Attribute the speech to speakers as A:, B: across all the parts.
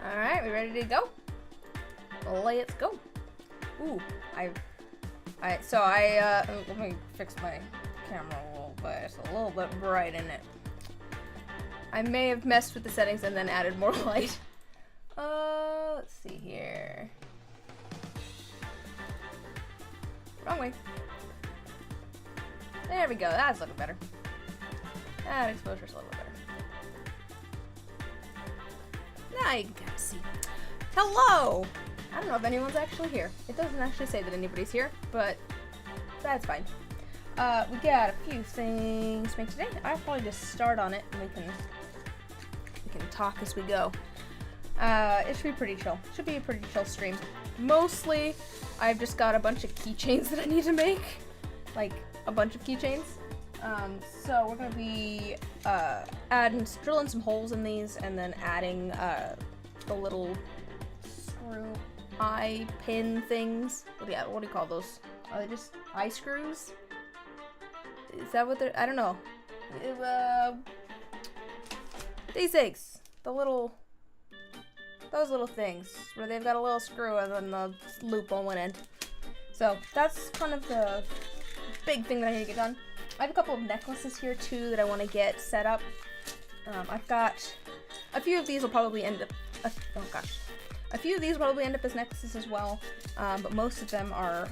A: Alright, we ready to go? Let's go. Ooh, let me fix my camera a little bit. It's a little bit bright in it. I may have messed with the settings and then added more light. Let's see here. Wrong way. There we go, that's looking better. That exposure's a little bit better. Now you can kind of see. Hello! I don't know if anyone's actually here. It doesn't actually say that anybody's here, but that's fine. We got a few things to make today. I'll probably just start on it and we can talk as we go. It should be pretty chill. Should be a pretty chill stream. Mostly, I've just got a bunch of keychains that I need to make. Like, a bunch of keychains. So we're gonna be drilling some holes in these and then adding the little screw eye pin things. What do you call those? Are they just eye screws? Is that what they're? I don't know. These things, those little things where they've got a little screw and then the loop on one end. So that's kind of the big thing that I need to get done. I have a couple of necklaces here too that I want to get set up. I've got a few of these will probably end up. A few of these will probably end up as necklaces as well, but most of them are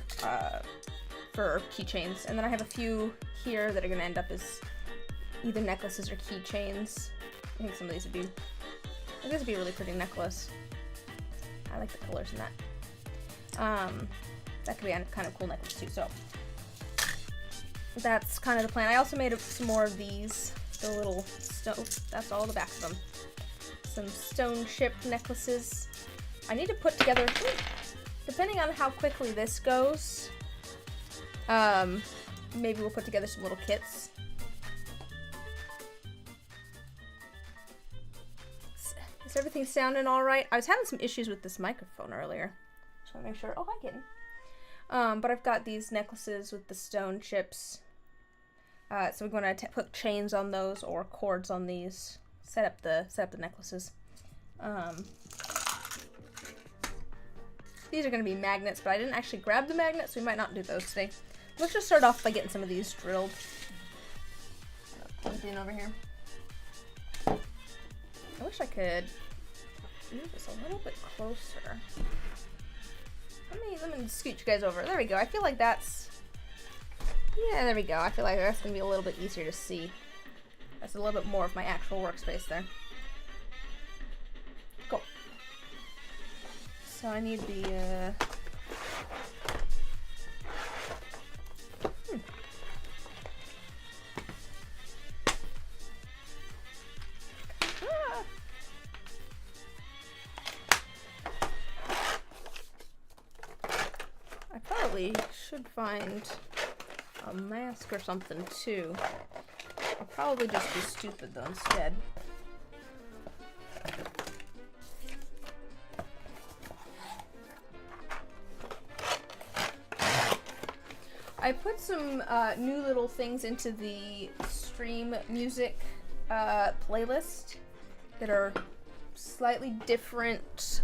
A: for keychains. And then I have a few here that are going to end up as either necklaces or keychains. I think some of these would be. I think this would be a really pretty necklace. I like the colors in that. That could be a kind of cool necklace too. So that's kind of the plan. I also made some more of these. The little stone. That's all the back of them. Some stone ship necklaces. I need to put together, depending on how quickly this goes, maybe we'll put together some little kits. Is everything sounding alright? I was having some issues with this microphone earlier. Just want to make sure. Oh, hi, kitten. But I've got these necklaces with the stone chips. So we're going to put chains on those or cords on these. Set up the necklaces. These are going to be magnets, but I didn't actually grab the magnets, so we might not do those today. Let's just start off by getting some of these drilled. Plug in over here. I wish I could move this a little bit closer. Let me scoot you guys over. There we go. I feel like that's... Yeah, there we go. I feel like that's going to be a little bit easier to see. That's a little bit more of my actual workspace there. Go. So I need the, I probably should find a mask or something too. I'll probably just be stupid though instead. I put some new little things into the stream music playlist that are slightly different,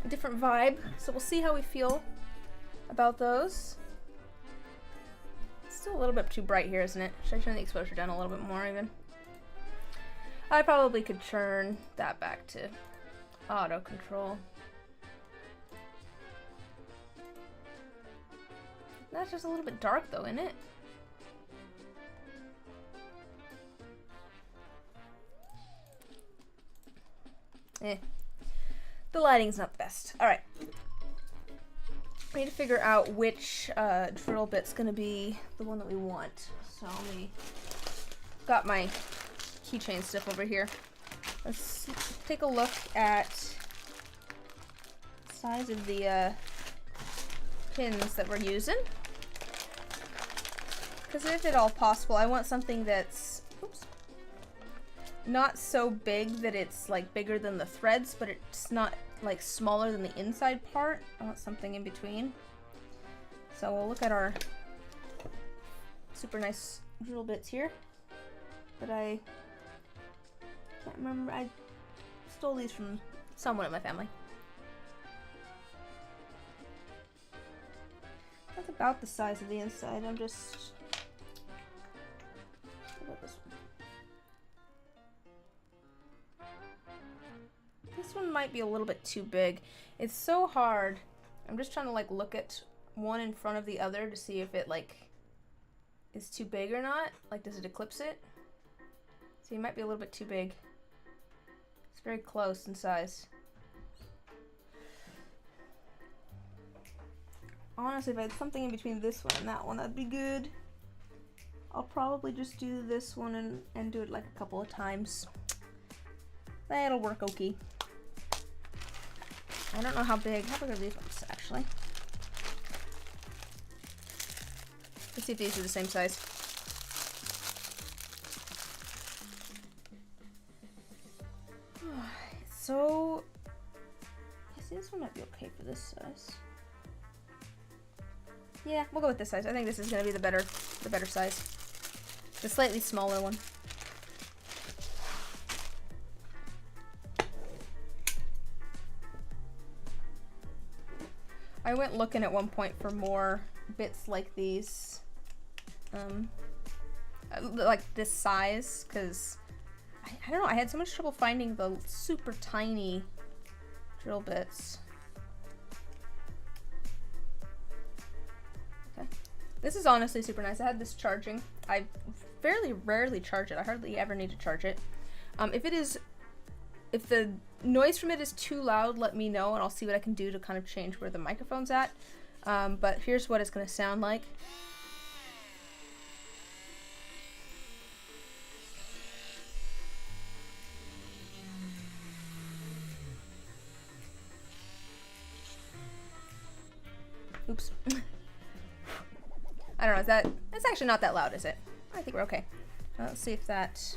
A: different vibe. So we'll see how we feel about those. It's still a little bit too bright here, isn't it? Should I turn the exposure down a little bit more even? I probably could turn that back to auto control. That's just a little bit dark though, isn't it? The lighting's not the best. Alright. I need to figure out which drill bit's gonna be the one that we want. So got my keychain stuff over here. Let's take a look at the size of the pins that we're using. Because if at all possible, I want something that's not so big that it's like bigger than the threads, but it's not like smaller than the inside part. I want something in between. So we'll look at our super nice drill bits here. But I can't remember. I stole these from Someone in my family. That's about the size of the inside. I'm just... What about this one? This one might be a little bit too big. It's so hard. I'm just trying to like look at one in front of the other to see if it like is too big or not. Like, does it eclipse it? So it might be a little bit too big. It's very close in size. Honestly, if I had something in between this one and that one, that'd be good. I'll probably just do this one and do it like a couple of times. That'll work okay. I don't know how big are these ones, actually? Let's see if these are the same size. So, I see this one might be okay for this size. Yeah, we'll go with this size. I think this is gonna be the better size. The slightly smaller one. I went looking at one point for more bits like these, like this size, because I don't know, I had so much trouble finding the super tiny drill bits. Okay. This is honestly super nice. I had this charging. I fairly rarely charge it. I hardly ever need to charge it. If the noise from it is too loud, let me know and I'll see what I can do to kind of change where the microphone's at. But here's what it's going to sound like. Oops. I don't know, it's actually not that loud, is it? I think we're okay. Let's see if that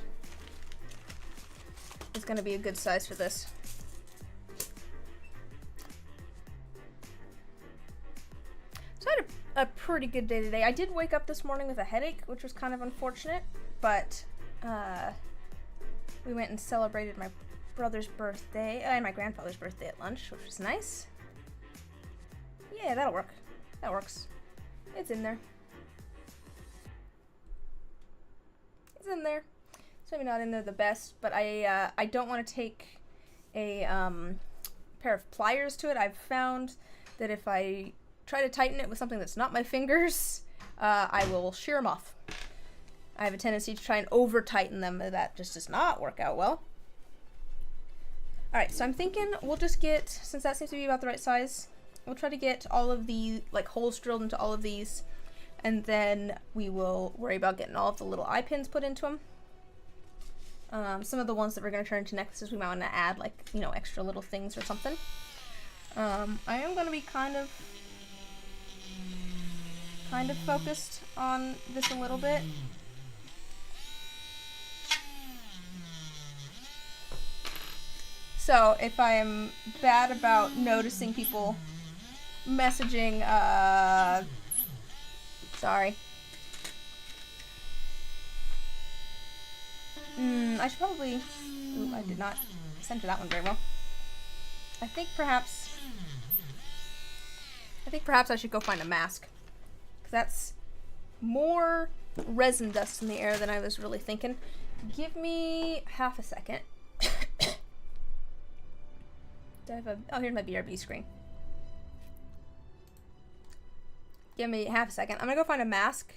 A: is going to be a good size for this. So I had a pretty good day today. I did wake up this morning with a headache, which was kind of unfortunate, but we went and celebrated my brother's birthday and my grandfather's birthday at lunch, which was nice. Yeah, that'll work. That works. It's in there. It's in there. It's maybe not in there the best, but I don't want to take a pair of pliers to it. I've found that if I try to tighten it with something that's not my fingers, I will shear them off. I have a tendency to try and over tighten them, but that just does not work out well. Alright, so I'm thinking we'll just get, since that seems to be about the right size, we'll try to get all of the like holes drilled into all of these, and then we will worry about getting all of the little eye pins put into them. Some of the ones that we're going to turn into necklaces, we might want to add like, you know, extra little things or something. I am going to be kind of focused on this a little bit. So if I am bad about noticing people messaging, sorry. I should probably, ooh, I did not center that one very well. I think perhaps I should go find a mask, because that's more resin dust in the air than I was really thinking. Give me half a second. Do I have oh, here's my BRB screen. Give me half a second. I'm gonna go find a mask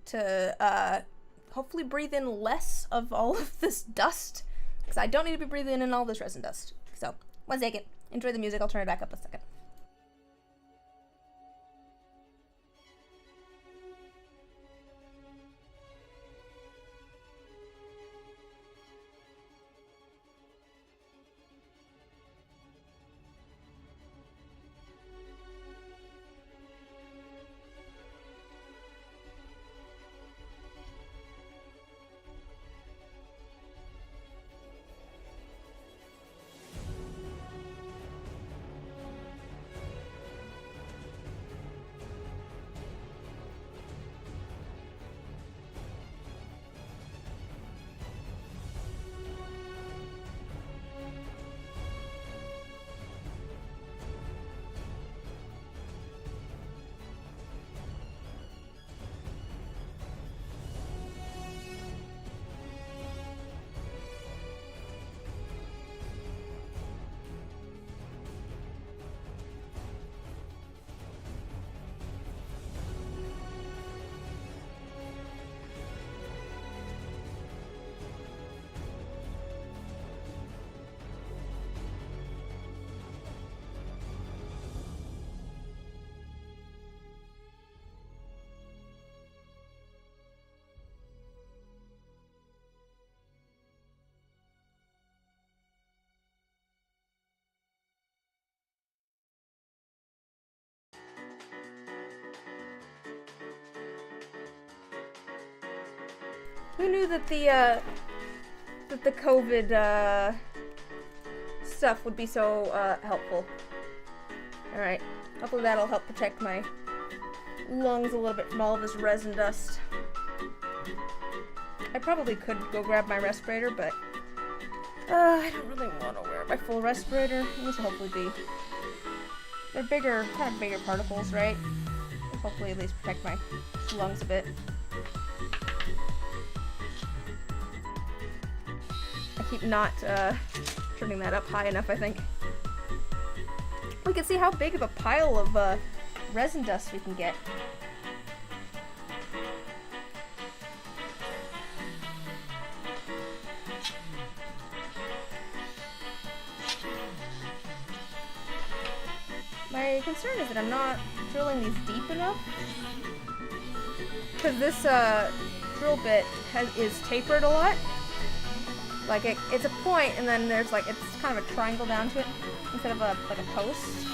A: to hopefully breathe in less of all of this dust, because I don't need to be breathing in all this resin dust. So, 1 second. Enjoy the music. I'll turn it back up a second. Who knew that the COVID stuff would be so helpful? All right, hopefully that'll help protect my lungs a little bit from all of this resin dust. I probably could go grab my respirator, but I don't really want to wear my full respirator. This will hopefully be... They're bigger, kind of bigger particles, right? They'll hopefully at least protect my lungs a bit. I keep not turning that up high enough, I think. We can see how big of a pile of resin dust we can get. My concern is that I'm not drilling these deep enough, because this drill bit is tapered a lot. Like it's a point, and then there's like it's kind of a triangle down to it instead of like a post.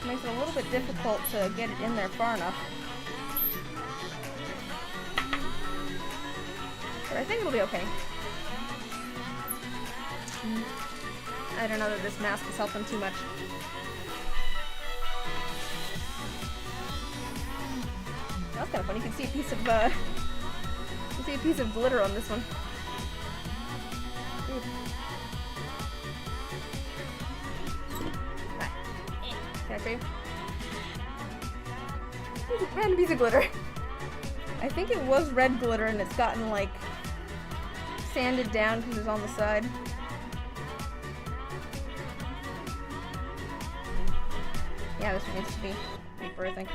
A: It makes it a little bit difficult to get it in there far enough. But I think it'll be okay. I don't know that this mask is helping too much. That's kind of fun. You can see a piece of glitter on this one. Ooh. Right. Can I show you? There's a random piece of glitter. I think it was red glitter and it's gotten like sanded down because it's on the side. Yeah, this one needs to be deeper, I think.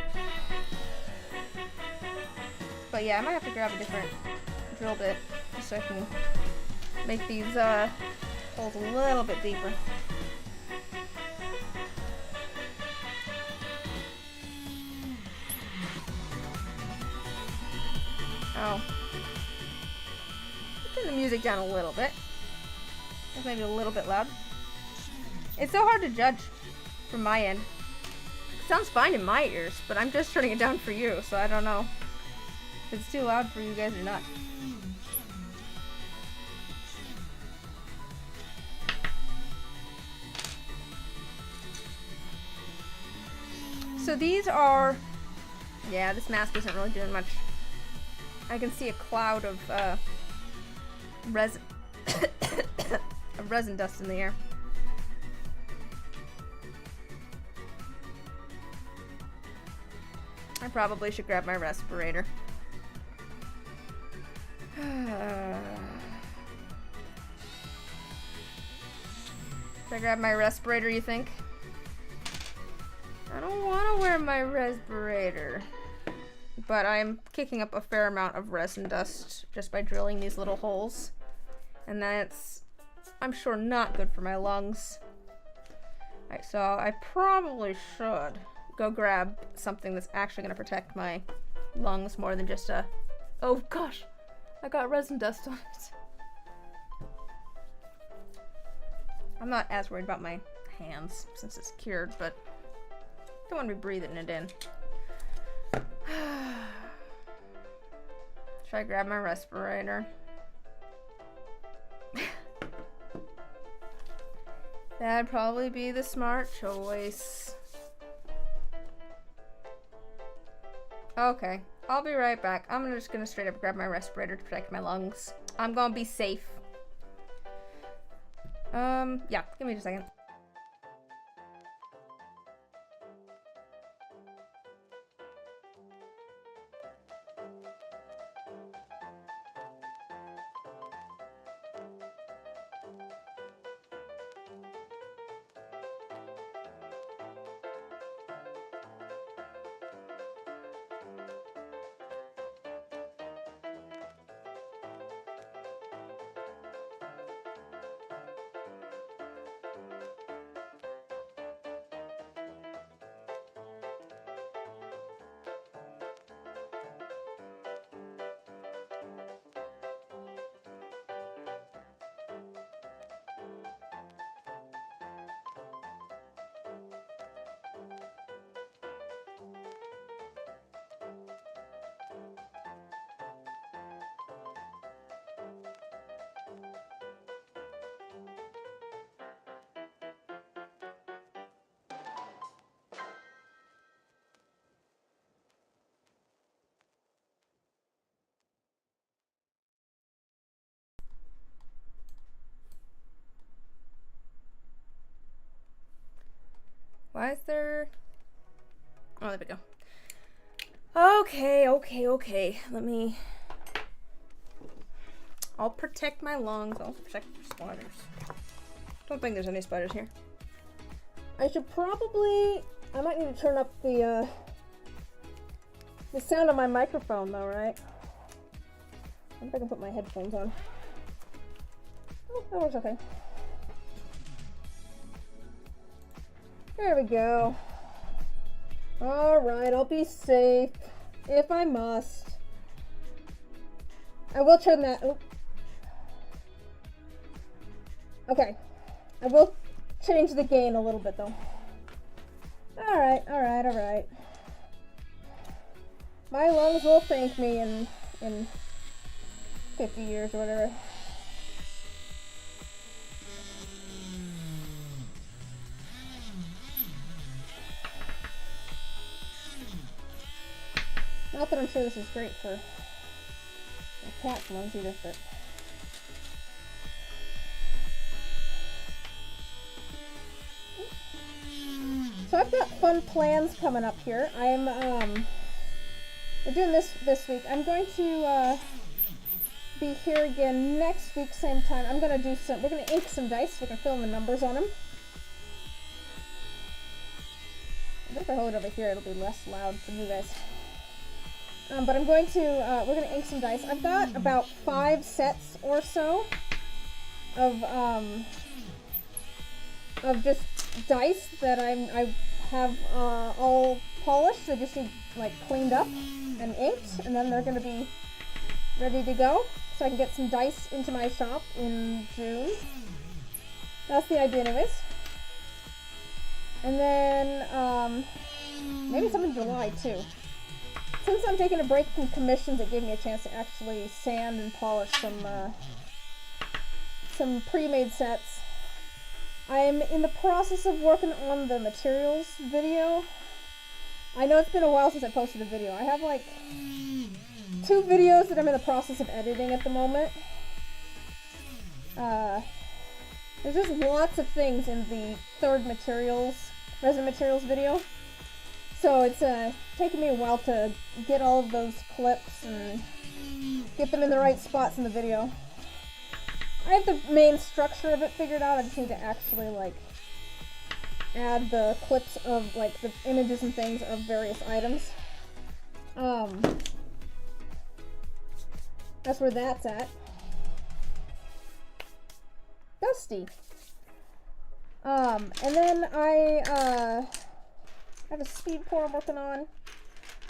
A: But yeah, I might have to grab a different drill bit just so I can make these holes a little bit deeper. Oh. Turn the music down a little bit. That's maybe a little bit loud. It's so hard to judge from my end. It sounds fine in my ears, but I'm just turning it down for you, so I don't know if it's too loud for you guys or not. So these are... Yeah, this mask isn't really doing much. I can see a cloud of resin of resin dust in the air. I probably should grab my respirator. Should I grab my respirator, you think? I don't want to wear my respirator. But I'm kicking up a fair amount of resin dust just by drilling these little holes. And that's, I'm sure, not good for my lungs. Alright, so I probably should go grab something that's actually going to protect my lungs more than just a... Oh gosh, I got resin dust on it. I'm not as worried about my hands since it's cured, but I don't want to be breathing it in. Should I grab my respirator? That'd probably be the smart choice. Okay, I'll be right back. I'm just gonna straight up grab my respirator to protect my lungs. I'm gonna be safe. Yeah, give me just a second. Why is there... Oh, there we go. Okay. Let me... I'll protect my lungs. I'll protect the spiders. Don't think there's any spiders here. I should probably... I might need to turn up the sound of my microphone though, right? I wonder if I can put my headphones on. Oh, that works okay. There we go. Alright, I'll be safe. If I must. I will turn that... Oh. Okay. I will change the gain a little bit though. Alright. My lungs will thank me in 50 years or whatever. Not that I'm sure this is great for my cat's lungs either, but... So I've got fun plans coming up here. We're doing this week. I'm going to be here again next week, same time. We're gonna ink some dice. We're gonna fill in the numbers on them. I think if I hold it over here, it'll be less loud for you guys. But I'm going to, we're gonna ink some dice. I've got about 5 sets or so of just dice that I have all polished. They just need like cleaned up and inked, and then they're going to be ready to go, so I can get some dice into my shop in June. That's the idea anyways. And then maybe some in July too. Since I'm taking a break from commissions, it gave me a chance to actually sand and polish some pre-made sets. I'm in the process of working on the materials video. I know it's been a while since I posted a video. I have like 2 videos that I'm in the process of editing at the moment. There's just lots of things in the 3rd resin materials video. So it's taking me a while to get all of those clips and get them in the right spots in the video. I have the main structure of it figured out. I just need to actually like add the clips of like the images and things of various items. That's where that's at. Dusty. And then I have a speed pour I'm working on.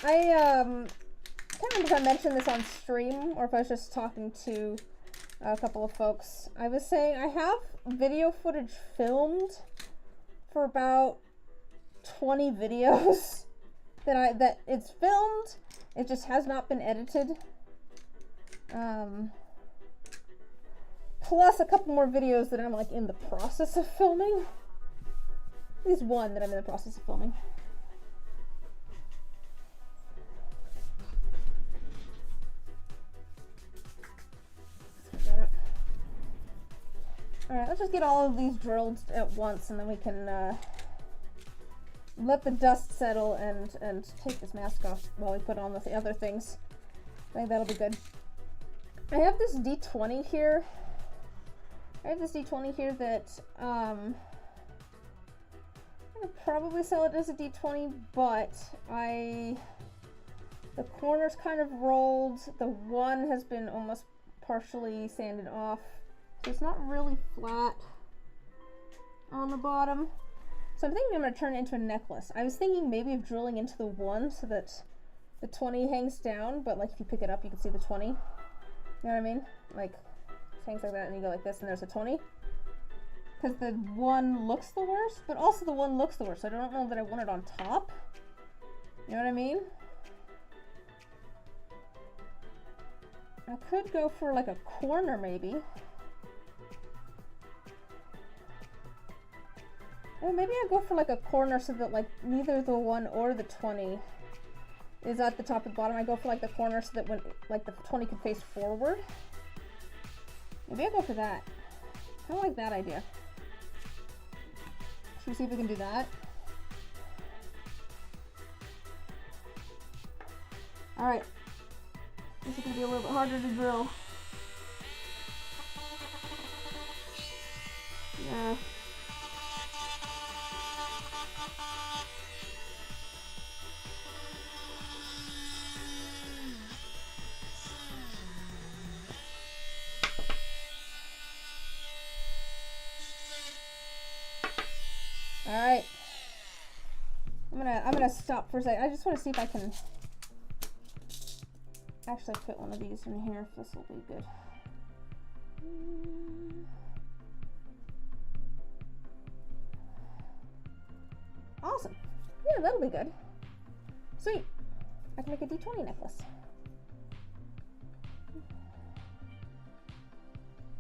A: I can't remember if I mentioned this on stream or if I was just talking to a couple of folks. I was saying I have video footage filmed for about 20 videos that it's filmed. It just has not been edited. Plus a couple more videos that I'm like in the process of filming. At least one that I'm in the process of filming. Alright, let's just get all of these drilled at once and then we can let the dust settle and take this mask off while we put on the other things. I think that'll be good. I have this D20 here. That I'm gonna probably sell it as a D20, but the corner's kind of rolled. The one has been almost partially sanded off. So it's not really flat on the bottom. So I'm thinking I'm going to turn it into a necklace. I was thinking maybe of drilling into the 1 so that the 20 hangs down, but like if you pick it up you can see the 20. You know what I mean? Like it hangs like that and you go like this and there's a 20. Because the 1 looks the worst, but also the 1 looks the worst. So I don't know that I want it on top. You know what I mean? I could go for like a corner maybe. Or maybe I go for like a corner so that like neither the 1 or the 20 is at the top and bottom. I go for like the corner so that when like the 20 can face forward. Maybe I go for that. I don't like that idea. Should we see if we can do that? Alright. This is gonna be a little bit harder to drill. Yeah. Alright. I'm gonna stop for a second. I just want to see if I can actually fit one of these in here, if this will be good. Awesome. Yeah, that'll be good. Sweet. I can make a D20 necklace.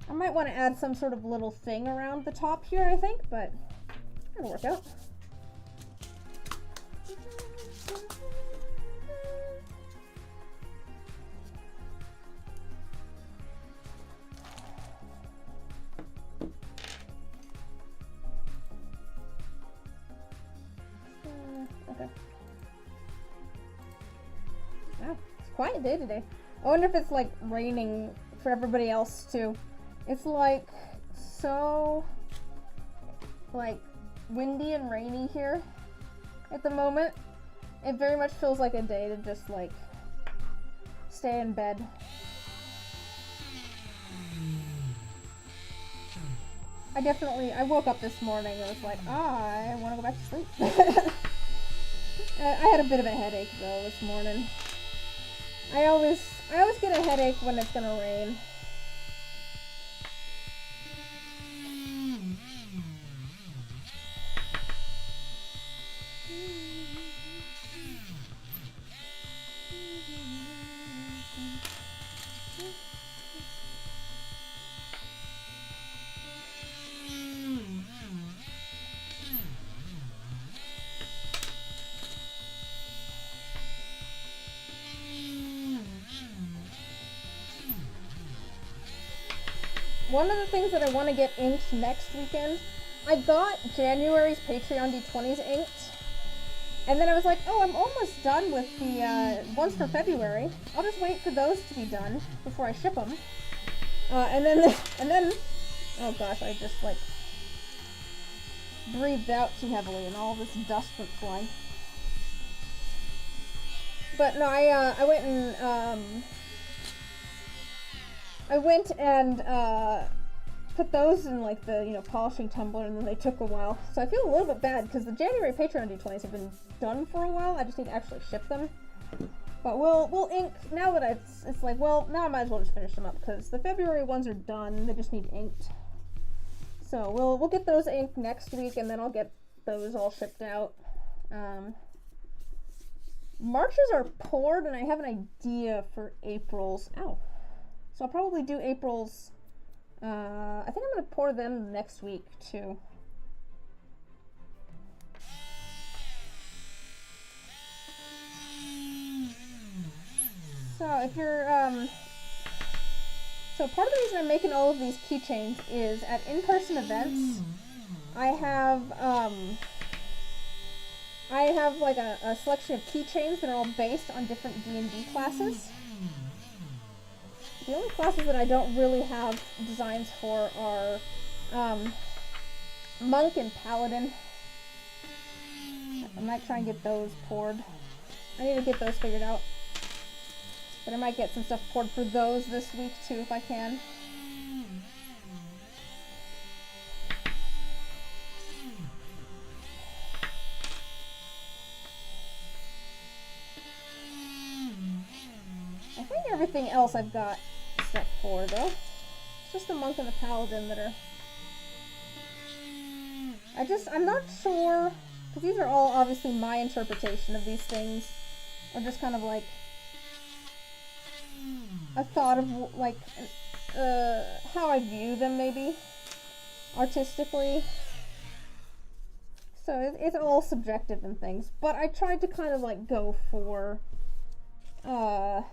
A: I might want to add some sort of little thing around the top here, I think, but it'll work out. Okay. Wow, it's quite a day today. I wonder if it's like raining for everybody else too. It's like so like windy and rainy here at the moment. It very much feels like a day to just like stay in bed. I woke up this morning and was like, I want to go back to sleep. I had a bit of a headache though this morning. I always get a headache when it's gonna rain. One of the things that I want to get inked next weekend, I got January's Patreon D20s inked, and then I was like, oh, I'm almost done with the ones for February. I'll just wait for those to be done before I ship them. And then, oh gosh, I just like breathed out too heavily and all this dust went flying. But no, I went and put those in like the polishing tumbler, and then they took a while. So I feel a little bit bad because the January Patreon D20s have been done for a while. I just need to actually ship them. But we'll ink now that it's like, well, now I might as well just finish them up because the February ones are done. They just need inked. So we'll get those inked next week, and then I'll get those all shipped out. March's are poured, and I have an idea for April's. Ow. So I'll probably do April's, I think I'm going to pour them next week too. So if you're, so part of the reason I'm making all of these keychains is at in-person events, I have like a selection of keychains that are all based on different D&D classes. The only classes that I don't really have designs for are Monk and Paladin. I might try and get those poured. I need to get those figured out. But I might get some stuff poured for those this week too if I can. I think everything else I've got set for though. It's just the Monk and the Paladin that are... I'm not sure, because these are all obviously my interpretation of these things, or just kind of like a thought of like how I view them maybe artistically. So it's all subjective and things, but I tried to kind of like go for I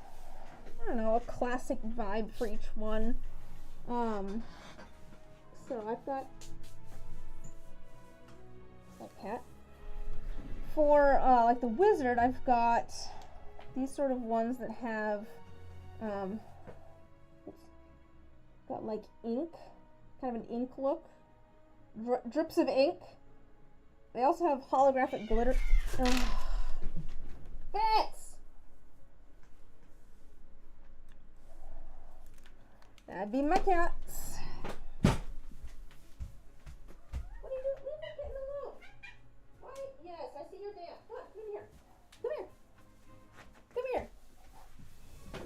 A: don't know, a classic vibe for each one. So I've got that cat. For like the wizard, I've got these sort of ones that have got like ink, kind of an ink look, drips of ink. They also have holographic glitter. Fits! That'd be my cats. What are you doing? Leave that kitten alone. Why? Yes, I see your dance. Come on, come here. Come here. Come here.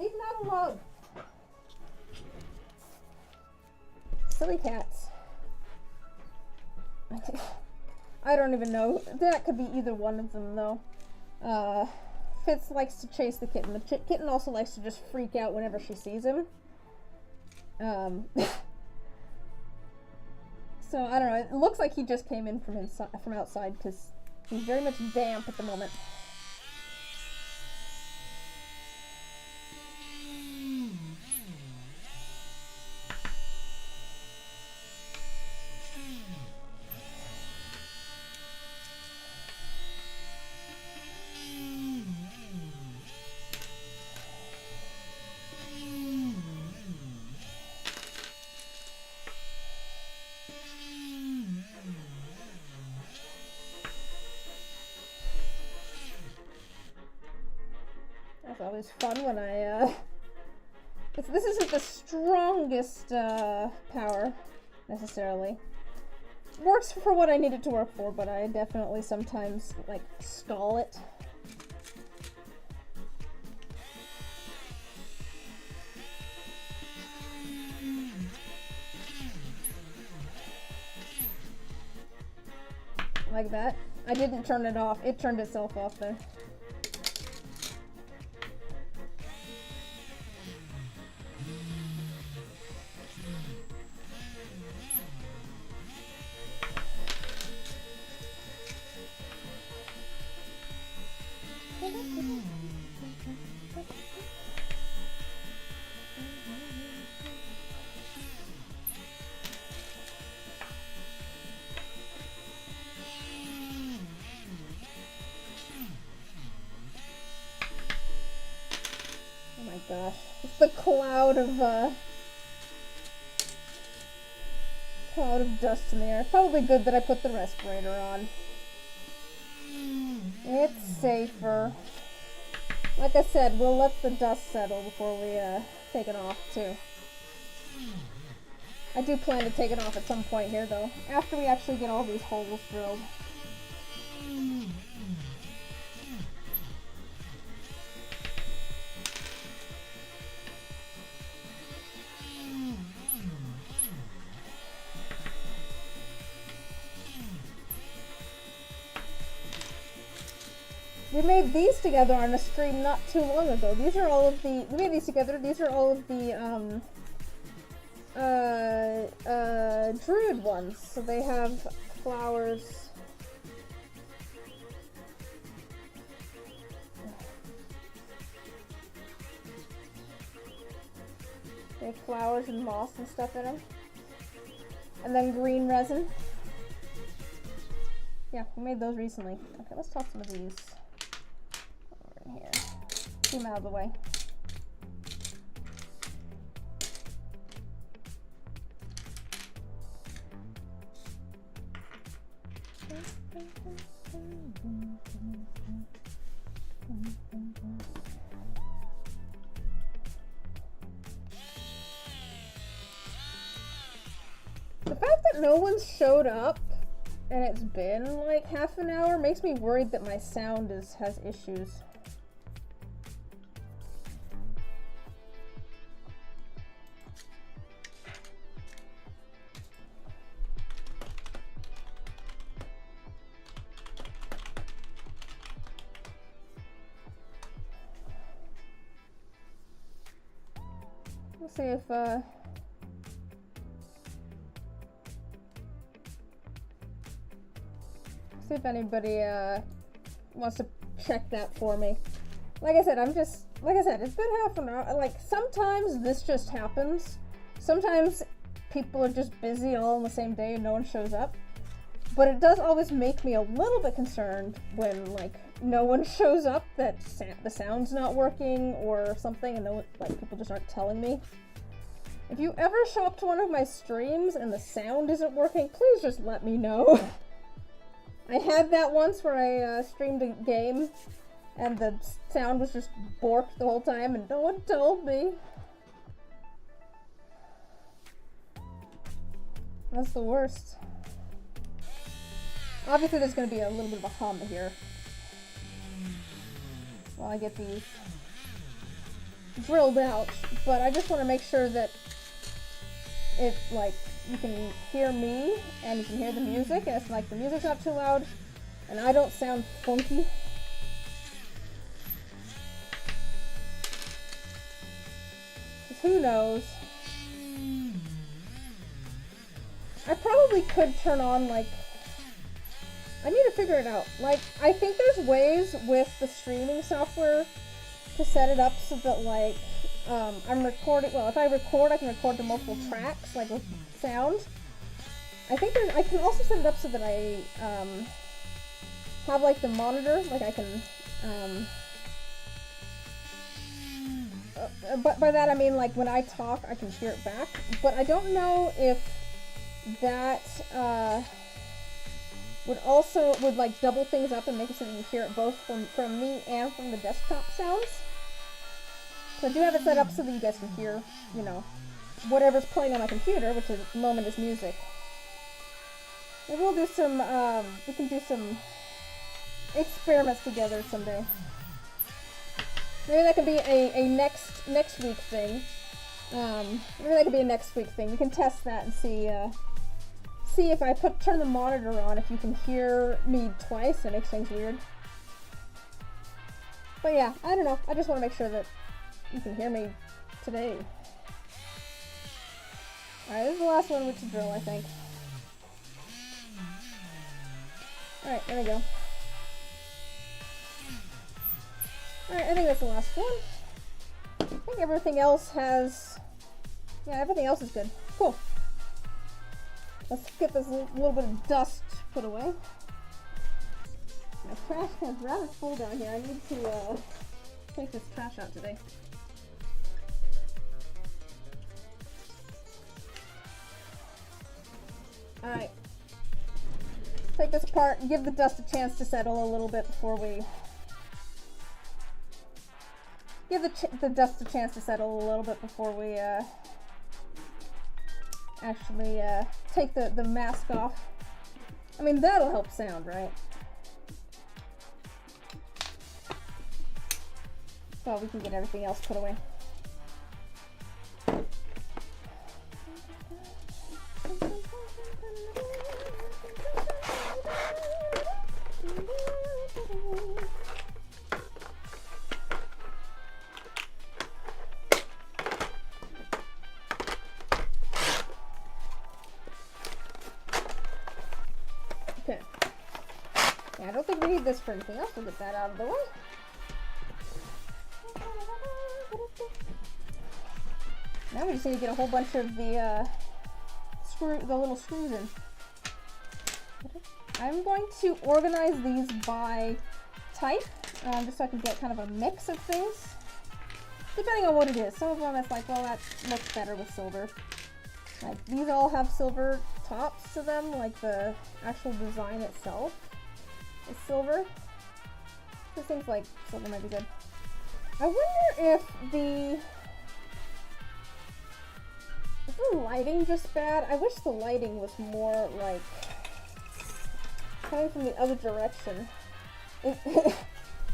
A: Leave that alone. Silly cats. I don't even know. That could be either one of them, though. Fitz likes to chase the kitten. The kitten also likes to just freak out whenever she sees him. So, I don't know. It looks like he just came in from outside, because he's very much damp at the moment. It's always fun when I, this isn't the strongest, power, necessarily. Works for what I need it to work for, but I definitely sometimes, like, stall it. Like that. I didn't turn it off. It turned itself off, though. Gosh, it's the cloud of dust in the air. Probably good that I put the respirator on. It's safer. Like I said, we'll let the dust settle before we take it off too. I do plan to take it off at some point here though, after we actually get all these holes drilled. We made these together on a stream not too long ago. These are all of the, we made these together, these are all of the, druid ones. So they have flowers. They have flowers and moss and stuff in them. And then green resin. Yeah, we made those recently. Okay, let's toss some of these. Here, keep them out of the way. The fact that no one's showed up and it's been like half an hour makes me worried that my sound has issues. Let's see if anybody wants to check that for me. Like I said, it's been half an hour. Like, sometimes this just happens. Sometimes people are just busy all on the same day and no one shows up. But it does always make me a little bit concerned when, like, no one shows up, that the sound's not working or something, and no one, like, people just aren't telling me. If you ever show up to one of my streams and the sound isn't working, please just let me know. I had that once where I streamed a game and the sound was just borked the whole time and no one told me. That's the worst. Obviously there's going to be a little bit of a hum here while I get these drilled out, but I just want to make sure that it, like, you can hear me and you can hear the music, and it's like the music's not too loud and I don't sound funky. Who knows? I probably could turn on, like, I need to figure it out. Like, I think there's ways with the streaming software to set it up so that, like, I'm recording, well, if I record, I can record to multiple tracks, like, with sound. I think I can also set it up so that I, have, like, the monitor, like, I can, but by that I mean, like, when I talk, I can hear it back, but I don't know if that, would like double things up and make it so you can hear it both from me and from the desktop sounds. So I do have it set up so that you guys can hear, you know, whatever's playing on my computer, which at the moment is music. And we'll do some, we can do some experiments together someday. Maybe that could be a next week thing. Maybe that could be a next week thing. We can test that and see if I turn the monitor on, if you can hear me twice. It makes things weird. But yeah, I don't know. I just want to make sure that you can hear me today. Alright, this is the last one with the drill, I think. Alright, there we go. Alright, I think that's the last one. I think everything else has... yeah, everything else is good. Cool. Let's get this little bit of dust put away. My trash can's rather full down here. I need to take this trash out today. Alright. Take this apart and give the dust a chance to settle a little bit before we... give the dust a chance to settle a little bit before we, actually, take the mask off. I mean, that'll help sound, right? So we can get everything else put away. Okay. Yeah, I don't think we need this for anything else. We'll get that out of the way. Now we just need to get a whole bunch of the little screws in. I'm going to organize these by type, just so I can get kind of a mix of things, depending on what it is. Some of them it's like, well, that looks better with silver. Like, these all have silver tops to them, like the actual design itself is silver. So things like silver might be good. I wonder if the lighting just bad? I wish the lighting was more like coming from the other direction.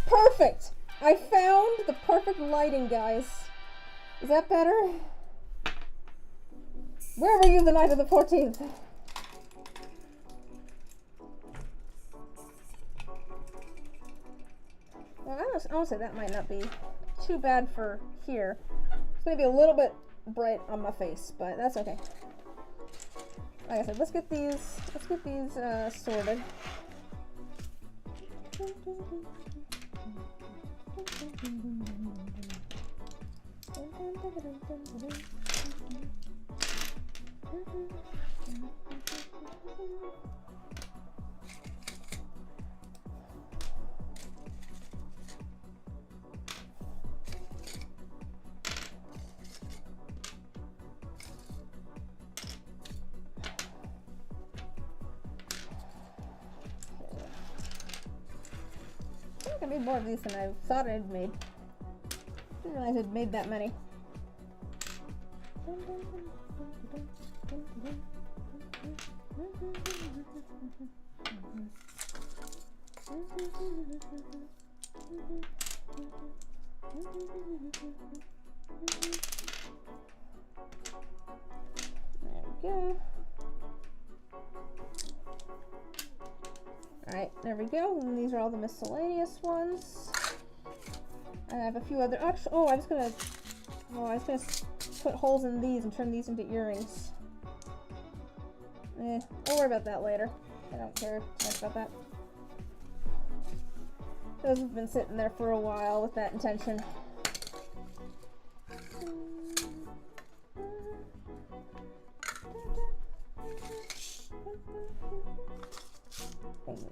A: Perfect! I found the perfect lighting, guys. Is that better? Where were you the night of the 14th? Well, I would say that might not be too bad for here. It's going to be a little bit bright on my face, but that's okay. Like I said, let's get these sorted. I made more of these than I thought I'd made. Didn't realize I'd made that many. There we go. Alright, there we go. And these are all the miscellaneous ones. I have a few other. Actually, I was gonna put holes in these and turn these into earrings. I'll worry about that later. I don't care too much about that. Those have been sitting there for a while with that intention.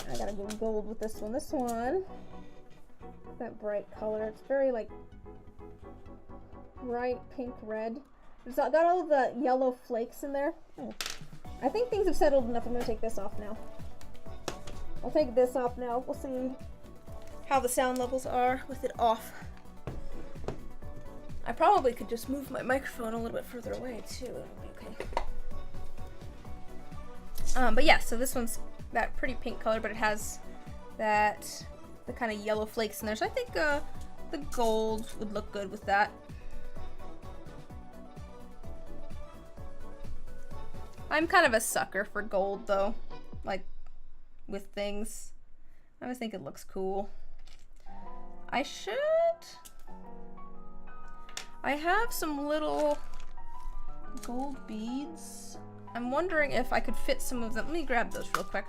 A: I gotta go gold with this one. This one, that bright color. It's very like bright pink red. It's got all the yellow flakes in there. I think things have settled enough. I'm gonna take this off now. I'll take this off now. We'll see how the sound levels are with it off. I probably could just move my microphone a little bit further away too. It'll be okay. But yeah, so this one's that pretty pink color, but it has the kind of yellow flakes in there. So I think the gold would look good with that. I'm kind of a sucker for gold though, like with things. I always think it looks cool. I have some little gold beads. I'm wondering if I could fit some of them. Let me grab those real quick.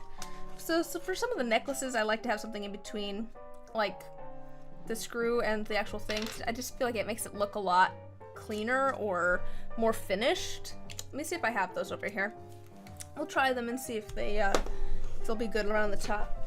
A: So for some of the necklaces, I like to have something in between, like the screw and the actual thing. I just feel like it makes it look a lot cleaner or more finished. Let me see if I have those over here. We'll try them and see if they'll be good around the top.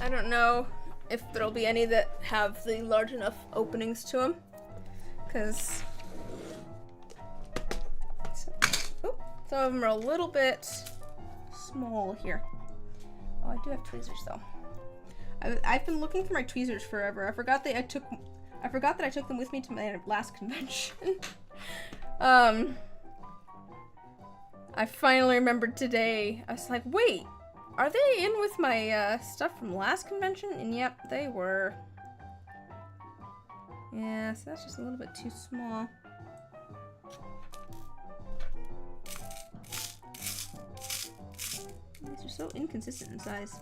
A: I don't know if there'll be any that have the large enough openings to them, because some of them are a little bit small here. Oh, I do have tweezers though. I've been looking for my tweezers forever. I forgot that I took them with me to my last convention. I finally remembered today. I was like, wait, are they in with my stuff from last convention? And yep, they were. Yeah, so that's just a little bit too small. These are so inconsistent in size.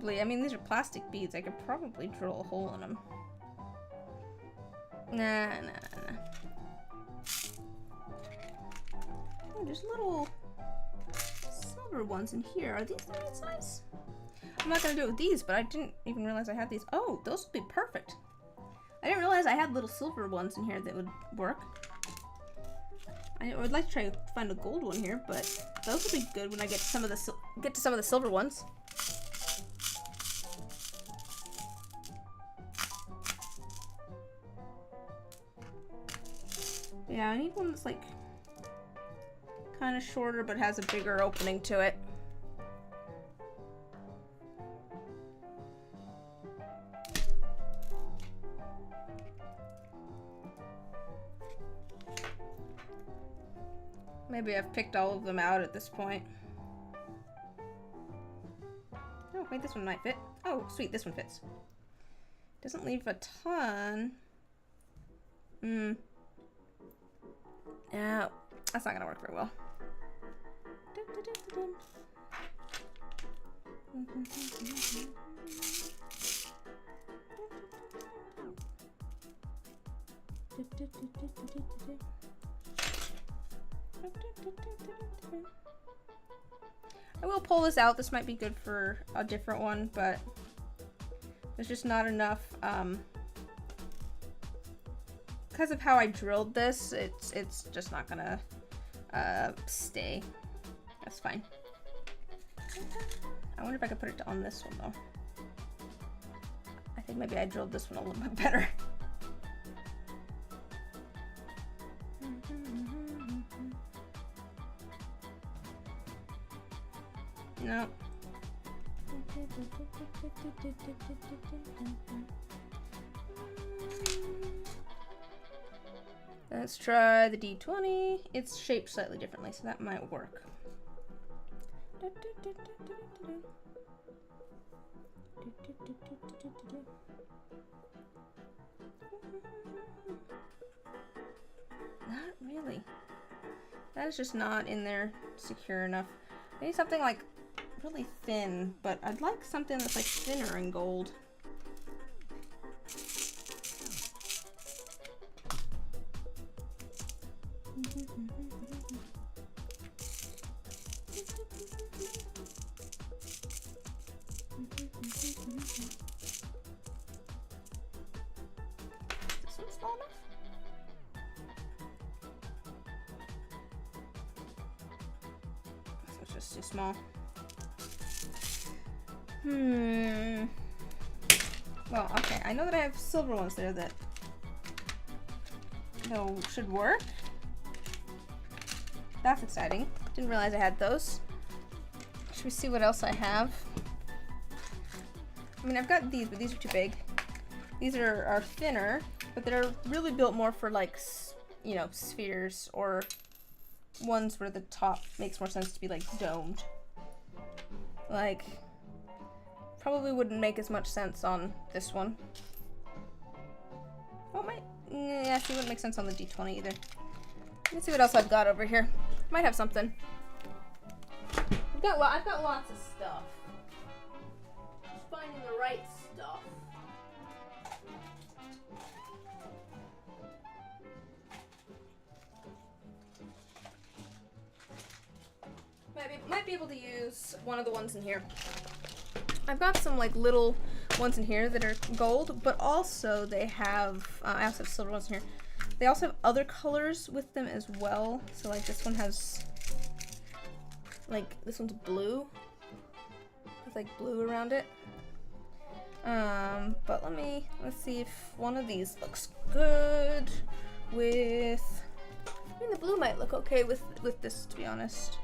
A: I mean, these are plastic beads. I could probably drill a hole in them. Nah. Oh, there's little silver ones in here. Are these the right size? I'm not gonna do it with these, but I didn't even realize I had these. Oh, those would be perfect. I didn't realize I had little silver ones in here that would work. I would like to try to find a gold one here, but those would be good when I get to some of the silver ones. Yeah, I need one that's like kind of shorter but has a bigger opening to it. Maybe I've picked all of them out at this point. Oh, wait, this one might fit. Oh, sweet, this one fits. Doesn't leave a ton. No, that's not gonna work very well. I will pull this out. This might be good for a different one, but there's just not enough because of how I drilled this, it's just not gonna stay. That's fine. I wonder if I could put it on this one though. I think maybe I drilled this one a little bit better. No. Let's try the D20. It's shaped slightly differently, so that might work. Not really. That is just not in there secure enough. I need something like really thin, but I'd like something that's like thinner in gold. This one's small enough? This one's just too small. Well, okay, I know that I have silver ones there that should work. That's exciting. Didn't realize I had those. Should we see what else I have? I mean, I've got these, but these are too big. These are thinner, but they're really built more for like, you know, spheres or ones where the top makes more sense to be like domed. Like, probably wouldn't make as much sense on this one. Oh, yeah, she wouldn't make sense on the D20 either. Let's see what else I've got over here. Might have something. I've got lots of stuff. Just finding the right stuff. Might be able to use one of the ones in here. I've got some like little ones in here that are gold, but also they have, I also have silver ones in here. They also have other colors with them as well. So like this one has, like this one's blue. With like blue around it. But let's see if one of these looks good with, I mean the blue might look okay with this, to be honest.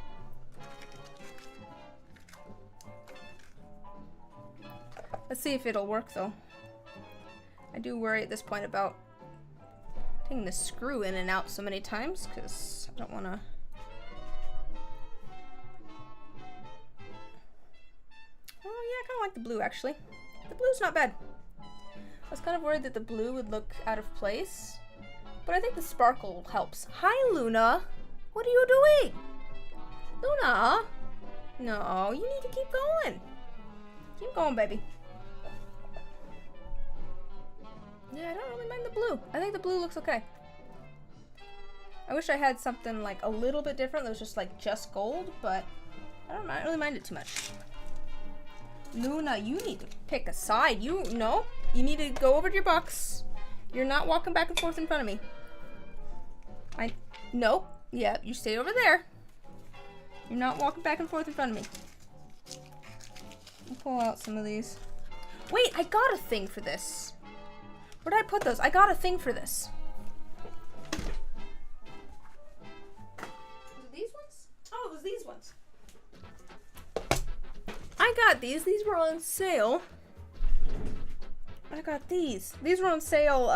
A: Let's see if it'll work though. I do worry at this point about taking the screw in and out so many times because I don't want to. Oh yeah, I kind of like the blue actually. The blue's not bad. I was kind of worried that the blue would look out of place, but I think the sparkle helps. Hi Luna! What are you doing? Luna! No, you need to keep going. Keep going, baby. Yeah, I don't really mind the blue. I think the blue looks okay. I wish I had something like a little bit different that was just like just gold, but I don't really mind it too much. Luna, you need to pick a side. You need to go over to your box. You're not walking back and forth in front of me. Nope. Yeah, you stay over there. You're not walking back and forth in front of me. I'll pull out some of these. Wait, I got a thing for this. Where did I put those? I got a thing for this. Was it these ones? Oh, it was these ones. I got these. These were on sale. I got these. These were on sale,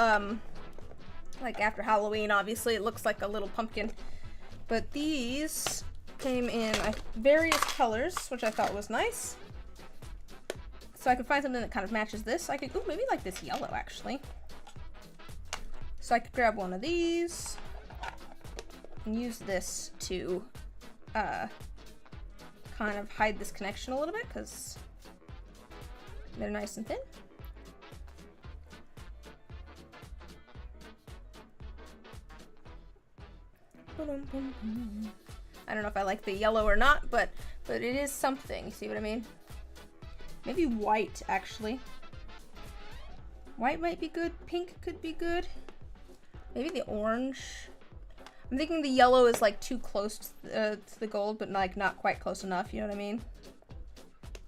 A: like after Halloween, obviously. It looks like a little pumpkin. But these came in various colors, which I thought was nice. So I could find something that kind of matches this. I could, ooh, maybe like this yellow actually. So I could grab one of these and use this to kind of hide this connection a little bit because they're nice and thin. I don't know if I like the yellow or not, but it is something. You see what I mean? Maybe white, actually. White might be good. Pink could be good. Maybe the orange. I'm thinking the yellow is like too close to the gold, but like not quite close enough. You know what I mean?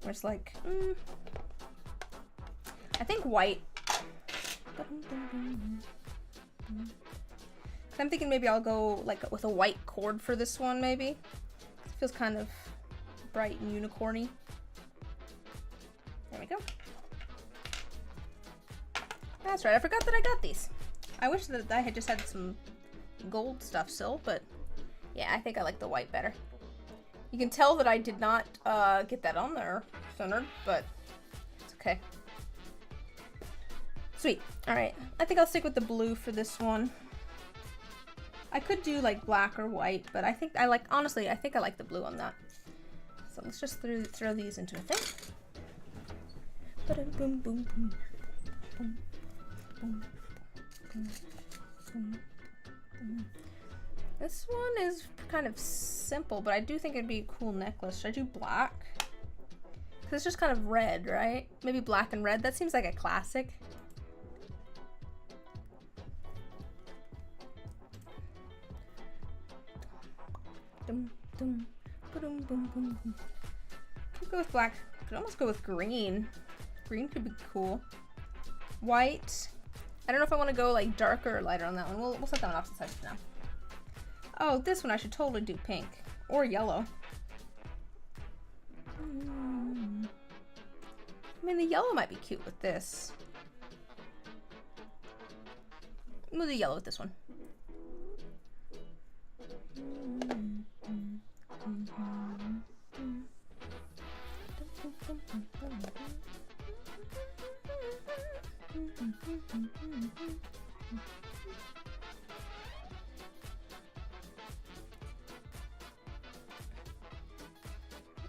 A: Where it's like, I think white. I'm thinking maybe I'll go like with a white cord for this one. Maybe it feels kind of bright and unicorny. There we go. That's right, I forgot that I got these. I wish that I had just had some gold stuff still, but yeah, I think I like the white better. You can tell that I did not get that on there centered, but it's okay. Sweet. Alright, I think I'll stick with the blue for this one. I could do like black or white, but I think I like, honestly, I think I like the blue on that. So let's just throw these into a thing. Boom, boom, boom, boom, boom. This one is kind of simple, but I do think it'd be a cool necklace. Should I do black? Because it's just kind of red, right? Maybe black and red. That seems like a classic. Could go with black. Could almost go with green. Green could be cool. White. I don't know if I want to go like darker or lighter on that one. We'll set that one off to the side for now. Oh, this one I should totally do pink or yellow. I mean, the yellow might be cute with this. We'll do yellow with this one.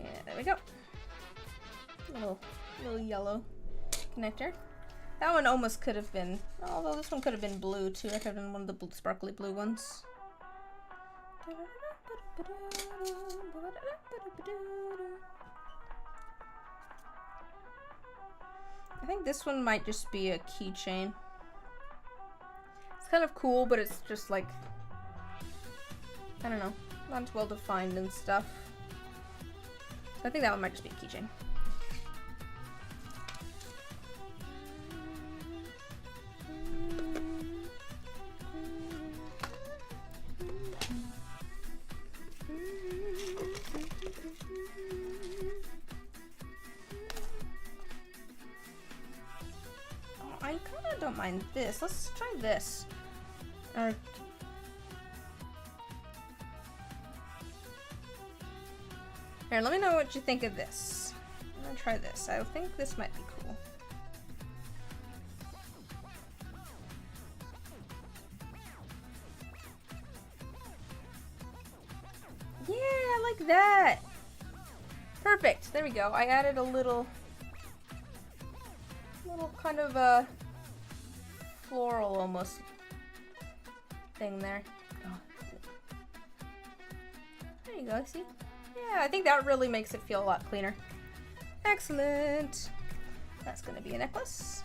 A: Yeah, there we go. Little yellow connector. That one almost could have been, although this one could have been blue too. I could have been one of the sparkly blue ones. I think this one might just be a keychain. It's kind of cool, but it's just like, I don't know, not as well defined and stuff. So I think that one might just be a keychain. I kind of don't mind this. Let's try this. Or here, let me know what you think of this. I'm gonna try this. I think this might be cool. Yeah, I like that. Perfect. There we go. I added a little kind of a floral almost thing there. There you go, see? Yeah, I think that really makes it feel a lot cleaner. Excellent. That's gonna be a necklace.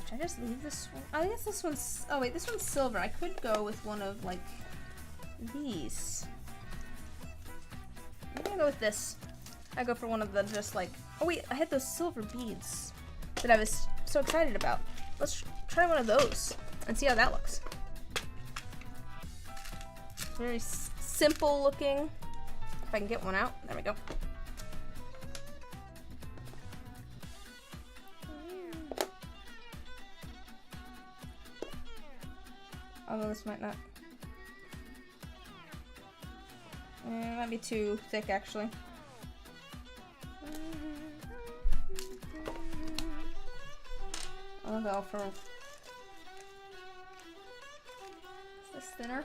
A: Should I just leave this one? Oh, I guess this one's, oh wait, this one's silver. I could go with one of like these. I'm gonna go with this. I go for one of the just like, oh wait, I had those silver beads that I was so excited about. Let's try one of those and see how that looks. Very simple looking. If I can get one out, there we go. Although this might not. It might be too thick, actually. I'll go for. Is this thinner?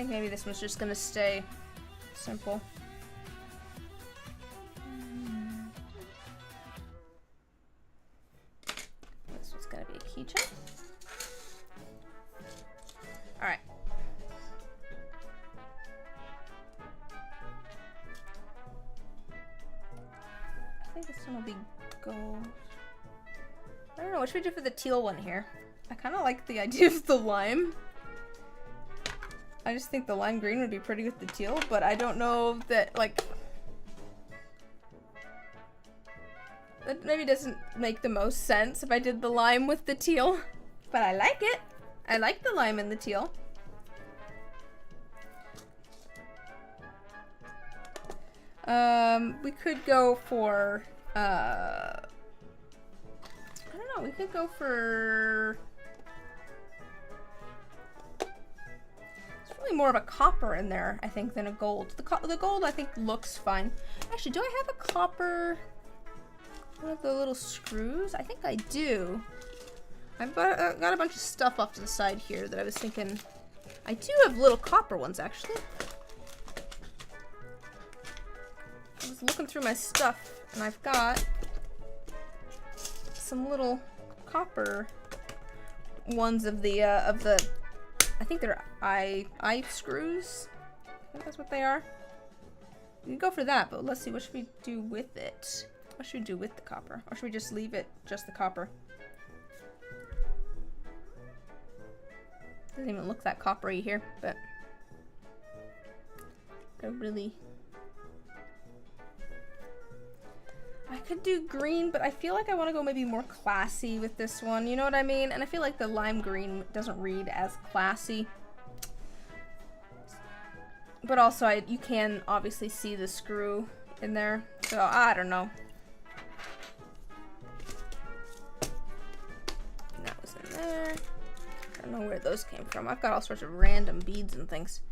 A: think maybe this one's just gonna stay simple. This one's gonna be a keychain. Alright. I think this one will be gold. I don't know, what should we do for the teal one here? I kind of like the idea of the lime. I just think the lime green would be pretty with the teal, but I don't know that, like... That maybe doesn't make the most sense if I did the lime with the teal. But I like it. I like the lime and the teal. We could go for, I don't know, we could go for... It's really more of a copper in there, I think, than a gold. The gold, I think, looks fine. Actually, do I have a copper... One of the little screws? I think I do. I've got a bunch of stuff off to the side here that I was thinking... I do have little copper ones, actually. I was looking through my stuff, and I've got some little copper ones of the, I think they're eye screws. I think that's what they are. We can go for that, but let's see, what should we do with it? What should we do with the copper? Or should we just leave it just the copper? Doesn't even look that coppery here, but they're really... I could do green, but I feel like I want to go maybe more classy with this one, you know what I mean? And I feel like the lime green doesn't read as classy. But also, you can obviously see the screw in there, so I don't know. That was in there. I don't know where those came from. I've got all sorts of random beads and things.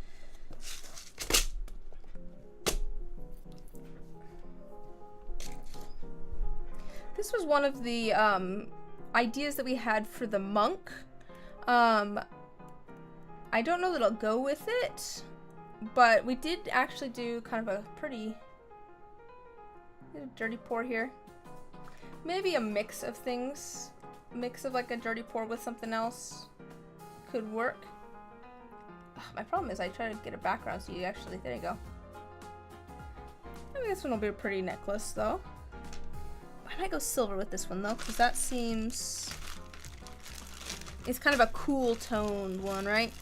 A: This was one of the ideas that we had for the monk. I don't know that I'll go with it, but we did actually do kind of a pretty dirty pour here. Maybe a mix of things. Mix of like a dirty pour with something else could work. Ugh, my problem is I try to get a background so you actually, there you go. Maybe this one will be a pretty necklace though. I might go silver with this one though, because that seems... It's kind of a cool toned one, right?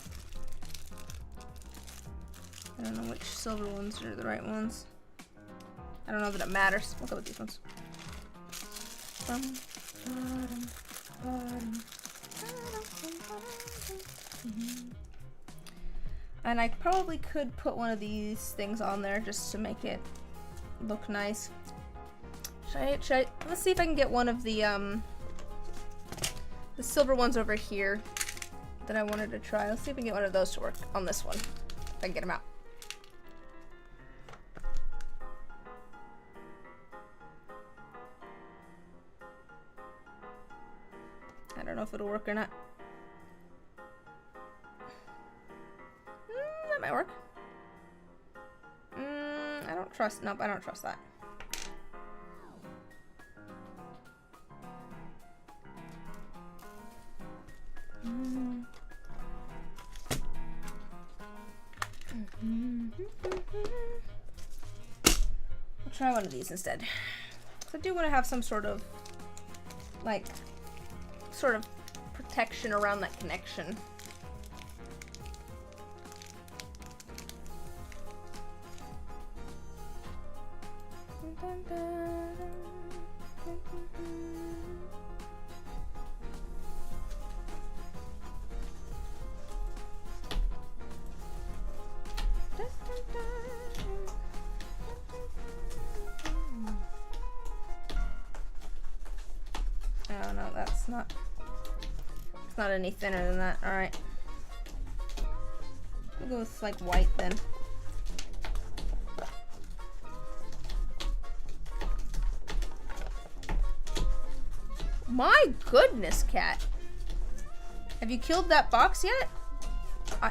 A: I don't know which silver ones are the right ones. I don't know that it matters. We'll go with these ones. And I probably could put one of these things on there just to make it look nice. Should I, let's see if I can get one of the silver ones over here that I wanted to try. Let's see if we can get one of those to work on this one. If I can get them out. I don't know if it'll work or not. That might work. I don't trust, nope, I don't trust that. I'll try one of these instead. I do want to have some sort of, like, protection around that connection. Oh no, that's not, it's not any thinner than that. All right, we'll go with like white then. My goodness, cat. Have you killed that box yet?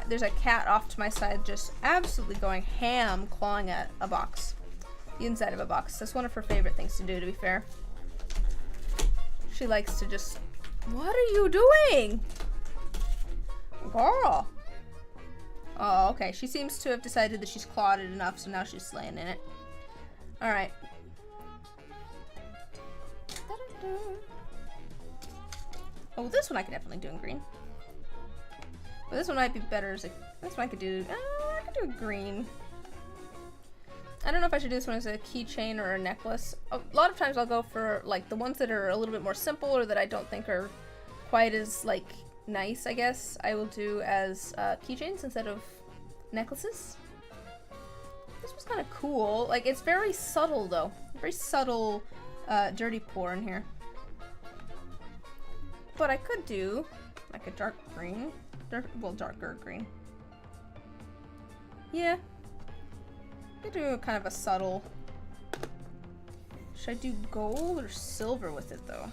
A: there's a cat off to my side just absolutely going ham clawing at a box. The inside of a box. That's one of her favorite things to do, to be fair. She likes to just... What are you doing? Girl. Oh, okay. She seems to have decided that she's clawed it enough, so now she's slaying in it. Alright. Oh, this one I could definitely do in green. But this one might be better as a... This one I could do... I could do a green. I don't know if I should do this one as a keychain or a necklace. A lot of times I'll go for, like, the ones that are a little bit more simple or that I don't think are quite as, like, nice, I guess. I will do as keychains instead of necklaces. This was kind of cool. Like, it's very subtle, though. Very subtle dirty pour in here. But I could do, like, a dark green. Darker green. Yeah. I could do kind of a subtle... Should I do gold or silver with it, though?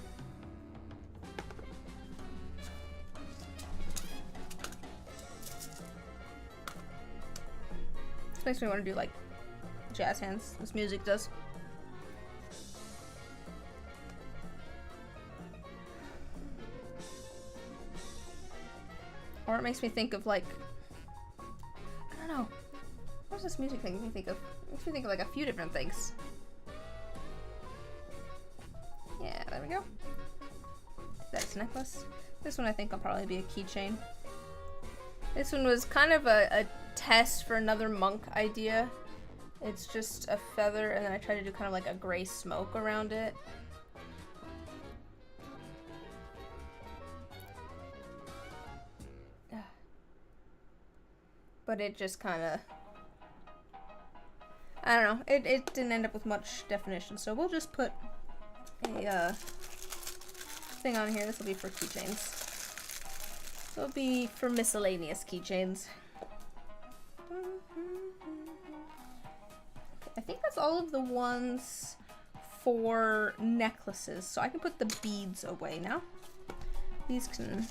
A: This makes me want to do, like, jazz hands. This music does. Or it makes me think of, like... I don't know. What does this music make me think of? It makes me think of, like, a few different things. Yeah, there we go. That's a necklace. This one I think will probably be a keychain. This one was kind of a test for another monk idea. It's just a feather, and then I try to do kind of like a gray smoke around it. But it just kind of... I don't know. It didn't end up with much definition, so we'll just put a thing on here. This will be for keychains. This will be for miscellaneous keychains. I think that's all of the ones for necklaces, so I can put the beads away now. These can...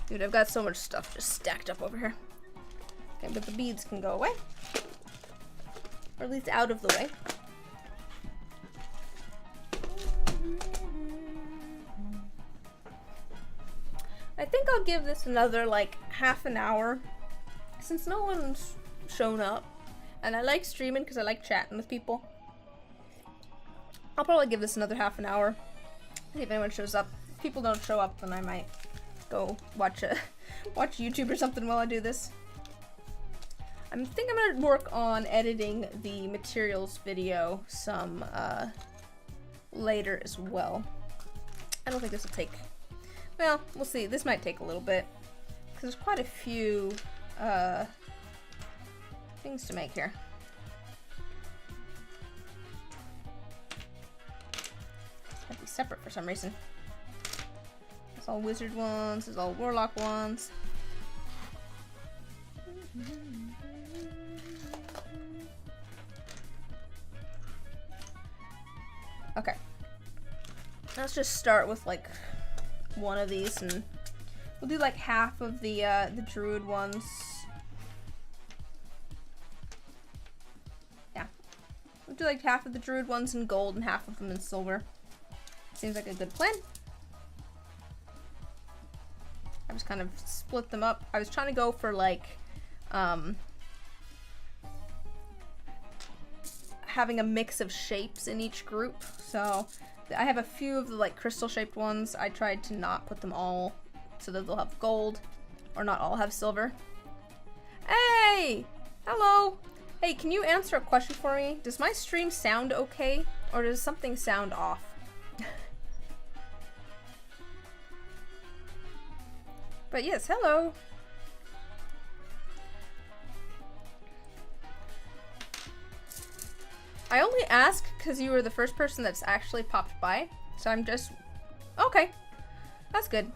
A: Dude, I've got so much stuff just stacked up over here. Okay, but the beads can go away. Or at least out of the way. I think I'll give this another, like, half an hour. Since no one's shown up. And I like streaming because I like chatting with people. I'll probably give this another half an hour. See if anyone shows up. If people don't show up, then I might go watch YouTube or something while I do this. I think I'm gonna work on editing the materials video some later as well. I don't think this will take... Well, we'll see. This might take a little bit. Because there's quite a few things to make here. Gotta be separate for some reason. It's all wizard ones, it's all warlock ones. Okay. Let's just start with like one of these, and we'll do like half of the druid ones. Yeah. We'll do like half of the druid ones in gold and half of them in silver. Seems like a good plan. I just kind of split them up. I was trying to go for like having a mix of shapes in each group. So I have a few of the like crystal shaped ones. I tried to not put them all so that they'll have gold, or not all have silver. Hey! Hello! Hey, can you answer a question for me? Does my stream sound okay, or does something sound off? But yes, hello! I only ask because you were the first person that's actually popped by, so I'm just... Okay, that's good.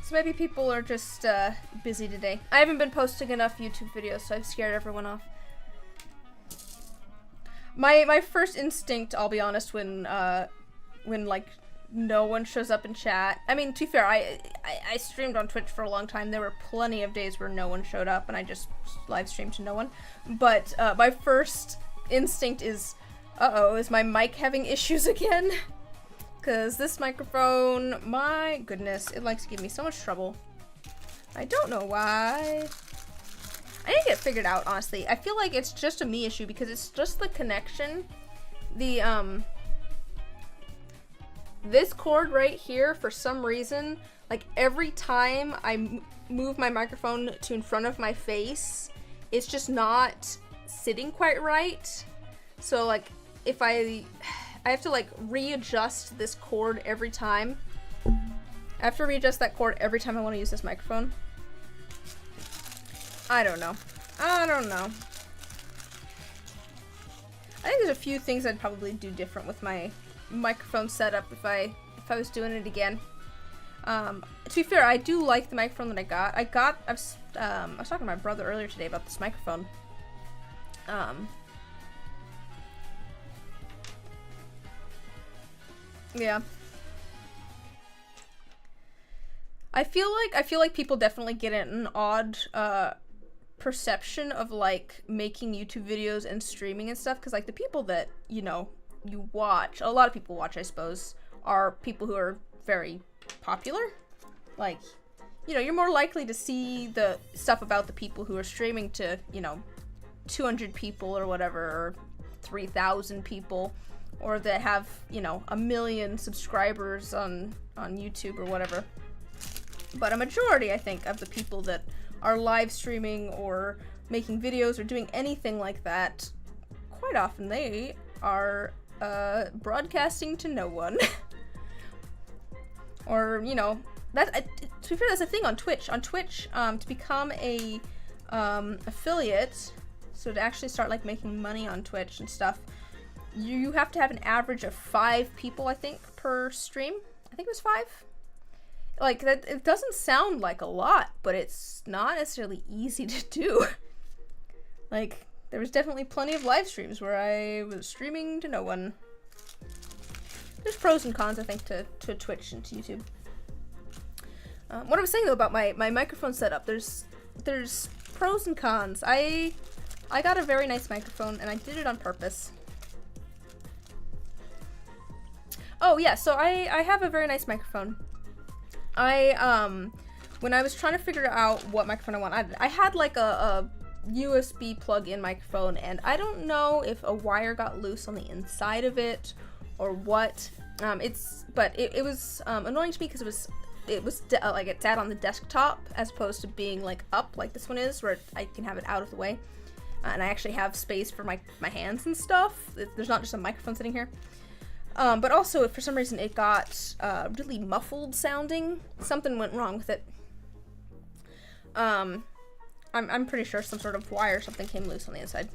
A: So maybe people are just busy today. I haven't been posting enough YouTube videos, so I've scared everyone off. My first instinct, I'll be honest, when like no one shows up in chat. I mean, to be fair, I streamed on Twitch for a long time. There were plenty of days where no one showed up and I just live streamed to no one. But my first instinct is, uh-oh, is my mic having issues again? Because this microphone, my goodness, it likes to give me so much trouble. I don't know why. I need to get it figured out, honestly. I feel like it's just a me issue because it's just the connection. This cord right here, for some reason, like every time I move my microphone to in front of my face, it's just not sitting quite right. So like if I have to like readjust this cord every time. I have to readjust that cord every time I want to use this microphone. I don't know. I don't know. I think there's a few things I'd probably do different with my microphone setup if I was doing it again. To be fair, I do like the microphone that I got. I was talking to my brother earlier today about this microphone. Yeah. I feel like people definitely get an odd perception of like making YouTube videos and streaming and stuff, because like the people that, you know, you watch, a lot of people watch, I suppose, are people who are very popular. Like, you know, you're more likely to see the stuff about the people who are streaming to, you know, 200 people or whatever, or 3,000 people, or that have, you know, 1 million subscribers on YouTube or whatever. But a majority, I think, of the people that are live streaming or making videos or doing anything like that, quite often they are broadcasting to no one. Or, you know, to be fair, that's a thing on Twitch. On Twitch, to become a affiliate, so to actually start like making money on Twitch and stuff, you have to have an average of 5 people, I think, per stream. I think it was 5. Like, that, it doesn't sound like a lot, but it's not necessarily easy to do. Like, there was definitely plenty of live streams where I was streaming to no one. There's pros and cons, I think, to Twitch and to YouTube. What I was saying, though, about my microphone setup, there's pros and cons. I got a very nice microphone, and I did it on purpose. Oh, yeah, so I have a very nice microphone. When I was trying to figure out what microphone I want, I had like a USB plug-in microphone, and I don't know if a wire got loose on the inside of it or what. It was annoying to me because it was like it's out on the desktop as opposed to being like up like this one is, where I can have it out of the way, and I actually have space for my hands and stuff. There's not just a microphone sitting here. But also, for some reason, it got really muffled sounding. Something went wrong with it. I'm pretty sure some sort of wire or something came loose on the inside.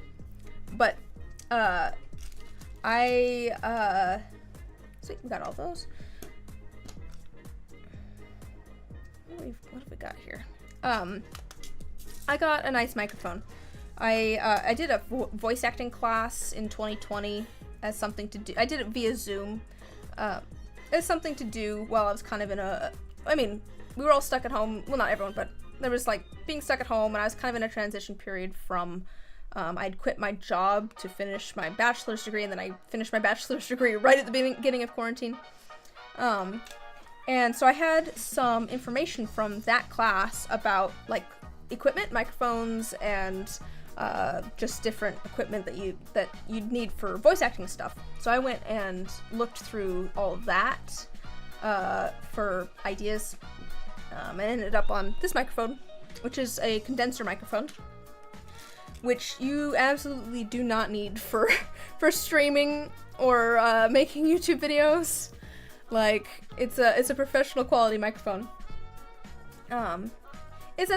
A: But, sweet, we got all those. What have we got here? I got a nice microphone. I did a voice acting class in 2020 as something to do. I did it via Zoom. As something to do while I was kind of in I mean, we were all stuck at home. Well, not everyone, but there was like being stuck at home, and I was kind of in a transition period from, I'd quit my job to finish my bachelor's degree, and then I finished my bachelor's degree right at the beginning of quarantine. And so I had some information from that class about like equipment, microphones, and just different equipment that you'd need for voice acting stuff. So I went and looked through all of that for ideas, and ended up on this microphone, which is a condenser microphone, which you absolutely do not need for streaming or making YouTube videos. Like, it's a professional quality microphone. It's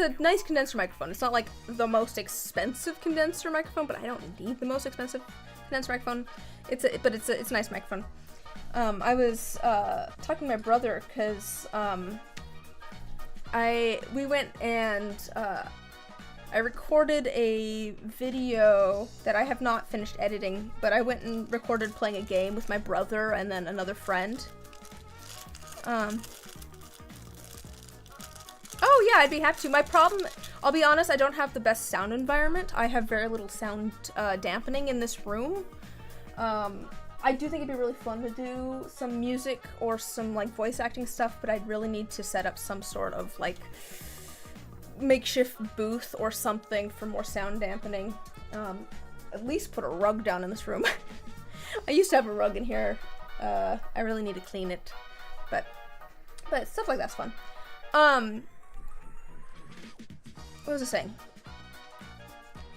A: a nice condenser microphone. It's not like the most expensive condenser microphone, but I don't need the most expensive condenser microphone. It's a nice microphone. I was talking to my brother because we went and I recorded a video that I have not finished editing, but I went and recorded playing a game with my brother and then another friend. Oh yeah, I'd be happy to. My problem, I'll be honest, I don't have the best sound environment. I have very little sound dampening in this room. I do think it'd be really fun to do some music or some like voice acting stuff, but I'd really need to set up some sort of like makeshift booth or something for more sound dampening. At least put a rug down in this room. I used to have a rug in here. I really need to clean it, but stuff like that's fun. What was I saying?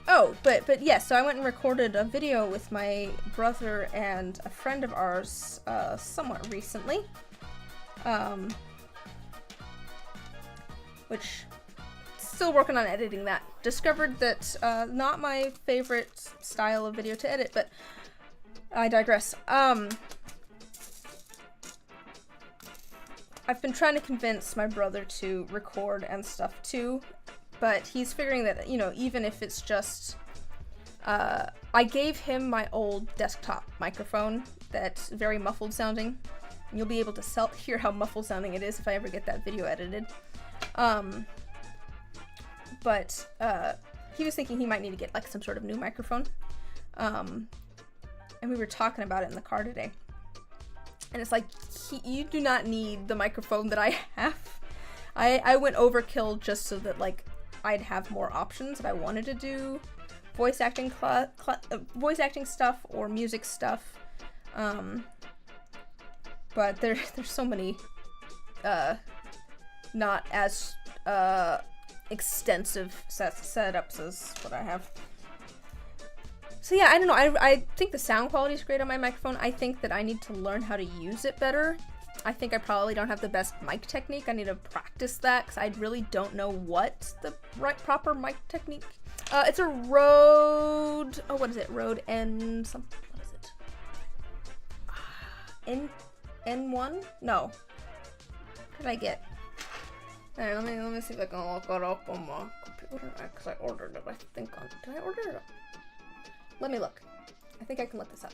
A: Oh, but yes, so I went and recorded a video with my brother and a friend of ours, somewhat recently. Which, still working on editing that. Discovered that, not my favorite style of video to edit, but I digress. I've been trying to convince my brother to record and stuff too. But he's figuring that, you know, even if it's just, I gave him my old desktop microphone that's very muffled sounding. And you'll be able to hear how muffled sounding it is if I ever get that video edited. But he was thinking he might need to get like some sort of new microphone. And we were talking about it in the car today. And it's like, you do not need the microphone that I have. I went overkill just so that like I'd have more options if I wanted to do voice acting stuff or music stuff. But there's so many not as extensive setups as what I have. So yeah, I don't know. I think the sound quality is great on my microphone. I think that I need to learn how to use it better. I think I probably don't have the best mic technique. I need to practice that because I really don't know what the proper mic technique. It's a Rode. Oh, what is it? Rode N. What is it? N1? No. What did I get? Alright, let me see if I can look it up on my computer because I ordered it. I think did I order it? Let me look. I think I can look this up.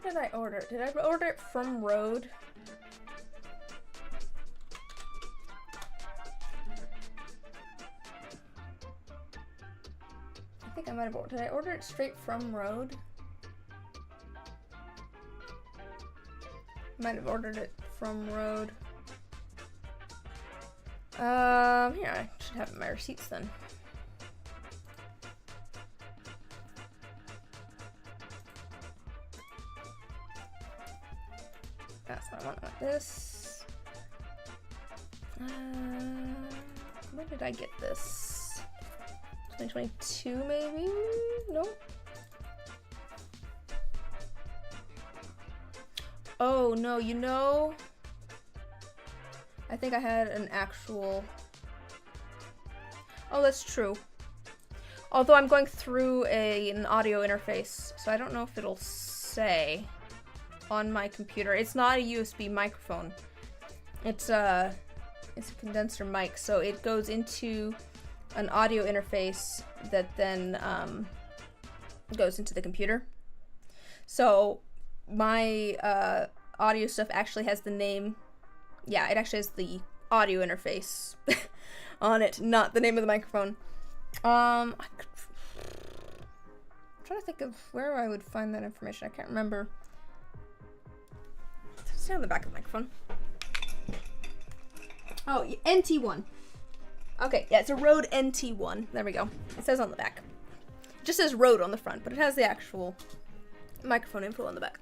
A: What did I order? Did I order it from Rode? I think I might have ordered. Did I order it straight from Rode? Might have ordered it from Rode. Here, I should have my receipts then. That's what I want with this. When did I get this? 2022 maybe? Nope. Oh, no, you know, I think I had an actual, oh, that's true. Although I'm going through an audio interface, so I don't know if it'll say on my computer. It's not a USB microphone. It's a condenser mic, so it goes into an audio interface that then goes into the computer. So my audio stuff actually has the name, yeah, it actually has the audio interface on it, not the name of the microphone. I'm trying to think of where I would find that information. I can't remember. It's on the back of the microphone. Oh, NT1. Okay, yeah, it's a Rode NT1. There we go. It says on the back. It just says Rode on the front, but it has the actual microphone info on the back.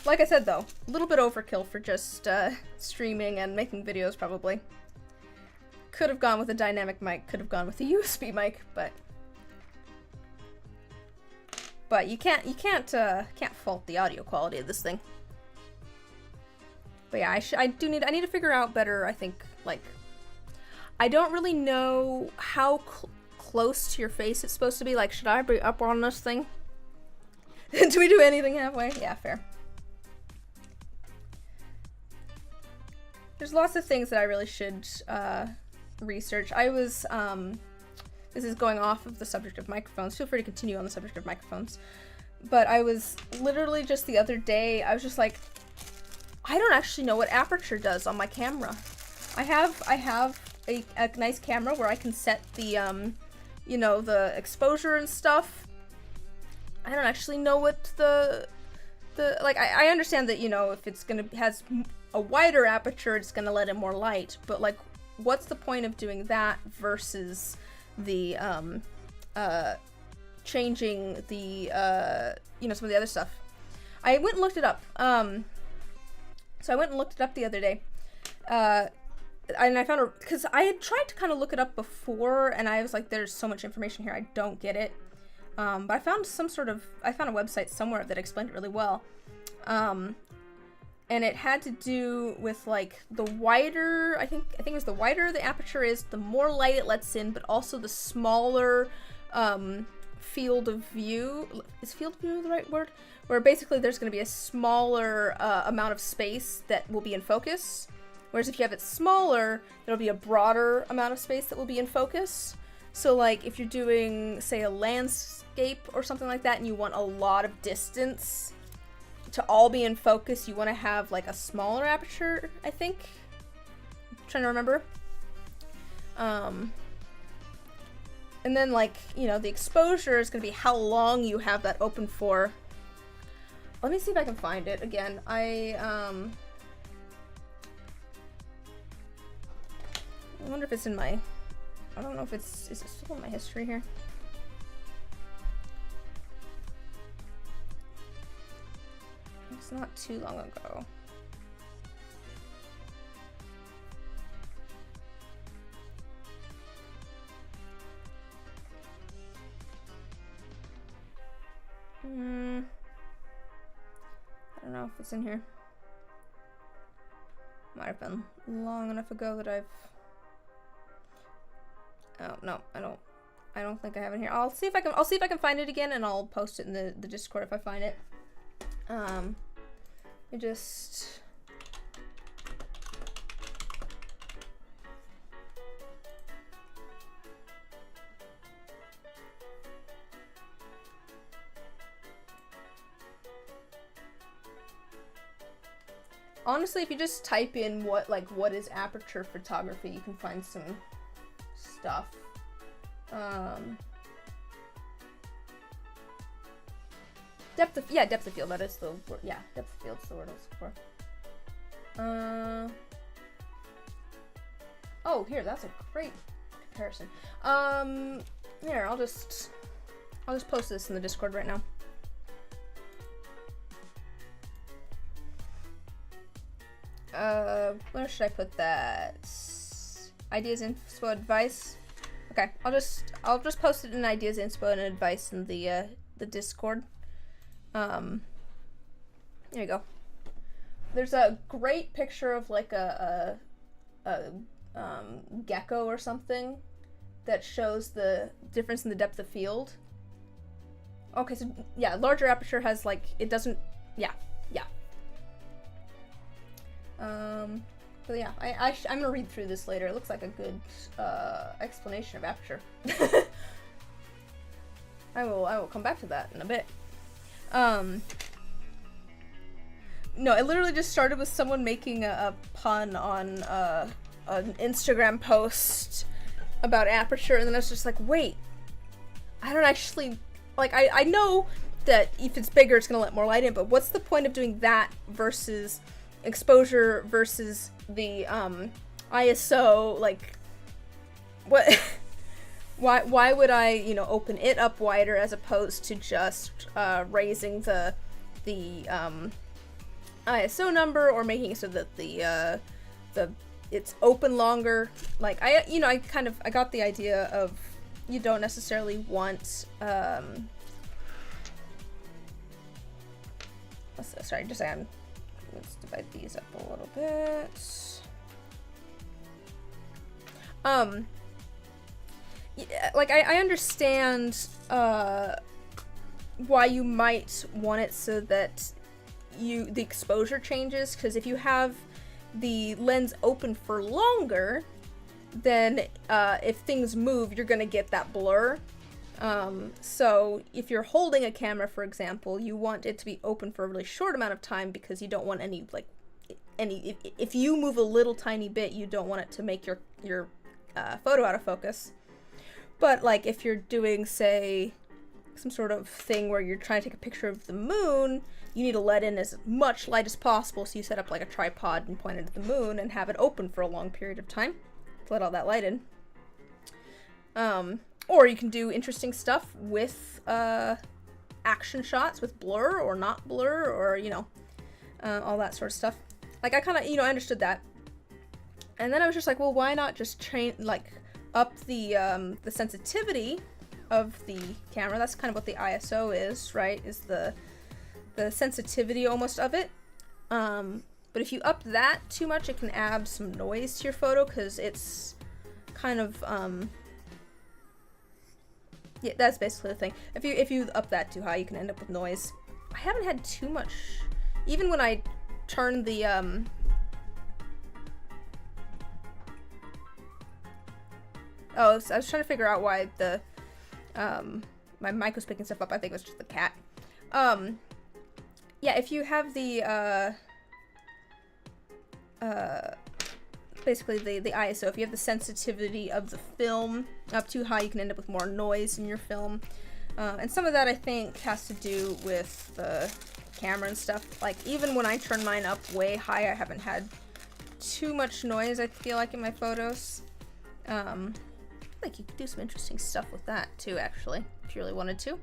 A: Like I said though, a little bit overkill for just streaming and making videos probably. Could have gone with a dynamic mic, could have gone with a USB mic, but you can't fault the audio quality of this thing. But yeah, I need to figure out better, I think, like, I don't really know how close to your face it's supposed to be. Like, should I be up on this thing? Do we do anything halfway? Yeah, fair. There's lots of things that I really should research. I was, this is going off of the subject of microphones. Feel free to continue on the subject of microphones. But I was literally just the other day, I was just like, I don't actually know what aperture does on my camera. I have a nice camera where I can set the, you know, the exposure and stuff. I don't actually know what like, I understand that, you know, if it's has a wider aperture, it's gonna let in more light, but like, what's the point of doing that versus the, changing the, you know, some of the other stuff. I went and looked it up. So I went and looked it up the other day. And I found because I had tried to kind of look it up before, and I was like, there's so much information here, I don't get it. But I found I found a website somewhere that explained it really well. And it had to do with, like, the wider, I think it was the wider the aperture is, the more light it lets in, but also the smaller, field of view. Is field of view the right word? Where basically there's going to be a smaller amount of space that will be in focus. Whereas if you have it smaller, there'll be a broader amount of space that will be in focus. So like if you're doing, say, a landscape or something like that, and you want a lot of distance to all be in focus, you want to have like a smaller aperture, I think. I'm trying to remember. And then, like, you know, the exposure is going to be how long you have that open for. Let me see if I can find it again. I wonder if it's in my, I don't know if is it still in my history here? It's not too long ago. I don't know if it's in here. Might have been long enough ago that I've... Oh, no, I don't think I have it here. I'll see if I can find it again, and I'll post it in the Discord if I find it. I just... Honestly, if you just type in what is aperture photography, you can find some stuff. Depth of field, that is the word. Yeah, depth of field is the word I was looking for. Oh, here, that's a great comparison. Here, I'll just post this in the Discord right now. Where should I put that? Ideas, inspo, advice. Okay, I'll just post it in ideas, inspo, and advice in the Discord. There you go. There's a great picture of like a gecko or something that shows the difference in the depth of field. Okay, so yeah, larger aperture has like, it doesn't, yeah. But yeah, I'm gonna read through this later. It looks like a good explanation of aperture. I will come back to that in a bit. No, it literally just started with someone making a pun on an Instagram post about aperture, and then I was just like, wait, I don't actually, like, I know that if it's bigger, it's gonna let more light in, but what's the point of doing that versus exposure versus the ISO? Like, what? why would I, you know, open it up wider as opposed to just raising the ISO number, or making it so that the it's open longer? Like, I got the idea of you don't necessarily want sorry, just I'm let's divide these up a little bit. Yeah, like I understand why you might want it so that the exposure changes, because if you have the lens open for longer, then if things move, you're gonna get that blur. So if you're holding a camera, for example, you want it to be open for a really short amount of time, because you don't want any, like, if you move a little tiny bit, you don't want it to make your photo out of focus. But like if you're doing, say, some sort of thing where you're trying to take a picture of the moon, you need to let in as much light as possible, so you set up like a tripod and point it at the moon and have it open for a long period of time to let all that light in. Or you can do interesting stuff with action shots with blur or not blur, or, you know, all that sort of stuff. Like I kind of, you know, I understood that. And then I was just like, well, why not just up the sensitivity of the camera? That's kind of what the ISO is, right? Is the sensitivity almost of it. But if you up that too much, it can add some noise to your photo, because it's kind of yeah, that's basically the thing. If you up that too high, you can end up with noise. I haven't had too much, even when I turn the oh, so I was trying to figure out why the my mic was picking stuff up. I think it was just the cat. Yeah, if you have the basically the ISO, if you have the sensitivity of the film up too high, you can end up with more noise in your film. And some of that, I think, has to do with the camera and stuff. Like, even when I turn mine up way high, I haven't had too much noise, I feel like, in my photos. Like, you could do some interesting stuff with that, too, actually, if you really wanted to.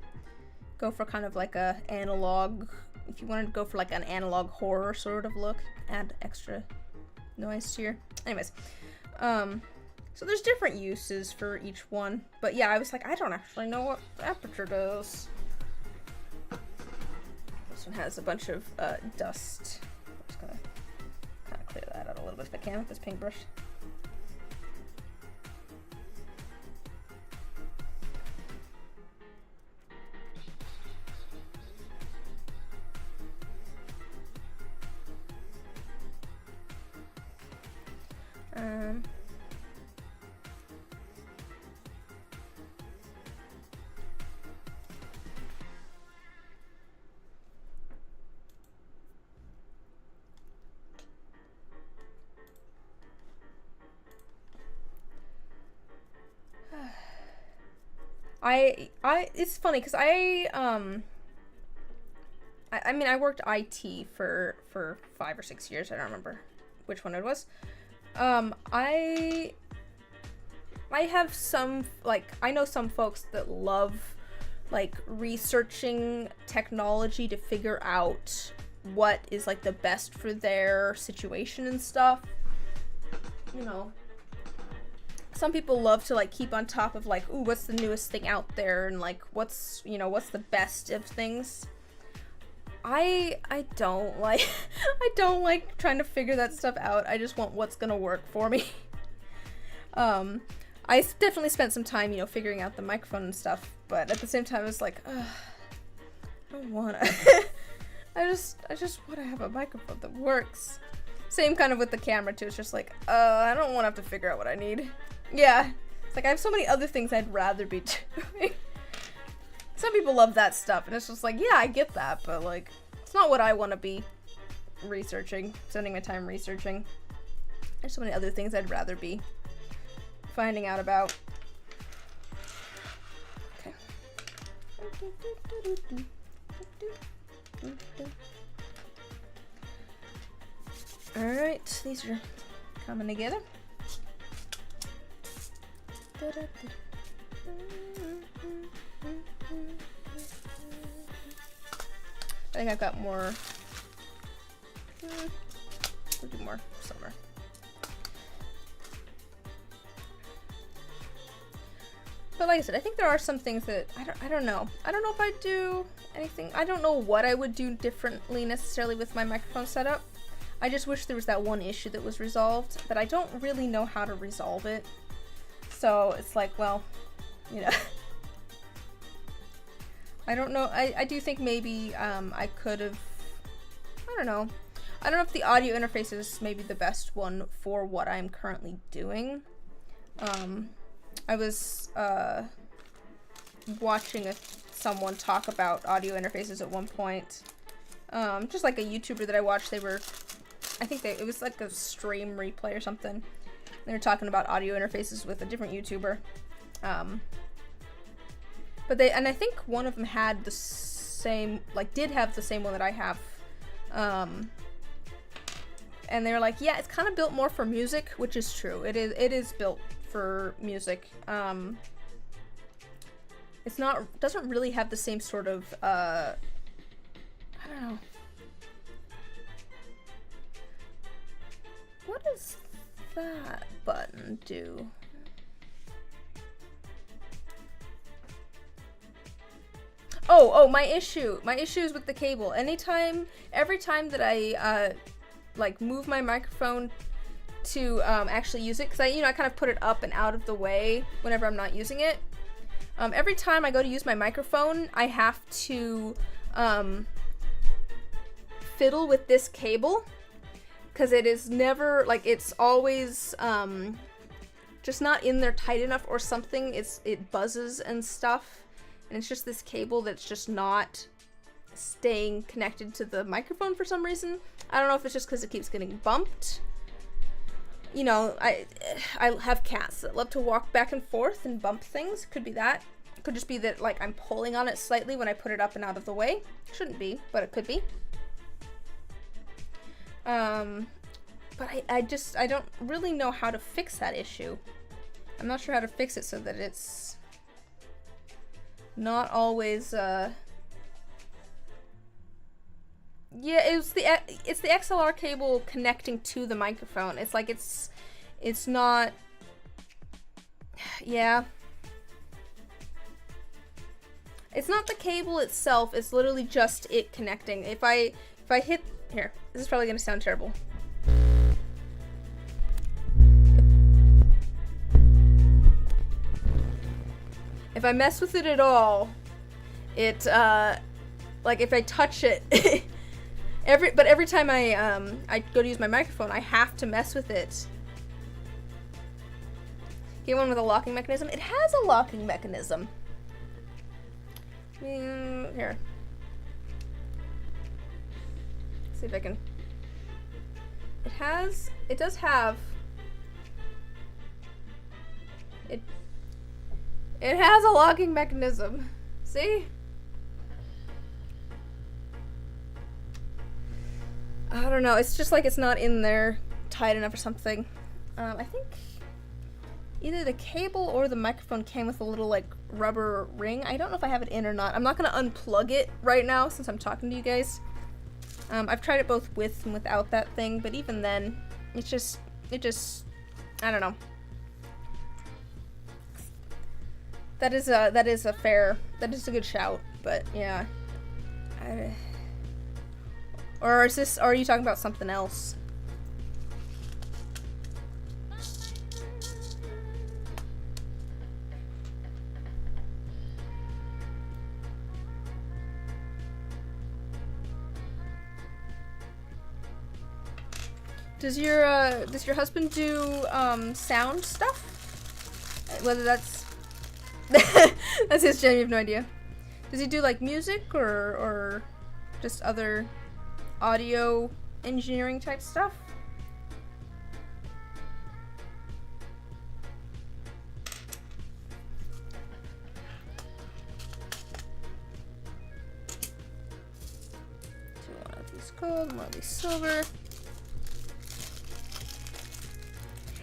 A: Go for kind of like a analog, if you wanted to go for like an analog horror sort of look, add extra noise to your, anyways. So there's different uses for each one, but yeah, I was like, I don't actually know what aperture does. This one has a bunch of dust. I'm just gonna kind of clear that out a little bit if I can with this paintbrush. It's funny because I mean, I worked IT for 5 or 6 years. I don't remember which one it was. I have some, like, I know some folks that love, like, researching technology to figure out what is, like, the best for their situation and stuff. You know, some people love to, like, keep on top of, like, ooh, what's the newest thing out there, and, like, what's, you know, what's the best of things. I don't like I don't like trying to figure that stuff out. I just want what's gonna work for me. I definitely spent some time, you know, figuring out the microphone and stuff, but at the same time, it's like, I don't wanna. I just want to have a microphone that works. Same kind of with the camera too. It's just like, I don't want to have to figure out what I need. Yeah, it's like I have so many other things I'd rather be doing. Some people love that stuff, and it's just like, yeah, I get that, but, like, it's not what I want to be researching, spending my time researching. There's so many other things I'd rather be finding out about. Okay. Alright, these are coming together. I think I've got more. We'll do more somewhere. But like I said, I think there are some things that I don't know. I don't know if I'd do anything. I don't know what I would do differently necessarily with my microphone setup. I just wish there was that one issue that was resolved, but I don't really know how to resolve it. So it's like, well, you know. I don't know. I do think maybe I could have, I don't know. I don't know if the audio interface is maybe the best one for what I'm currently doing. I was watching someone talk about audio interfaces at one point. Just like a YouTuber that I watched, it was like a stream replay or something. They were talking about audio interfaces with a different YouTuber. And I think one of them had the same, like, did have the same one that I have. And they were like, yeah, it's kind of built more for music, which is true. It is built for music. Doesn't really have the same sort of, I don't know. What does that button do? Oh, my issue is with the cable. Every time that I, like, move my microphone to, actually use it, because I kind of put it up and out of the way whenever I'm not using it. Every time I go to use my microphone, I have to, fiddle with this cable, because it is never, like, it's always, just not in there tight enough or something. It buzzes and stuff. And it's just this cable that's just not staying connected to the microphone for some reason. I don't know if it's just because it keeps getting bumped. You know, I have cats that love to walk back and forth and bump things. Could be that. It could just be that, like, I'm pulling on it slightly when I put it up and out of the way. Shouldn't be, but it could be. But I don't really know how to fix that issue. I'm not sure how to fix it so that it's not always, yeah, it's the XLR cable connecting to the microphone. It's like it's not, yeah. It's not the cable itself, it's literally just it connecting. If I hit, here, this is probably gonna sound terrible. If I mess with it at all, it, like, if I touch it, every time I go to use my microphone, I have to mess with it. Get one with a locking mechanism. It has a locking mechanism. Here. Let's see if I can. It does have. It has a locking mechanism. See? I don't know. It's just like it's not in there tight enough or something. I think either the cable or the microphone came with a little, like, rubber ring. I don't know if I have it in or not. I'm not gonna unplug it right now since I'm talking to you guys. I've tried it both with and without that thing, but even then, it just, I don't know. That is a good shout, but yeah. Or are you talking about something else? Does your husband do sound stuff? Whether that's that's his channel, you have no idea. Does he do, like, music or just other audio engineering type stuff? One of these gold, one of these silver.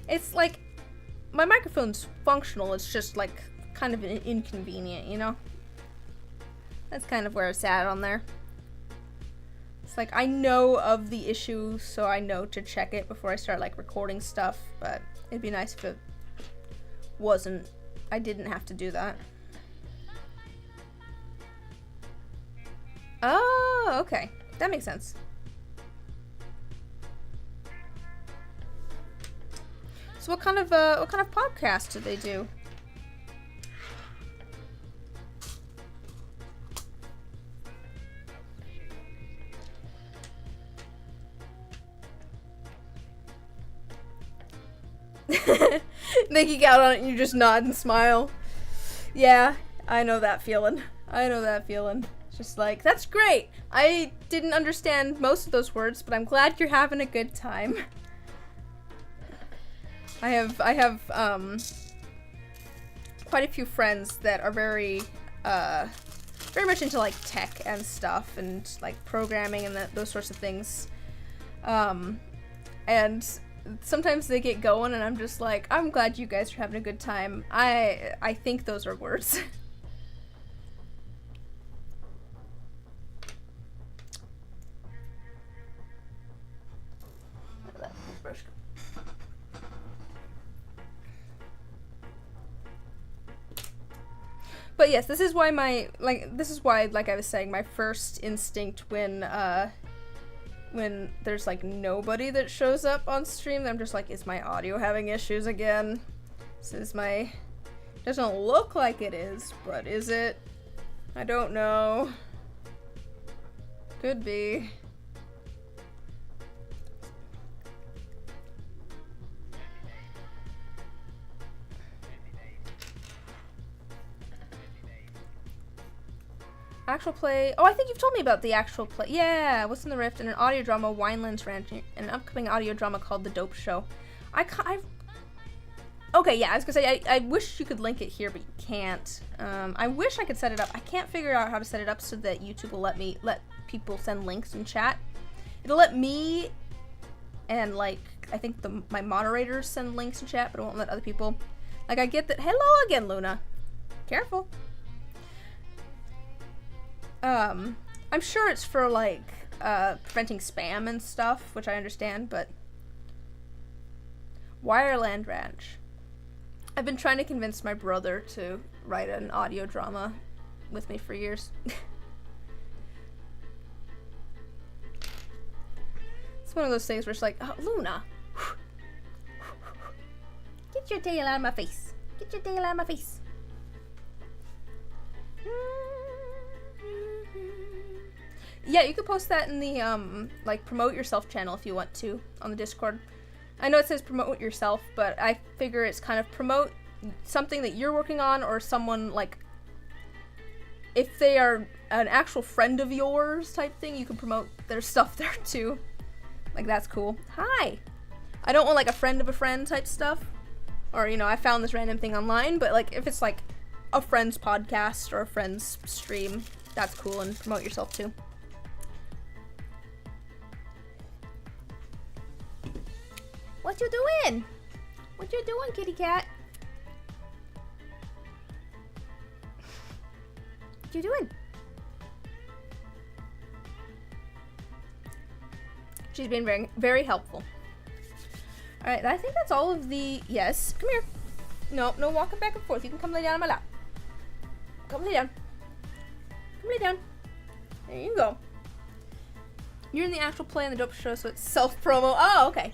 A: It's like, my microphone's functional, it's just, like, kind of inconvenient, you know? That's kind of where it's at on there. It's like, I know of the issue, so I know to check it before I start, like, recording stuff, but it'd be nice if it wasn't, I didn't have to do that. Oh, okay. That makes sense. So what kind of podcast do they do? They geek out on it and you just nod and smile. Yeah, I know that feeling. I know that feeling. It's just like, that's great. I didn't understand most of those words, but I'm glad you're having a good time. I have quite a few friends that are very much into like tech and stuff and like programming and those sorts of things. And sometimes they get going and I'm just like, I'm glad you guys are having a good time. I think those are words. But yes, this is why like I was saying, my first instinct when there's like nobody that shows up on stream, I'm just like, is my audio having issues again? Doesn't look like it is, but is it? I don't know. Could be. Actual play. Oh, I think you've told me about the actual play. Yeah, What's in the Rift and an audio drama, Winelands Ranch, and an upcoming audio drama called The Dope Show. Okay, yeah, I was gonna say, I wish you could link it here, but you can't. I wish I could set it up. I can't figure out how to set it up so that YouTube will let people send links in chat. It'll let me and, like, I think my moderators send links in chat, but it won't let other people. Like, I get that. Hello again, Luna. Careful. I'm sure it's for, like, preventing spam and stuff, which I understand, but... Wireland Ranch. I've been trying to convince my brother to write an audio drama with me for years. It's one of those things where it's like, oh, Luna! Get your tail out of my face! Get your tail out of my face! Yeah, you could post that in the, like, promote yourself channel if you want to, on the Discord. I know it says promote yourself, but I figure it's kind of promote something that you're working on, or someone, like, if they are an actual friend of yours type thing, you can promote their stuff there too. Like, that's cool. Hi! I don't want, like, a friend of a friend type stuff. Or, you know, I found this random thing online, but, like, if it's, like, a friend's podcast or a friend's stream, that's cool, and promote yourself too. What you doing? What you doing, kitty cat? What you doing? She's been very, very helpful. Alright, I think that's all of the... Yes, come here. No, no walking back and forth. You can come lay down on my lap. Come lay down. Come lay down. There you go. You're in the actual play on the Dope Show, so it's self-promo. Oh, okay.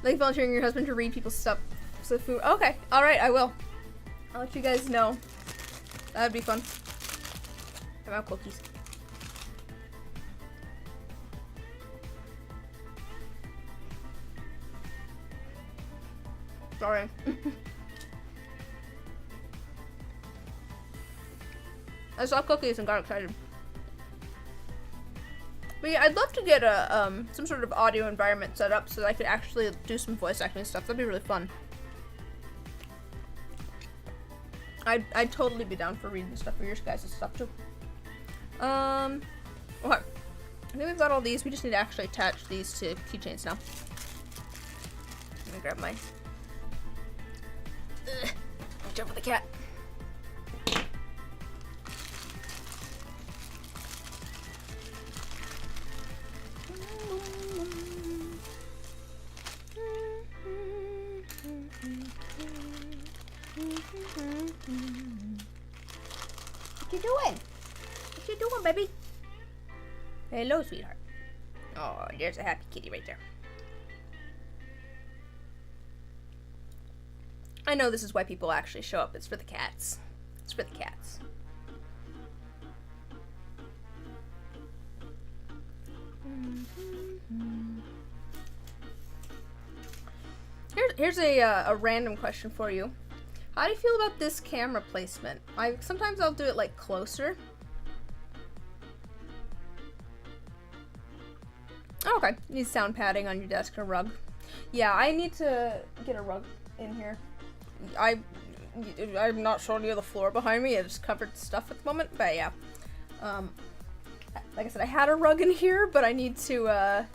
A: Like volunteering your husband to read people's stuff. So food. Okay, alright, I will. I'll let you guys know. That'd be fun. I'm out cookies. Sorry. I saw cookies and got excited. But yeah, I'd love to get a some sort of audio environment set up so that I could actually do some voice acting stuff. That'd be really fun. I'd totally be down for reading stuff for your guys' stuff too. Okay. I think we've got all these. We just need to actually attach these to keychains now. Let me grab my... Jump with the cat. What you doing? What you doing, baby? Hello, sweetheart. Oh, there's a happy kitty right there. I know this is why people actually show up. It's for the cats. It's for the cats. Here's a random question for you. How do you feel about this camera placement? Sometimes I'll do it like closer. Oh, okay, you need sound padding on your desk and a rug. Yeah, I need to get a rug in here. I'm not showing you the floor behind me. It's covered stuff at the moment, but yeah. Like I said, I had a rug in here, but I need to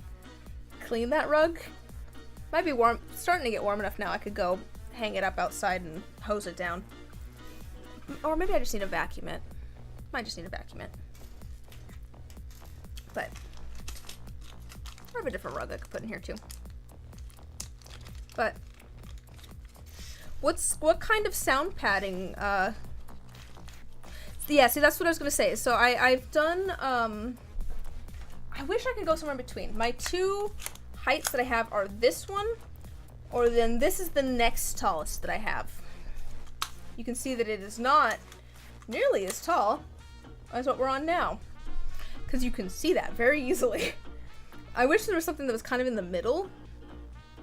A: clean that rug. Might be warm. Starting to get warm enough now. I could go hang it up outside and hose it down. Or maybe I just need to vacuum it. Might just need to vacuum it. But I have a different rug I could put in here too. But what kind of sound padding? Yeah, see, that's what I was gonna say. So I've done. I wish I could go somewhere in between. My two heights that I have are this one, or then this is the next tallest that I have. You can see that it is not nearly as tall as what we're on now, because you can see that very easily. I wish there was something that was kind of in the middle,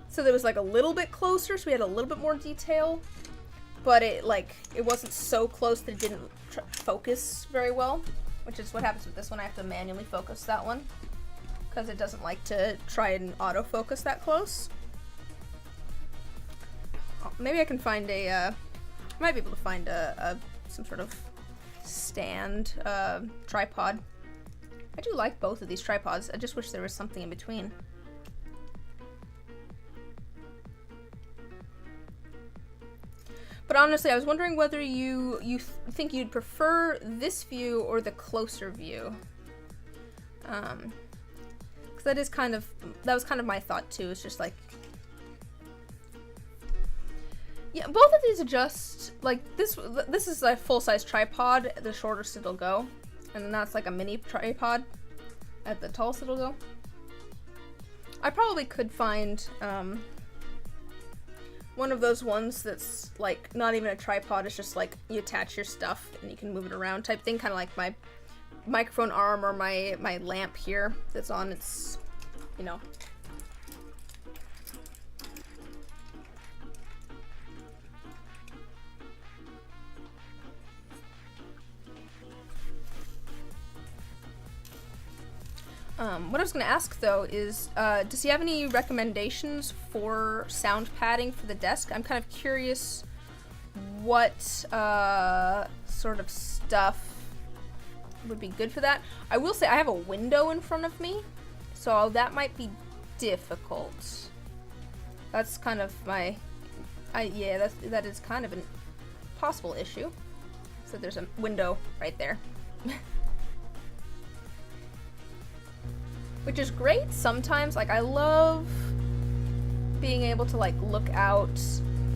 A: so there was like a little bit closer, so we had a little bit more detail, but it wasn't so close that it didn't focus very well, which is what happens with this one. I have to manually focus that one because it doesn't like to try and autofocus that close. Oh, maybe I can find I might be able to find some sort of stand tripod. I do like both of these tripods. I just wish there was something in between. But honestly, I was wondering whether you think you'd prefer this view or the closer view. Because that was kind of my thought too. It's just like, yeah, both of these adjust. Like this is a full-size tripod. The shortest it'll go, and then that's like a mini tripod at the tallest it'll go. I probably could find one of those ones that's like not even a tripod. It's just like you attach your stuff and you can move it around type thing, kind of like my microphone arm or my lamp here that's on its, you know. What I was going to ask though is, does he have any recommendations for sound padding for the desk? I'm kind of curious what sort of stuff would be good for that. I will say I have a window in front of me, so that might be difficult. That's kind of my, yeah, that is kind of a possible issue. So there's a window right there. Which is great sometimes. Like, I love being able to like look out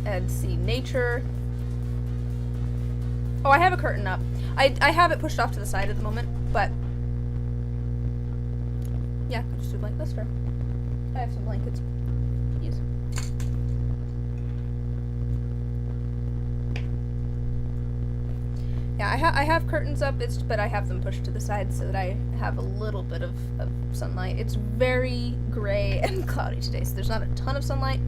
A: and see nature. Oh, I have a curtain up. I have it pushed off to the side at the moment, but yeah, I'll just do blanket. That's fair. I have some blankets to use. Yeah, I have curtains up, but I have them pushed to the side so that I have a little bit of sunlight. It's very gray and cloudy today, so there's not a ton of sunlight,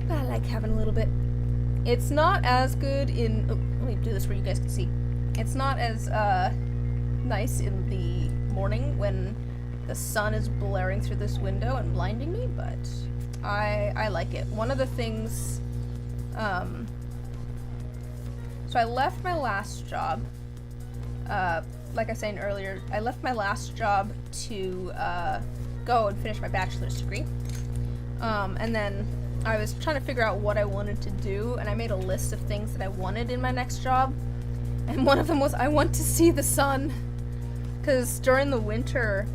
A: but I like having a little bit. It's not as good in, oh, let me do this where you guys can see. It's not as nice in the morning when the sun is blaring through this window and blinding me, but I like it. One of the things, so I left my last job, like I was saying earlier, I left my last job to go and finish my bachelor's degree. And then I was trying to figure out what I wanted to do, and I made a list of things that I wanted in my next job. And one of them was I want to see the sun. Because during the winter,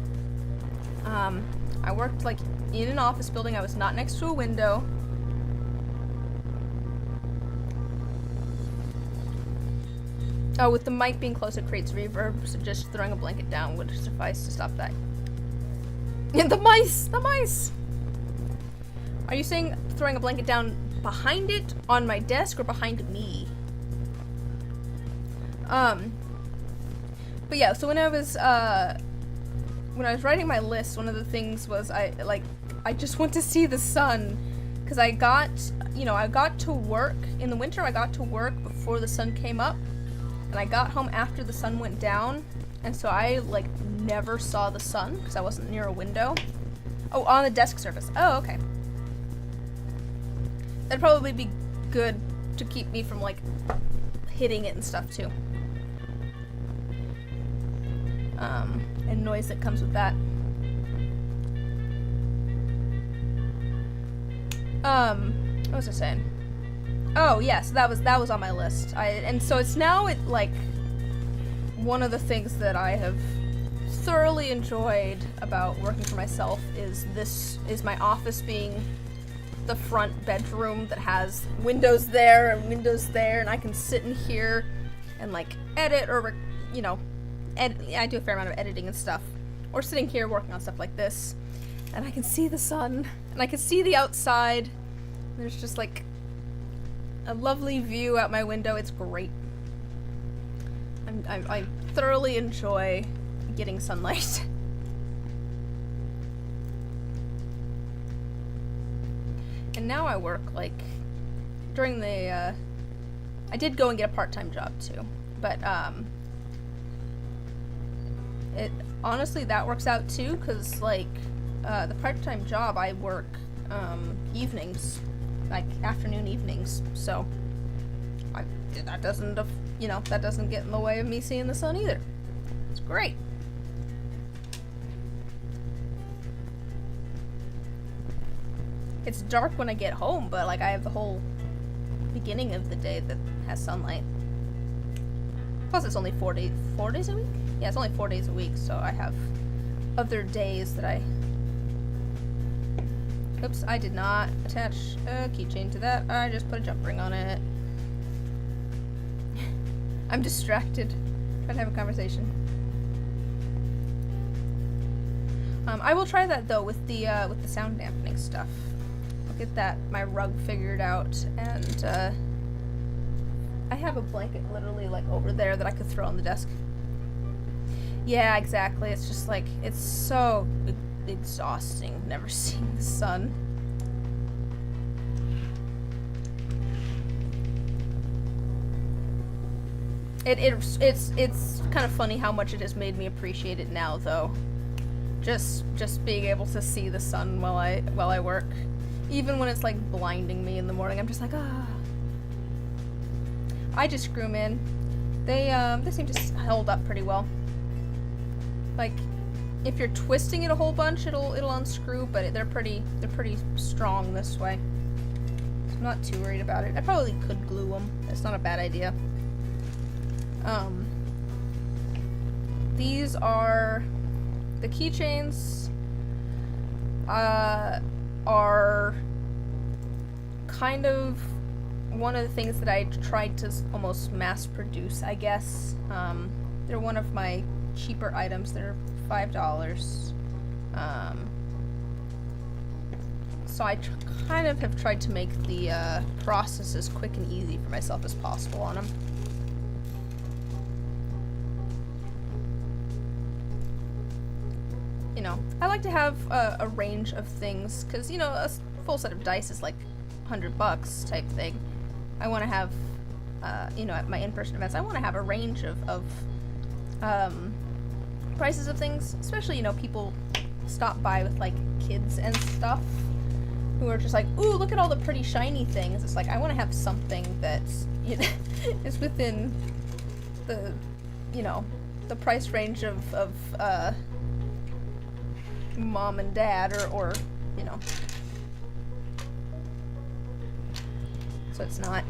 A: I worked like in an office building. I was not next to a window. Oh, with the mic being close, it creates reverb, so just throwing a blanket down would suffice to stop that. The mice! The mice! Are you saying throwing a blanket down behind it, on my desk, or behind me? But yeah, so when I was writing my list, one of the things was I just want to see the sun, because I got to work in the winter. I got to work before the sun came up, and I got home after the sun went down, and so I like never saw the sun because I wasn't near a window. Oh, on the desk surface. Oh, okay. That'd probably be good to keep me from like hitting it and stuff too. And noise that comes with that. What was I saying? Oh, yes, that was on my list. And so it's now like one of the things that I have thoroughly enjoyed about working for myself is my office being the front bedroom that has windows there and windows there, and I can sit in here and like edit or I do a fair amount of editing and stuff, or sitting here working on stuff like this, and I can see the sun and I can see the outside. There's just like a lovely view out my window. It's great. I thoroughly enjoy getting sunlight. And now I work like during the I did go and get a part-time job too, but it honestly that works out too, because like the part-time job I work evenings, like afternoon evenings, so that doesn't that doesn't get in the way of me seeing the sun either. It's great. It's dark when I get home, but like I have the whole beginning of the day that has sunlight. Plus it's only 4 days a week? Yeah, it's only 4 days a week, so I have other days that I... Oops, I did not attach a keychain to that. I just put a jump ring on it. I'm distracted. Trying to have a conversation. I will try that though with the sound dampening stuff. I'll get my rug figured out, and I have a blanket literally like over there that I could throw on the desk. Yeah, exactly. It's just like, it's so exhausting never seeing the sun. It's kind of funny how much it has made me appreciate it now, though. Just being able to see the sun while I work, even when it's like blinding me in the morning, I'm just like, ah. I just screw them in. They seem to hold up pretty well. Like, if you're twisting it a whole bunch, it'll unscrew, but they're pretty strong this way. So I'm not too worried about it. I probably could glue them. It's not a bad idea. These are the keychains. Are kind of one of the things that I tried to almost mass produce, I guess. They're one of my cheaper items. They're $5. So I kind of have tried to make the process as quick and easy for myself as possible on them. You know, I like to have a range of things, because, you know, a full set of dice is like $100 type thing. I want to have, you know, at my in-person events, I want to have a range of prices of things, especially, you know, people stop by with like kids and stuff who are just like, ooh, look at all the pretty shiny things. It's like, I want to have something that's, you know, is within the, you know, the price range of mom and dad, or you know, so it's not.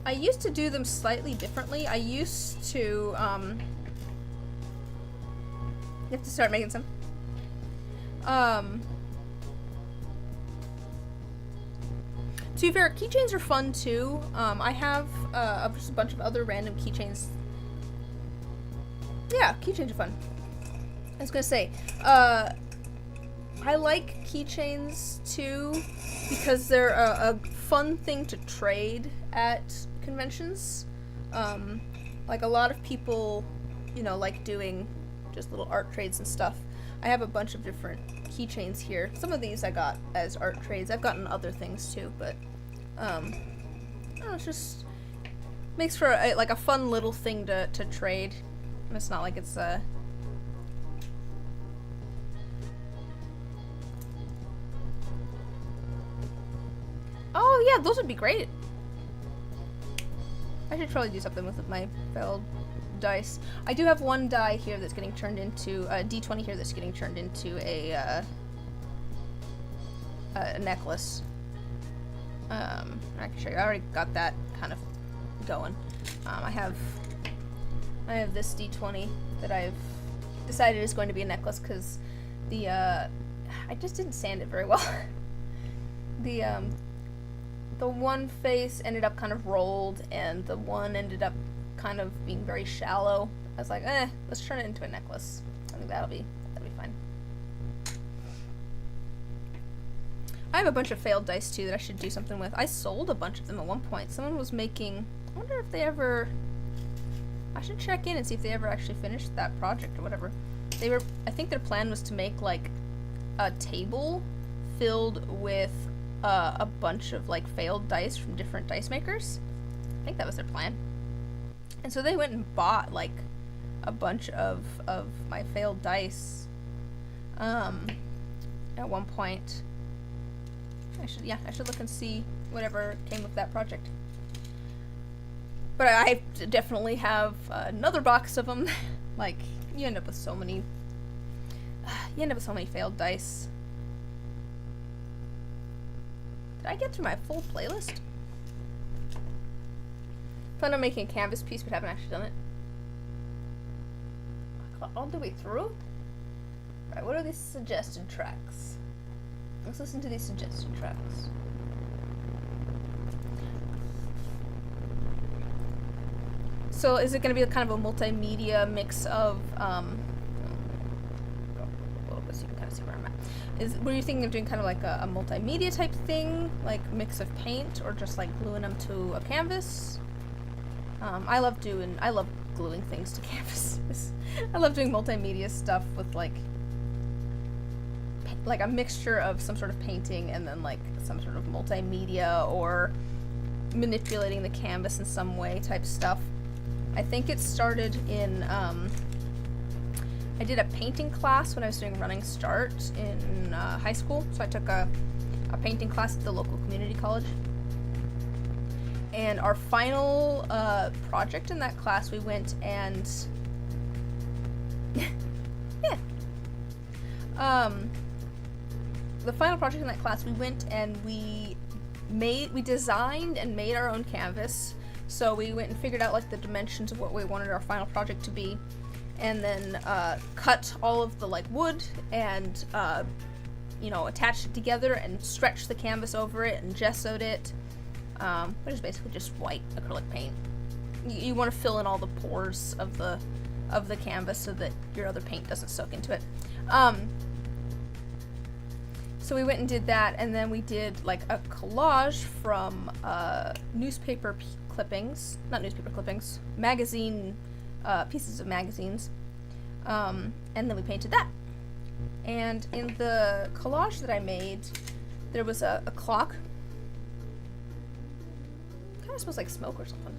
A: I used to do them slightly differently. I used to, you have to start making some. To be fair, keychains are fun too. I have just a bunch of other random keychains. Yeah, keychains are fun. I was gonna say, I like keychains too because they're a fun thing to trade at conventions. Like a lot of people, you know, like doing just little art trades and stuff. I have a bunch of different keychains here. Some of these I got as art trades. I've gotten other things too, but I don't know, it's just makes for like a fun little thing to trade. And it's not like it's oh yeah, those would be great. I should probably do something with my failed dice. I do have one die here that's getting turned into a D20 here that's getting turned into a necklace. I can show you. I already got that kind of going. I have this D20 that I've decided is going to be a necklace because the I just didn't sand it very well. The one face ended up kind of rolled, and the one ended up kind of being very shallow. I was like, let's turn it into a necklace. I think that'll be fine. I have a bunch of failed dice too that I should do something with. I sold a bunch of them at one point. Someone was making, I wonder if they ever, I should check in and see if they ever actually finished that project or whatever. I think their plan was to make like a table filled with a bunch of like failed dice from different dice makers. I think that was their plan. And so they went and bought like a bunch of my failed dice at one point. I should look and see whatever came of that project. But I definitely have another box of them. Like, you end up with so many failed dice. Did I get through my full playlist? Plan on making a canvas piece, but haven't actually done it. All the way through? Alright, what are these suggested tracks? Let's listen to these suggested tracks. So is it going to be kind of a multimedia mix of, a little bit so you can kind of see where I'm at. Were you thinking of doing kind of like a multimedia type thing? Like mix of paint or just like gluing them to a canvas? I love gluing things to canvases. I love doing multimedia stuff with like a mixture of some sort of painting and then like some sort of multimedia or manipulating the canvas in some way type stuff. I think it started in, I did a painting class when I was doing Running Start in high school. So I took a painting class at the local community college. And our final project in that class, we went and yeah. The final project in that class, we went and we designed and made our own canvas. So we went and figured out like the dimensions of what we wanted our final project to be, and then cut all of the like wood and attached it together and stretched the canvas over it and gessoed it, which is basically just white acrylic paint. You want to fill in all the pores of the canvas so that your other paint doesn't soak into it. So we went and did that, and then we did like a collage from newspaper clippings, not newspaper clippings, magazine, pieces of magazines, and then we painted that. And in the collage that I made, there was a clock. Kind of smells like smoke or something.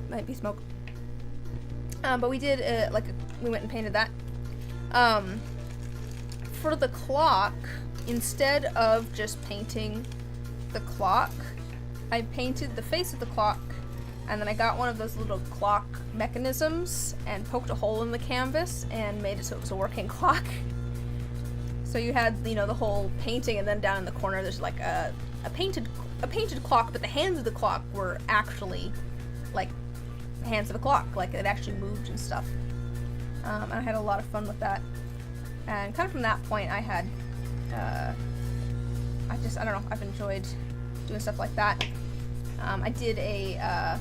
A: Might be smoke. But we did we went and painted that. For the clock, instead of just painting the clock, I painted the face of the clock, and then I got one of those little clock mechanisms and poked a hole in the canvas and made it so it was a working clock. So you had, the whole painting, and then down in the corner there's like a painted clock, but the hands of the clock were actually like hands of a clock, like it actually moved and stuff. And I had a lot of fun with that. And kind of from that point, I had, I don't know, I've enjoyed doing stuff like that. I did a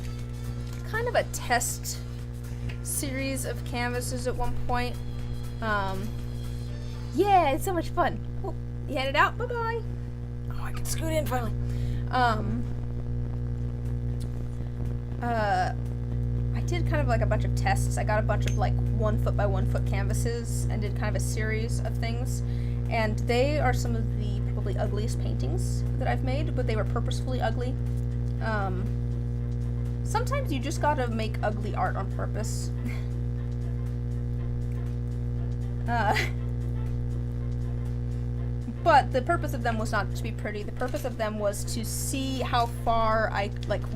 A: kind of a test series of canvases at one point. Yeah, it's so much fun. Oh, you headed out? Bye-bye. Oh, I can scoot in finally. I did kind of like a bunch of tests. I got a bunch of like 1 foot by 1 foot canvases and did kind of a series of things. And they are some of the probably ugliest paintings that I've made, but they were purposefully ugly. Sometimes you just gotta make ugly art on purpose. But the purpose of them was not to be pretty. The purpose of them was to see how far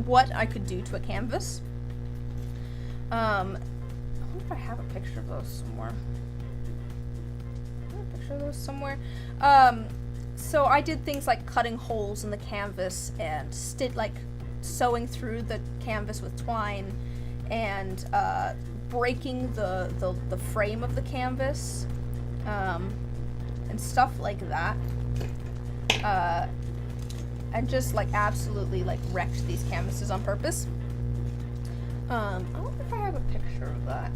A: what I could do to a canvas. I wonder if I have a picture of those somewhere. So I did things like cutting holes in the canvas and sewing through the canvas with twine and breaking the frame of the canvas and stuff like that. And just like absolutely like wrecked these canvases on purpose. I wonder if I have a picture of that.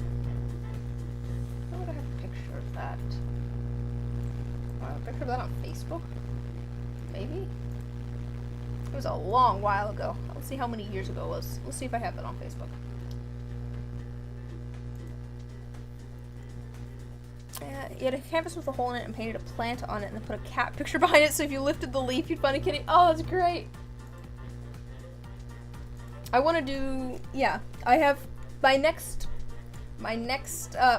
A: Why would I have a picture of that? Do I have a picture of that on Facebook? Maybe? It was a long while ago. Let's see how many years ago it was. Let's see if I have that on Facebook. You had a canvas with a hole in it and painted a plant on it and then put a cat picture behind it, so if you lifted the leaf you'd find a kitty. Oh, that's great! I want to do... yeah. I have... My next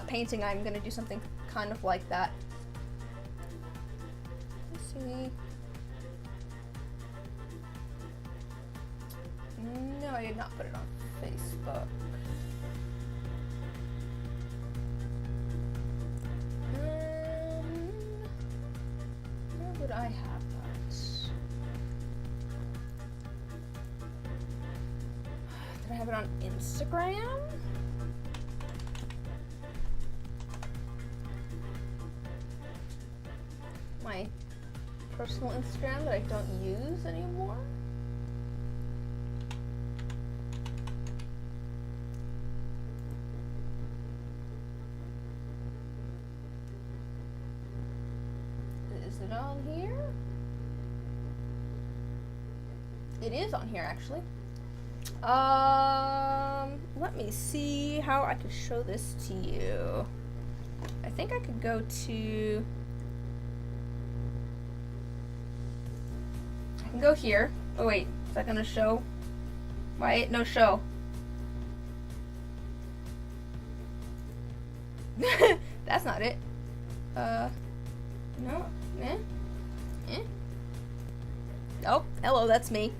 A: painting, I'm going to do something kind of like that. Let's see... No, I did not put it on Facebook. Where would I have that? Did I have it on Instagram? My personal Instagram that I don't use anymore? Is it on here? It is on here, actually. Let me see how I could show this to you. I think I could go to... I can go here. Oh wait, is that gonna show? Why no show? That's not it. No. Oh, hello, that's me.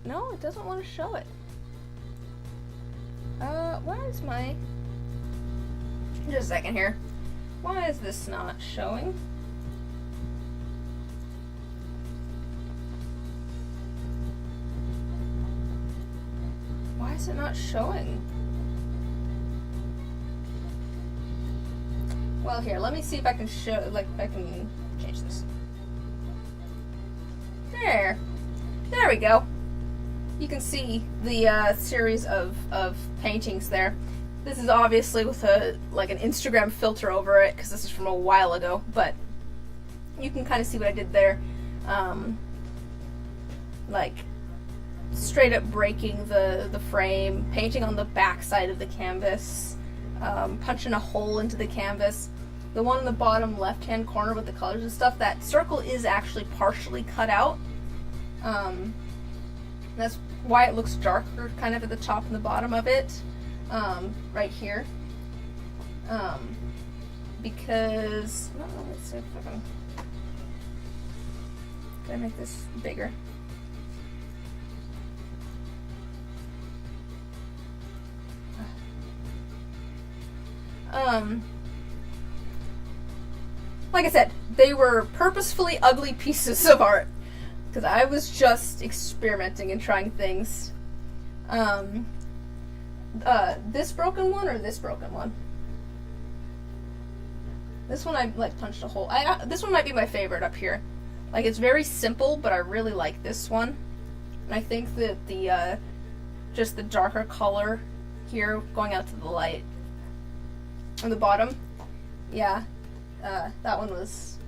A: No, it doesn't want to show it. Why is my... Just a second here. Why is this not showing? Why is it not showing? Well, here, let me see if I can show, like, I can change this. There we go. You can see the series of paintings there. This is obviously with an Instagram filter over it, because this is from a while ago, but you can kind of see what I did there. Like, straight up breaking the frame, painting on the back side of the canvas, punching a hole into the canvas. The one in the bottom left-hand corner with the colors and stuff, that circle is actually partially cut out. That's why it looks darker kind of at the top and the bottom of it, right here. Because, let's see if I can make this bigger. Like I said, they were purposefully ugly pieces of art because I was just experimenting and trying things. This broken one or this broken one? This one I like punched a hole. This one might be my favorite up here. Like, it's very simple, but I really like this one. And I think that the just the darker color here going out to the light on the bottom, yeah, that one was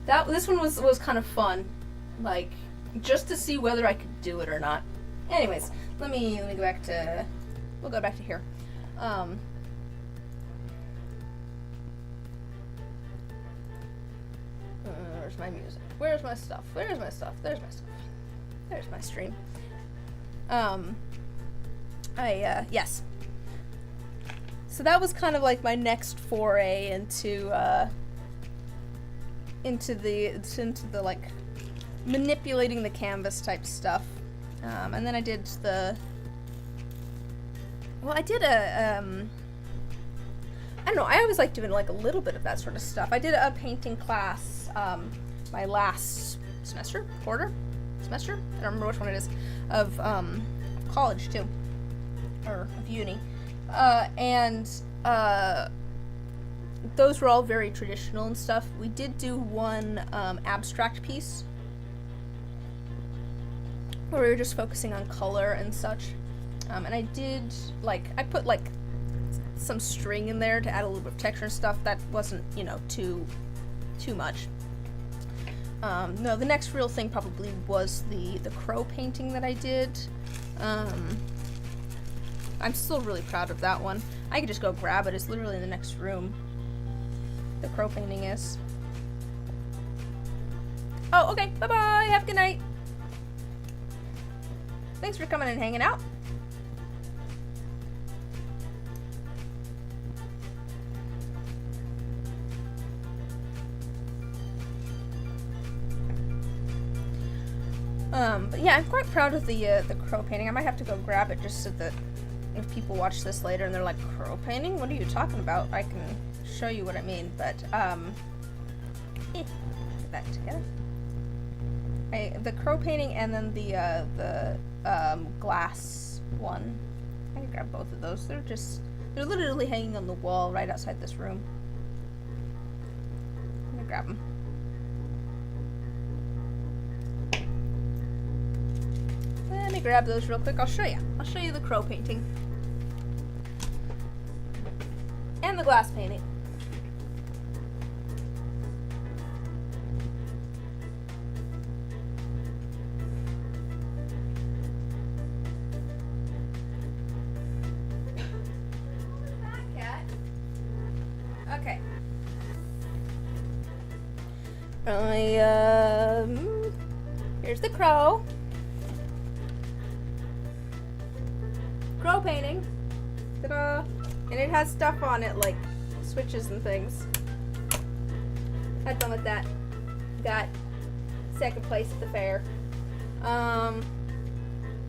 A: this one was kind of fun, like just to see whether I could do it or not. Anyways, let me go back to we'll go back to here. Where's my music? Where's my stuff? Where's my stuff? There's my stuff. There's my stream. Yes. So that was kind of like my next foray into the like manipulating the canvas type stuff. And then I did I did I don't know, I always like doing like a little bit of that sort of stuff. I did a painting class my last semester, semester? I don't remember which one it is, of college too, or of uni. Those were all very traditional and stuff. We did do one abstract piece where we were just focusing on color and such. And I did, like, I put like some string in there to add a little bit of texture and stuff. That wasn't, you know, too much. No, the next real thing probably was the crow painting that I did. I'm still really proud of that one. I could just go grab it. It's literally in the next room. The crow painting is. Oh, okay. Bye-bye. Have a good night. Thanks for coming and hanging out. But yeah, I'm quite proud of the crow painting. I might have to go grab it just so that if people watch this later and they're like, crow painting? What are you talking about? I can show you what I mean, but, get that together. The crow painting and then the glass one. I can grab both of those. They're literally hanging on the wall right outside this room. I'm gonna grab them. Let me grab those real quick. I'll show you. I'll show you the crow painting. And the glass painting. Okay. Here's the crow. Crow painting. Ta-da! And it has stuff on it like switches and things. Had fun with that. Got second place at the fair.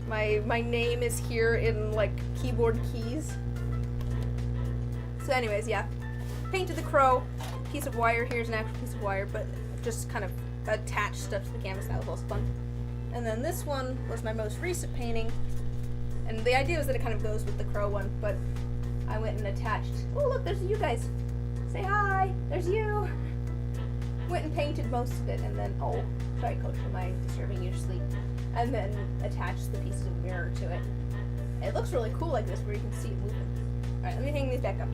A: My name is here in like keyboard keys. So anyways, yeah. Painted the crow. Piece of wire. Here's an actual piece of wire, but just kind of attached stuff to the canvas. That was also fun. And then this one was my most recent painting. And the idea was that it kind of goes with the crow one, but I went and attached. Oh, look, there's you guys. Say hi. There's you. Went and painted most of it, and then, oh, sorry, Coach, am I disturbing you to sleep? And then attached the pieces of mirror to it. It looks really cool like this, where you can see it moving. All right, let me hang these back up.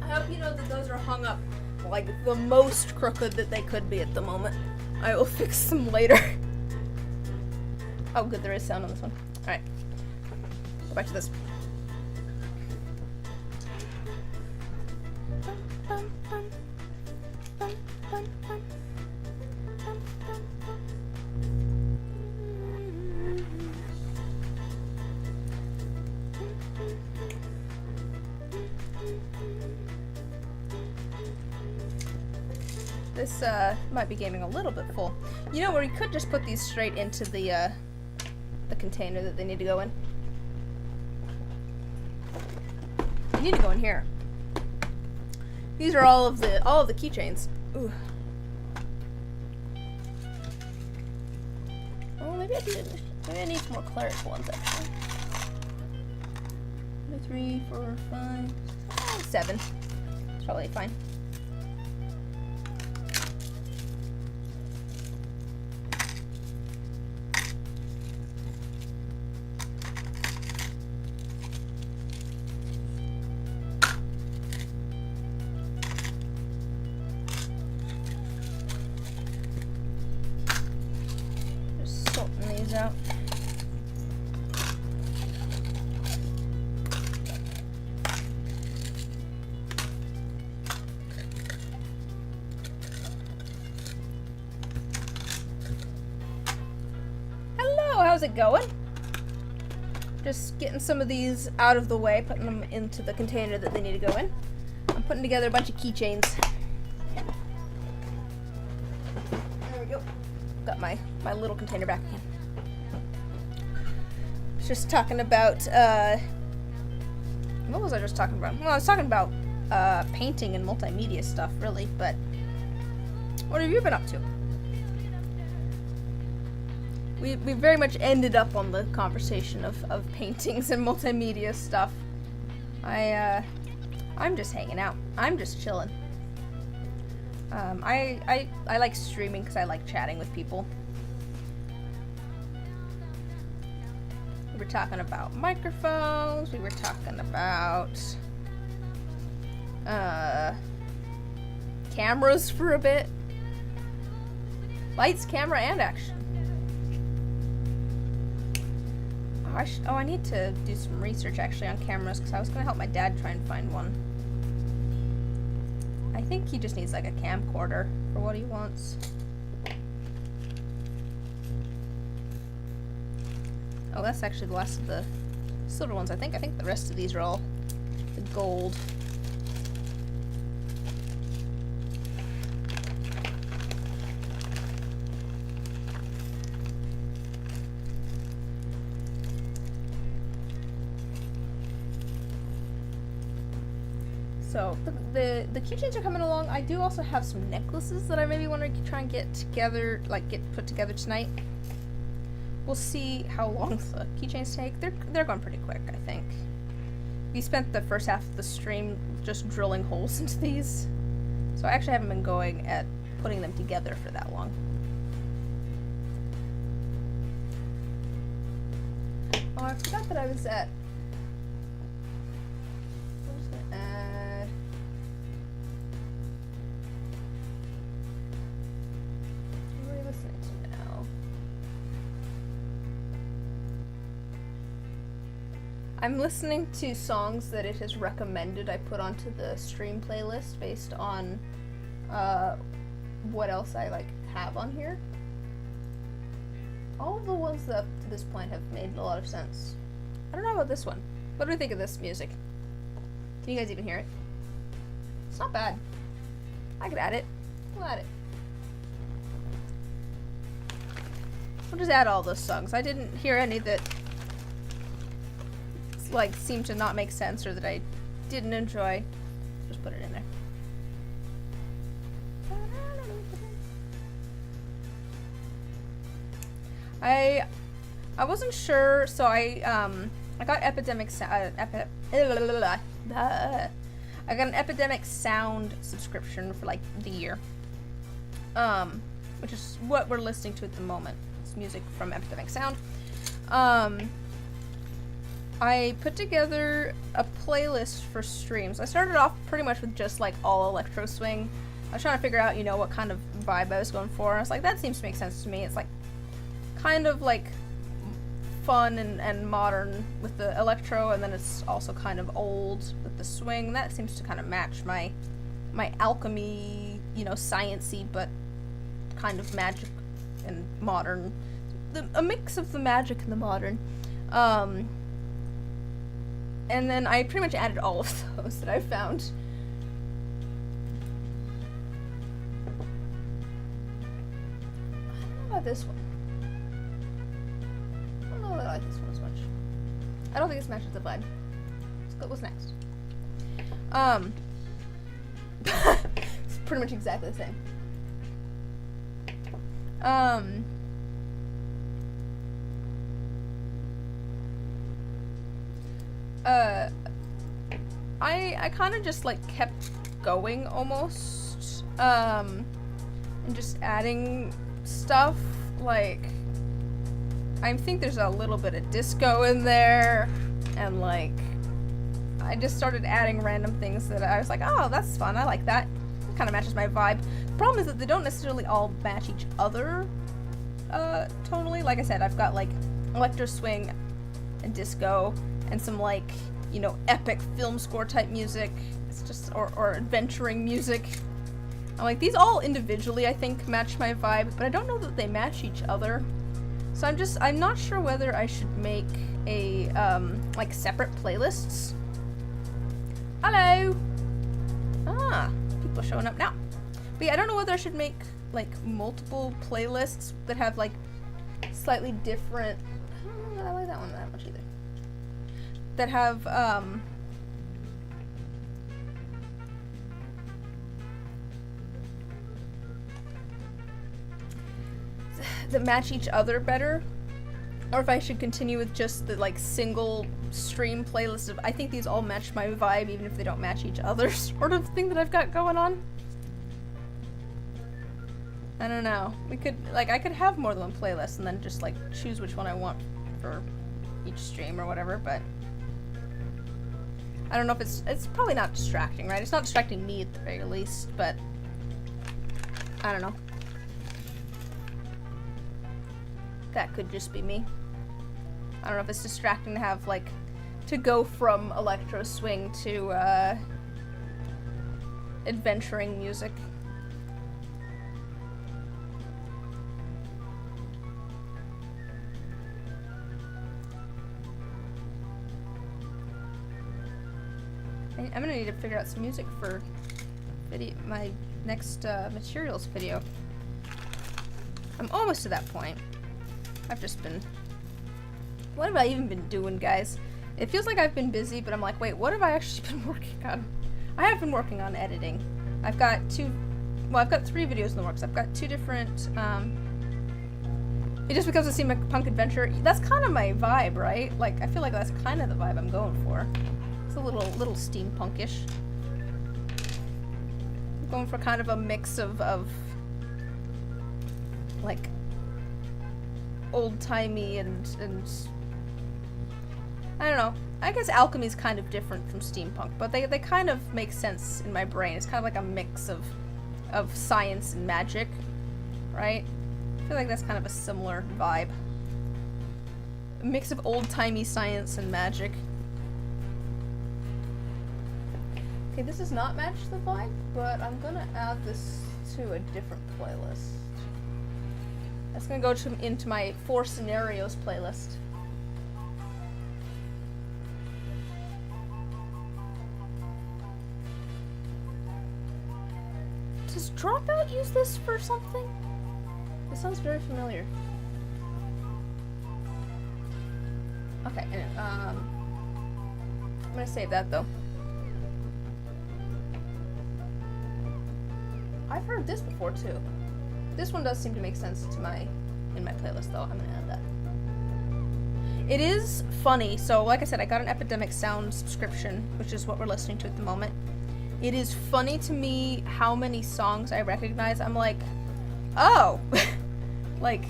A: I hope you know that those are hung up like the most crooked that they could be at the moment. I will fix them later. Oh good, there is sound on this one. Alright. Go back to this. This might be gaming a little bit full. You know where we could just put these straight into the container that they need to go in. They need to go in here. These are all of the keychains. Ooh. Oh, maybe I need some more cleric ones actually. 1, 2, 3, 4, 5, 7. It's probably fine. Out. Hello, how's it going? Just getting some of these out of the way, putting them into the container that they need to go in. I'm putting together a bunch of keychains. There we go. Got my little container back again. Just talking about, what was I just talking about? Well, I was talking about, painting and multimedia stuff, really, but what have you been up to? We very much ended up on the conversation of paintings and multimedia stuff. I'm just hanging out. I'm just chilling. I like streaming because I like chatting with people. We were talking about microphones, we were talking about cameras for a bit. Lights, camera, and action. Oh, I need to do some research actually on cameras because I was going to help my dad try and find one. I think he just needs like a camcorder for what he wants. Oh, that's actually the last of the silver ones, I think. I think the rest of these are all the gold. So, the keychains are coming along. I do also have some necklaces that I maybe want to try and get together, like get put together tonight. We'll see how long the keychains take. They're going pretty quick, I think. We spent the first half of the stream just drilling holes into these. So I actually haven't been going at putting them together for that long. Oh, I forgot that I was at... I'm just gonna add... What are you listening to now? I'm listening to songs that it has recommended I put onto the stream playlist based on what else I have on here. All of the ones that up to this point have made a lot of sense. I don't know about this one. What do we think of this music? Can you guys even hear it? It's not bad. I could add it. We'll add it. We'll just add all those songs. I didn't hear any that seemed to not make sense or that I didn't enjoy. Just put it in there. I wasn't sure, so I got Epidemic I got an Epidemic Sound subscription for the year, which is what we're listening to at the moment. It's music from Epidemic Sound. I put together a playlist for streams. I started off pretty much with just all electro swing. I was trying to figure out, what kind of vibe I was going for. I was like, that seems to make sense to me. It's kind of fun and modern with the electro, and then it's also kind of old with the swing. That seems to kind of match my alchemy, science-y, but kind of magic and modern. A mix of the magic and the modern. And then I pretty much added all of those that I found. this one. I don't know that I like this one as much. I don't think this matches the vibe. Let's go. What's next? It's pretty much exactly the same. I kind of just like kept going almost, and just adding stuff. Like, I think there's a little bit of disco in there, and like, I just started adding random things that I was like, oh, that's fun, I like that. It kind of matches my vibe. The problem is that they don't necessarily all match each other, tonally. Like I said, I've got like electro swing and disco and some like, you know, epic film score type music. It's just, or adventuring music. I'm like, these all individually I think match my vibe, but I don't know that they match each other. So I'm not sure whether I should make a, like separate playlists. Hello! Ah, people are showing up now. But yeah, I don't know whether I should make like multiple playlists that have like slightly different, I don't know that I like that one that much either. That have, that match each other better, or if I should continue with just the like single stream playlist of I think these all match my vibe even if they don't match each other sort of thing that I've got going on. I don't know. We could, like, I could have more than one playlist and then just like choose which one I want for each stream or whatever, but I don't know if it's probably not distracting, right? It's not distracting me at the very least, but I don't know. That could just be me. I don't know if it's distracting to have, like, to go from electro swing to, adventuring music. I'm gonna need to figure out some music for my next, materials video. I'm almost to that point. I've just been... What have I even been doing, guys? It feels like I've been busy, but I'm like, wait, what have I actually been working on? I have been working on editing. I've got I've got 3 videos in the works. I've got 2 different, It Just Becomes a Steampunk Adventure. That's kind of my vibe, right? Like, I feel like that's kind of the vibe I'm going for. It's a little steampunkish. I'm going for kind of a mix of like, old-timey and I don't know. I guess alchemy is kind of different from steampunk, but they kind of make sense in my brain. It's kind of like a mix of science and magic, right? I feel like that's kind of a similar vibe. A mix of old-timey science and magic. Okay, this does not match the vibe, but I'm gonna add this to a different playlist. That's gonna go into my 4 scenarios playlist. Does Dropout use this for something? It sounds very familiar. Okay, and I'm gonna save that though. I've heard this before too. This one does seem to make sense to in my playlist though. I'm gonna add that. It is funny. So like I said, I got an Epidemic Sound subscription, which is what we're listening to at the moment. It is funny to me how many songs I recognize. I'm like, oh, like,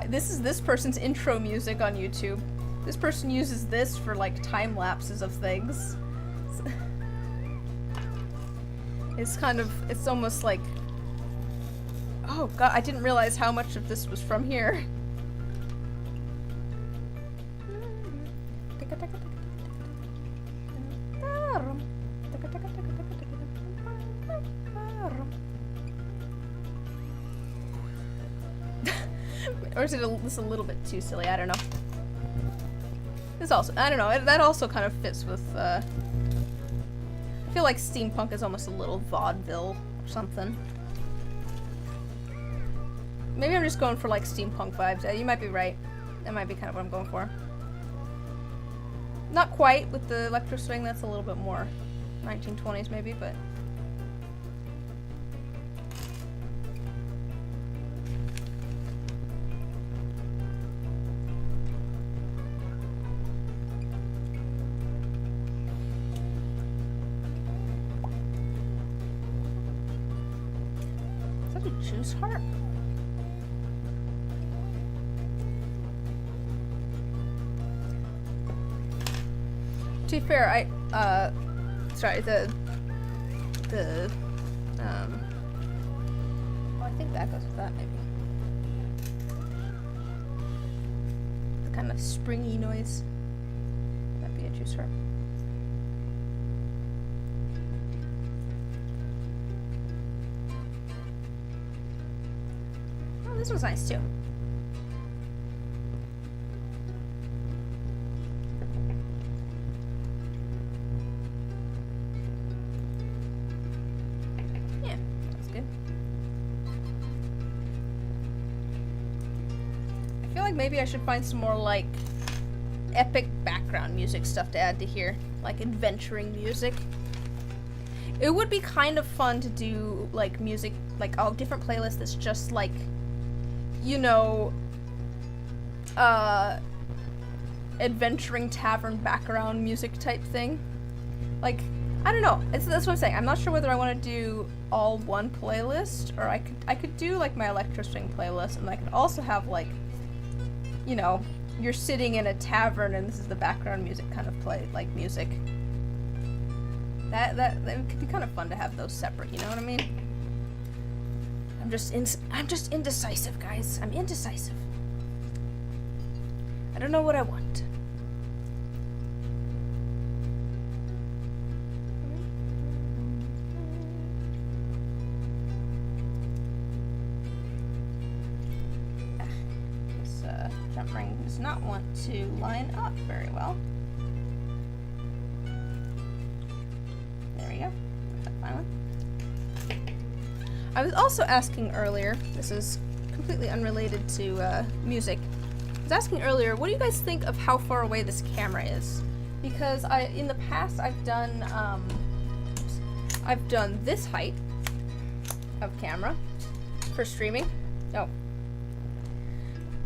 A: this is this person's intro music on YouTube. This person uses this for like time lapses of things. It's kind of, it's almost like, oh god, I didn't realize how much of this was from here. Or is it this a little bit too silly? I don't know. This also, I don't know, that also kind of fits with, I feel like steampunk is almost a little vaudeville or something. Maybe I'm just going for like steampunk vibes. You might be right. That might be kind of what I'm going for. Not quite with the electro swing, that's a little bit more 1920s maybe, but... Is that a juice harp? To be fair, sorry, oh, I think that goes with that, maybe. The kind of springy noise. That'd be a juice harp. Oh, this one's nice too. Maybe I should find some more like epic background music stuff to add to here, like adventuring music. It would be kind of fun to do like music, like a different playlist that's just like, you know, adventuring tavern background music type thing. Like, I don't know. That's what I'm saying. I'm not sure whether I want to do all one playlist, or I could do like my electro swing playlist, and I could also have like, you know, you're sitting in a tavern and this is the background music kind of play, like music. That could be kind of fun to have those separate, you know what I mean? I'm just indecisive, guys. I'm indecisive. I don't know what I want. Jump ring does not want to line up very well. There we go. That's that fine one. I was also asking earlier, this is completely unrelated to music. I was asking earlier, what do you guys think of how far away this camera is? Because in the past I've done this height of camera for streaming. Oh.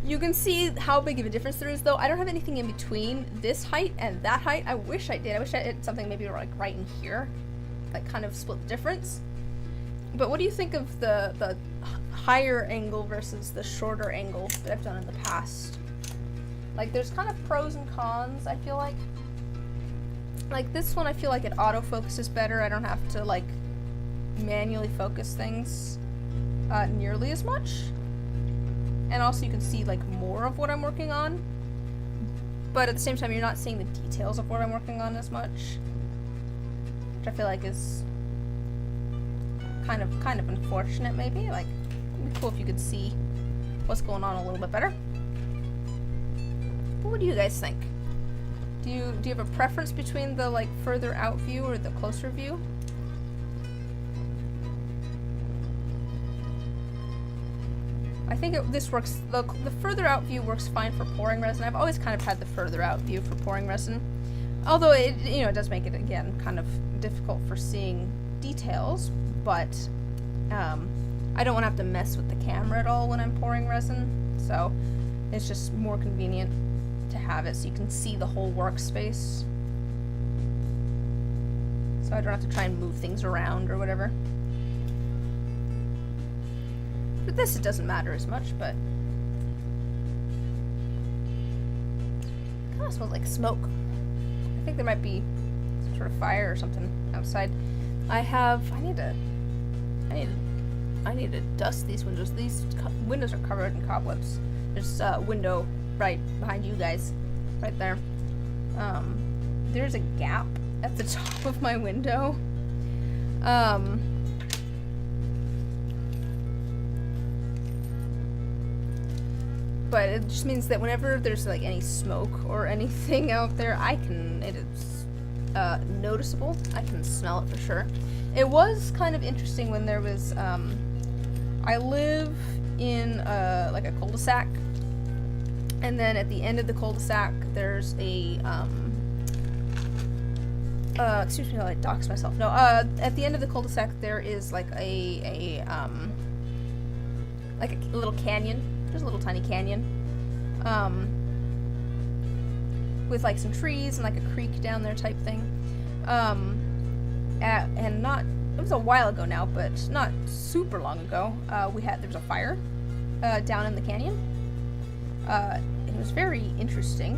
A: You can see how big of a difference there is, though. I don't have anything in between this height and that height. I wish I did. I wish I had something maybe like right in here that kind of split the difference. But what do you think of the higher angle versus the shorter angle that I've done in the past? Like, there's kind of pros and cons, I feel like. Like, this one, I feel like it autofocuses better. I don't have to, like, manually focus things nearly as much. And also you can see like more of what I'm working on, but at the same time you're not seeing the details of what I'm working on as much, which I feel like is kind of unfortunate maybe. Like, it'd be cool if you could see what's going on a little bit better. But what do you guys think? Do you have a preference between the like further out view or the closer view? I think this works, the further out view works fine for pouring resin. I've always kind of had the further out view for pouring resin. Although it, you know, it does make it, again, kind of difficult for seeing details, but I don't want to have to mess with the camera at all when I'm pouring resin, so it's just more convenient to have it so you can see the whole workspace. So I don't have to try and move things around or whatever. For this, it doesn't matter as much, but it kind of smells like smoke. I think there might be some sort of fire or something outside. I need to dust these windows. These windows are covered in cobwebs. There's a window right behind you guys, right there. There's a gap at the top of my window. But it just means that whenever there's like any smoke or anything out there, it is noticeable. I can smell it for sure. It was kind of interesting when there was, I live in like a cul-de-sac, and then at the end of the cul-de-sac there's a excuse me, I doxed myself. No, at the end of the cul-de-sac there is like a little canyon. There's a little tiny canyon. With like some trees and like a creek down there type thing. And not, it was a while ago now, but not super long ago, there was a fire down in the canyon. It was very interesting.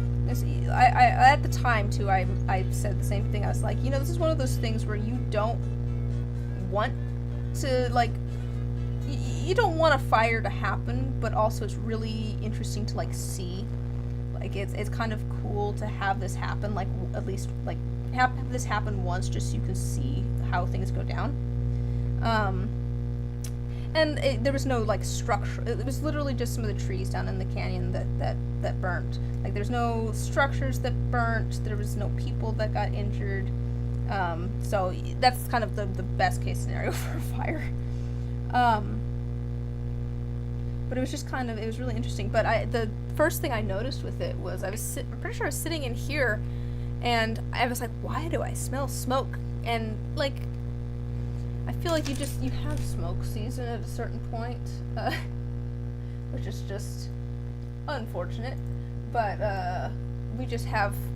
A: I at the time too, I said the same thing. I was like, you know, this is one of those things where you don't want to, like, you don't want a fire to happen, but also it's really interesting to like see. Like it's kind of cool to have this happen, like at least like have this happen once, just so you can see how things go down. And there was no like structure. It was literally just some of the trees down in the canyon that burnt. Like there's no structures that burnt. There was no people that got injured. So that's kind of the best case scenario for a fire. But it was just kind of, it was really interesting. But the first thing I noticed with it was I'm pretty sure I was sitting in here, and I was like, why do I smell smoke? And like, I feel like you have smoke season at a certain point, which is just unfortunate. But we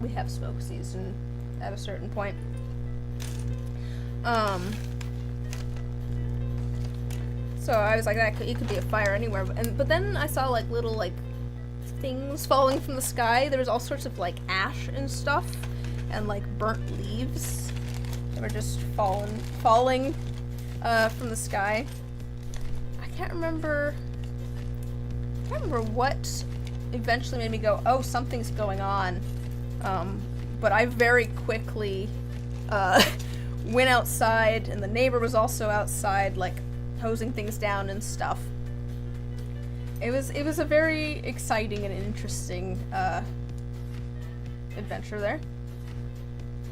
A: have smoke season at a certain point. So I was like, it could be a fire anywhere. But then I saw like little like things falling from the sky. There was all sorts of like ash and stuff, and like burnt leaves that were just falling from the sky. I can't remember what eventually made me go, oh, something's going on. But I very quickly went outside, and the neighbor was also outside, like hosing things down and stuff. It was a very exciting and interesting adventure there.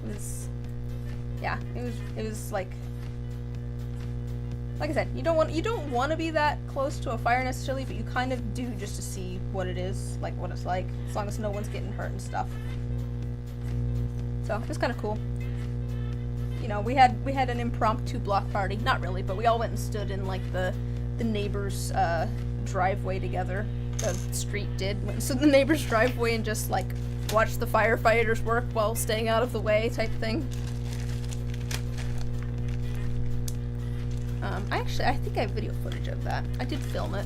A: It was like I said, you don't want to be that close to a fire necessarily, but you kind of do, just to see what it is, like what it's like, as long as no one's getting hurt and stuff. So it was kind of cool. You know, we had an impromptu block party. Not really, but we all went and stood in like the neighbor's driveway together. The street did. Went and stood in the neighbor's driveway and just like watched the firefighters work while staying out of the way type thing. I think I have video footage of that. I did film it.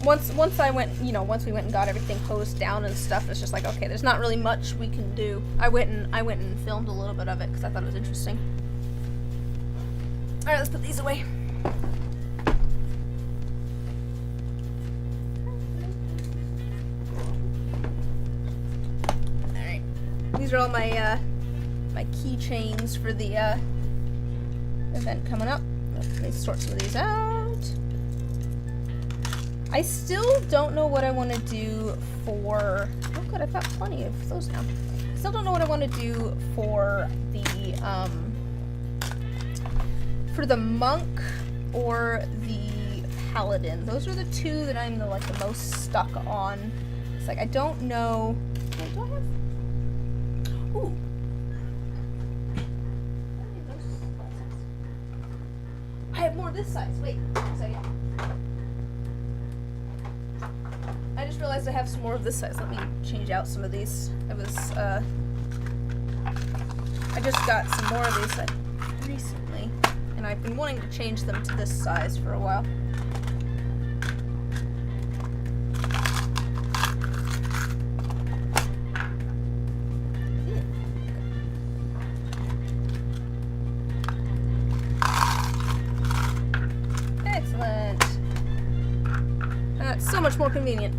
A: Once we went and got everything hosed down and stuff, it's just like, okay, there's not really much we can do. I went and filmed a little bit of it because I thought it was interesting. All right, let's put these away. All right, these are all my my keychains for the event coming up. Let me sort some of these out. I still don't know what I want to do for... Oh good, I've got plenty of those now. I still don't know what I want to do for the monk or the paladin. Those are the two that I'm the most stuck on. It's like I don't know... Wait, do I have... Ooh. I have more this size. Wait a second. I just realized I have some more of this size. Let me change out some of these. I just got some more of these recently, and I've been wanting to change them to this size for a while. Excellent. That's so much more convenient.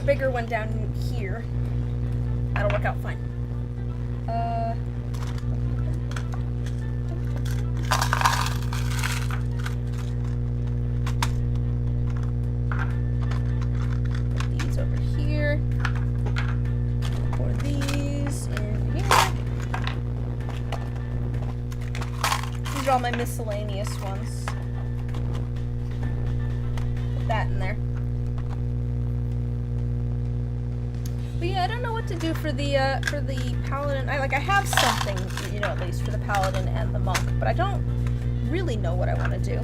A: Bigger one down here. That'll work out fine. all my miscellaneous ones. Put that in there. But yeah, I don't know what to do for the paladin. I have something, you know, at least for the paladin and the monk, but I don't really know what I want to do.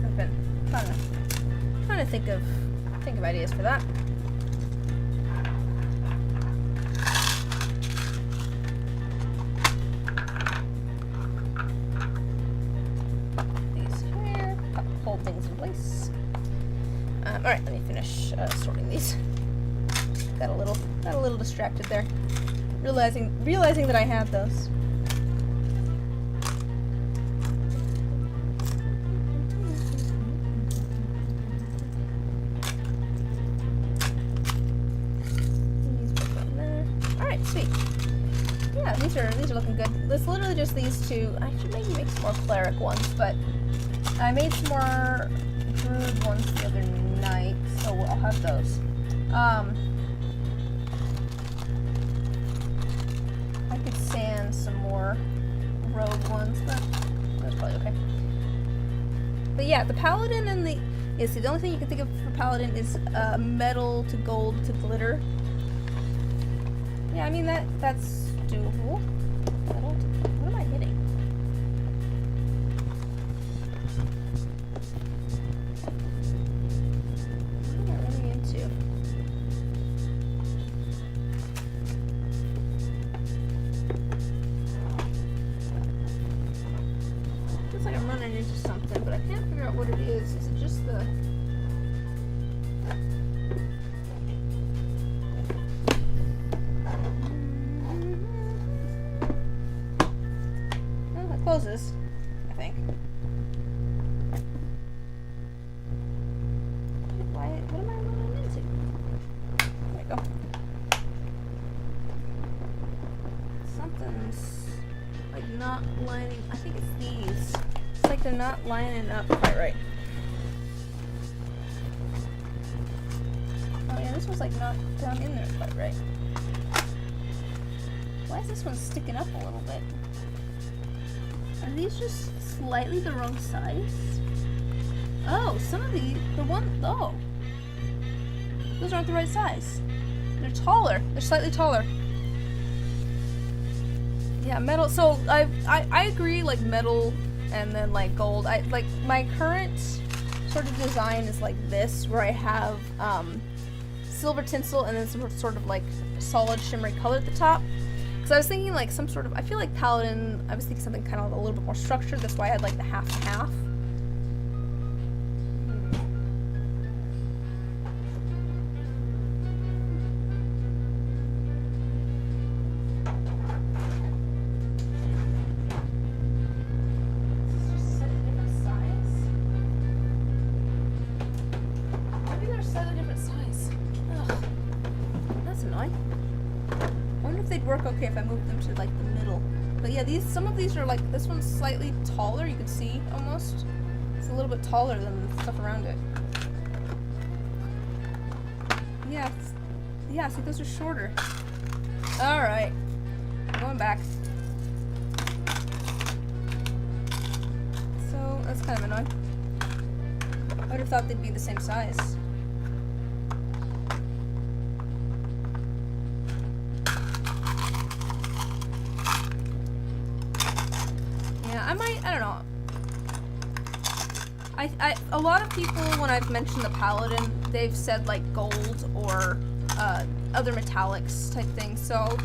A: I've been trying to think of ideas for that. These here, hold things in place. All right, let me finish sorting these. Got a little distracted there, realizing that I had those. These are looking good. It's literally just these two. I should maybe make some more cleric ones, but I made some more druid ones the other night, so I'll have those. I could sand some more rogue ones, but that's probably okay. But yeah, the paladin and the only thing you can think of for paladin is metal to gold to glitter. Yeah, I mean that's doable. What am I hitting? What am I running into? Feels like I'm running into something, but I can't figure out what it is. Is it just the... closes, I think. What am I running into? There we go. Something's like not lining. I think it's these. It's like they're not lining up quite right. Oh yeah, this one's like not down in there quite right. Why is this one sticking up a little bit? Are these just slightly the wrong size? Oh, some of oh. Those aren't the right size. They're taller. They're slightly taller. Yeah, metal. So I agree, like metal and then like gold. Like my current sort of design is like this, where I have silver tinsel and then some sort of like solid shimmery color at the top. So I was thinking like some sort of, I feel like paladin, I was thinking something kind of a little bit more structured. That's why I had like the half and half. Maybe they're set a different size. Ugh. That's annoying. They'd work okay if I moved them to like the middle. But yeah, some of these are like, this one's slightly taller, you can see almost. It's a little bit taller than the stuff around it. Yeah, see, those are shorter. Alright, going back. So, that's kind of annoying. I would have thought they'd be the same size. I don't know. A lot of people, when I've mentioned the paladin, they've said like gold or other metallics type things. So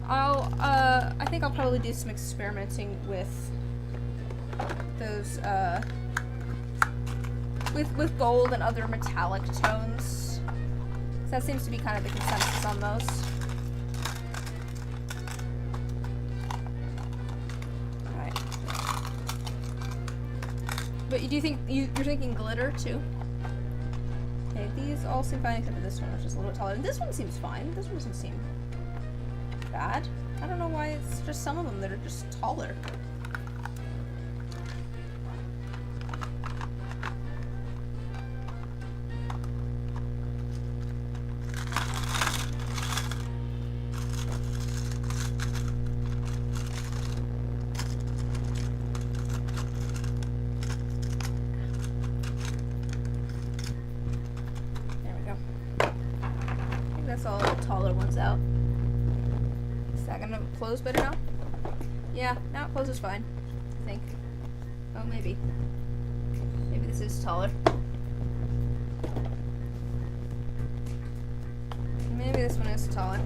A: I think I'll probably do some experimenting with those with gold and other metallic tones. So that seems to be kind of the consensus on those. But do you think you're thinking glitter too? Okay, these all seem fine except for this one, which is a little bit taller. And this one seems fine. This one doesn't seem bad. I don't know why it's just some of them that are just taller. that gonna close better now? Yeah, now it closes fine, I think. Oh, maybe. Maybe this is taller. Maybe this one is taller.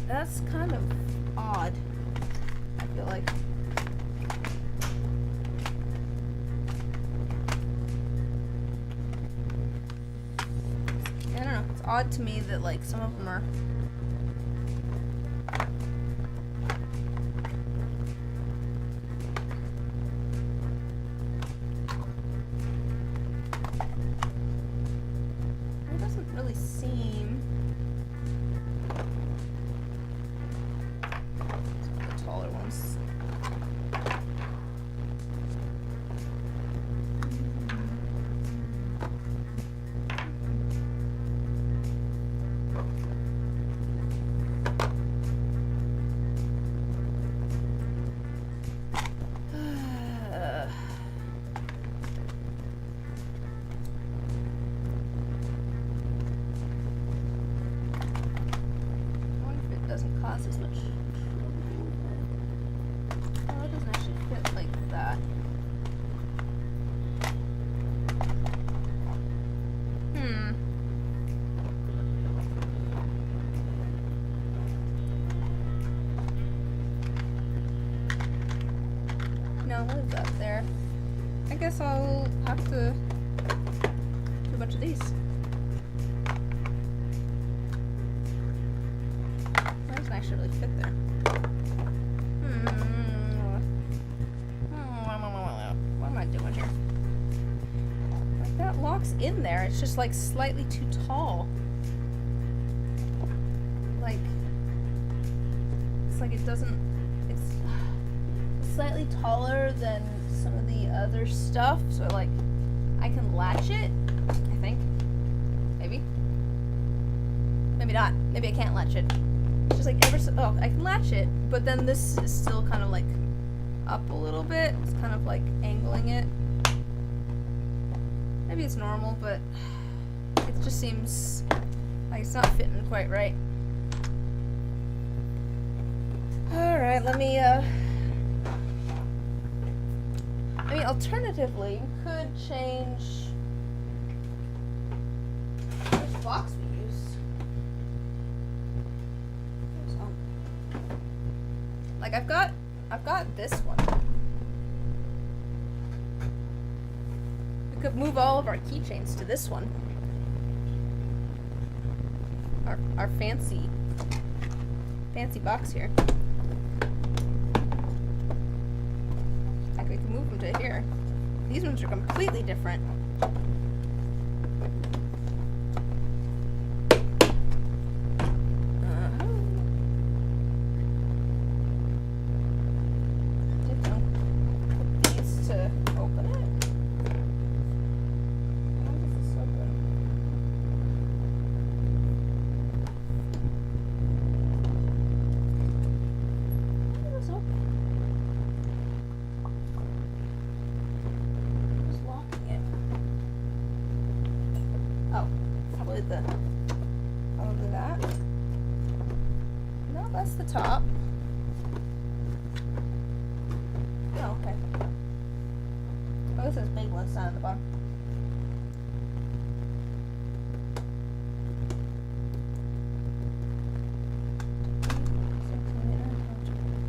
A: That's kind of odd, I feel like. I don't know, it's odd to me that like some of them are really seem some of the taller ones. Doesn't cause as much trouble. Oh, it doesn't actually fit like that. No, I'll leave that there. I guess I'll have to do a bunch of these. Actually really fit there. What am I doing here? Like that locks in there. It's just like slightly too tall. Like it's like it doesn't. It's slightly taller than some of the other stuff. So like I can latch it. I think. Maybe. Maybe not. Maybe I can't latch it. Just like oh, I can latch it, but then this is still kind of like up a little bit. It's kind of like angling it. Maybe it's normal, but it just seems like it's not fitting quite right. Alright, let me, I mean, alternatively, you could change which box we use. Like I've got this one. We could move all of our keychains to this one. Our fancy box here. Like we can move them to here. These ones are completely different. Probably that. No, that's the top. Oh, okay. Oh, this is big ones down at the bottom.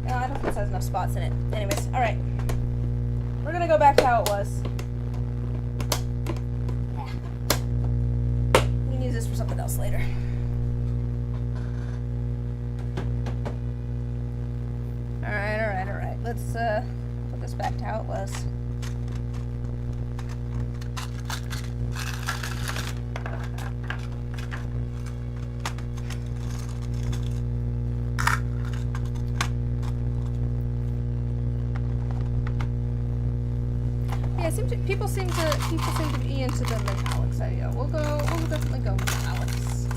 A: No, I don't think this has enough spots in it. Anyways, alright. We're gonna go back to how it was. Use this for something else later. Alright. Let's put this back to how it was. Yeah, people seem to be into the metallics idea. We'll definitely go with metallics.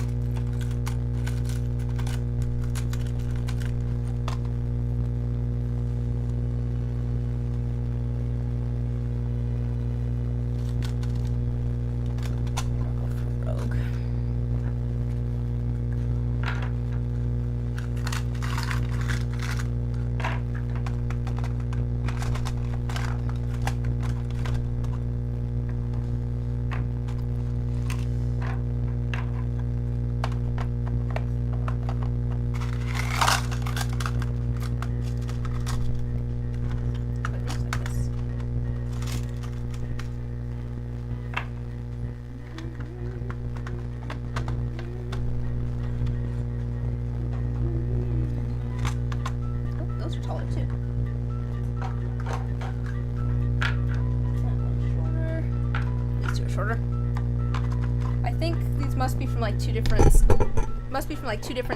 A: must be from like two different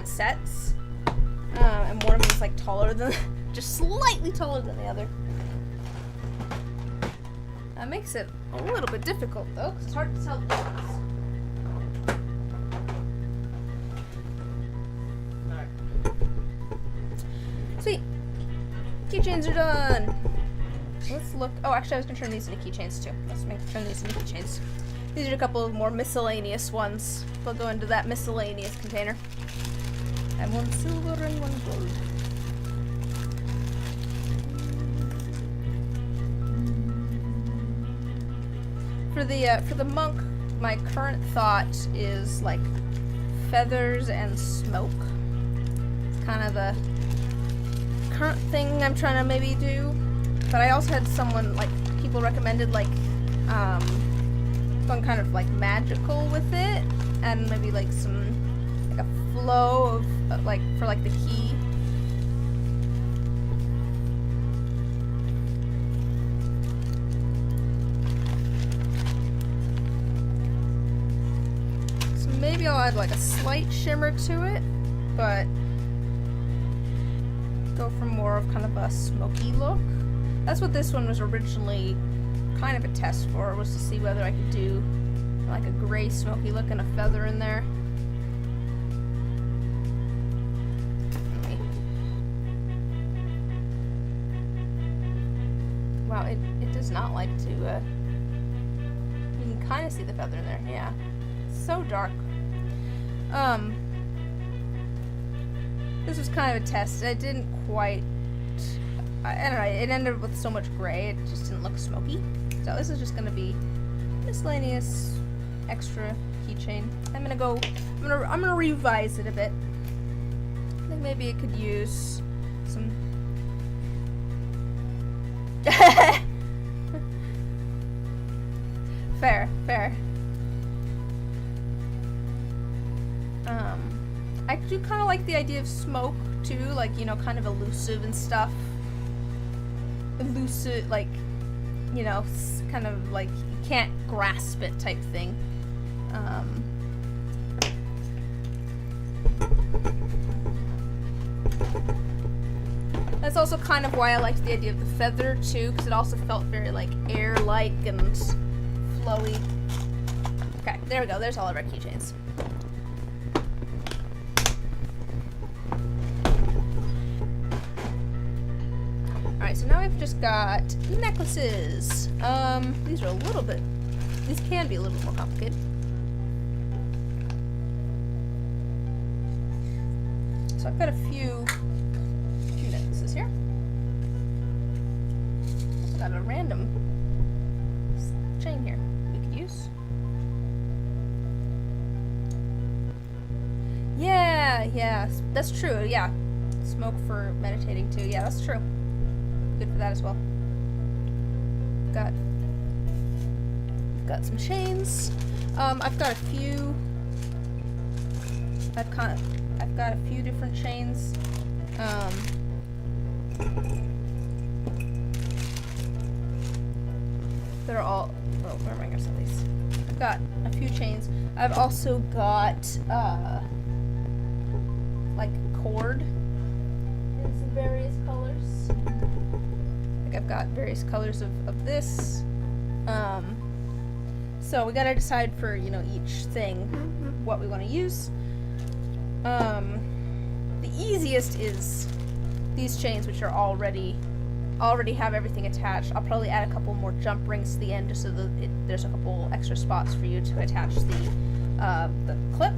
A: sets. And one of them is like taller than, just slightly taller than the other. That makes it a little bit difficult though, because it's hard to tell the difference. Alright. Sweet. Keychains are done. Let's look. Oh, actually, I was gonna turn these into keychains too. Let's turn these into keychains. These are a couple of more miscellaneous ones. They'll go into that miscellaneous container. And one silver and one gold. For the monk, my current thought is like feathers and smoke. It's kind of the current thing I'm trying to maybe do. But I also had someone, like, people recommended like going kind of like magical with it, and maybe like some like a flow of like for like the key. So maybe I'll add like a slight shimmer to it, but go for more of kind of a smoky look. That's what this one was originally kind of a test for, was to see whether I could do like a gray smoky look and a feather in there. Wow, it does not like to, you can kind of see the feather in there, yeah. It's so dark. This was kind of a test. I didn't quite, I don't know, it ended up with so much gray, it just didn't look smoky. So this is just gonna be miscellaneous extra keychain. I'm gonna revise it a bit. I think maybe it could use some fair. I do kind of like the idea of smoke too, like, you know, kind of elusive and stuff. Elusive, like, you know, kind of like you can't grasp it type thing. That's also kind of why I liked the idea of the feather too, because it also felt very like air-like and flowy. Okay, there we go. There's all of our keychains. Alright, so now we've just got necklaces. These are a little bit, these can be a little bit more complicated. So I've got a few necklaces here. I've got a random chain here we could use. Yeah, that's true, yeah. Smoke for meditating too, yeah, that's true. Good for that as well. Got some chains. I've got a few. I've got a few different chains. They're all. Oh, where am I gonna set these? I've got a few chains. I've also got like cord in some various colors. I've got various colors of this. So we gotta decide for, you know, each thing what we want to use. The easiest is these chains, which are already have everything attached. I'll probably add a couple more jump rings to the end just so that there's a couple extra spots for you to attach the clip.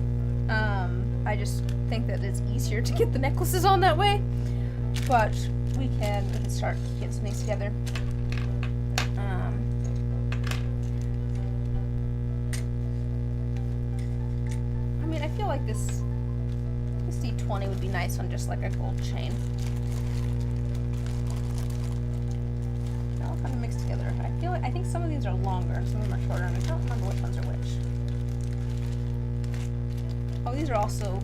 A: I just think that it's easier to get the necklaces on that way, but we can start getting some things together. I mean, I feel like this D20 would be nice on just like a gold chain. They're all kind of mixed together. I think some of these are longer and some of them are shorter, and I don't remember which ones are which. Oh, these are also.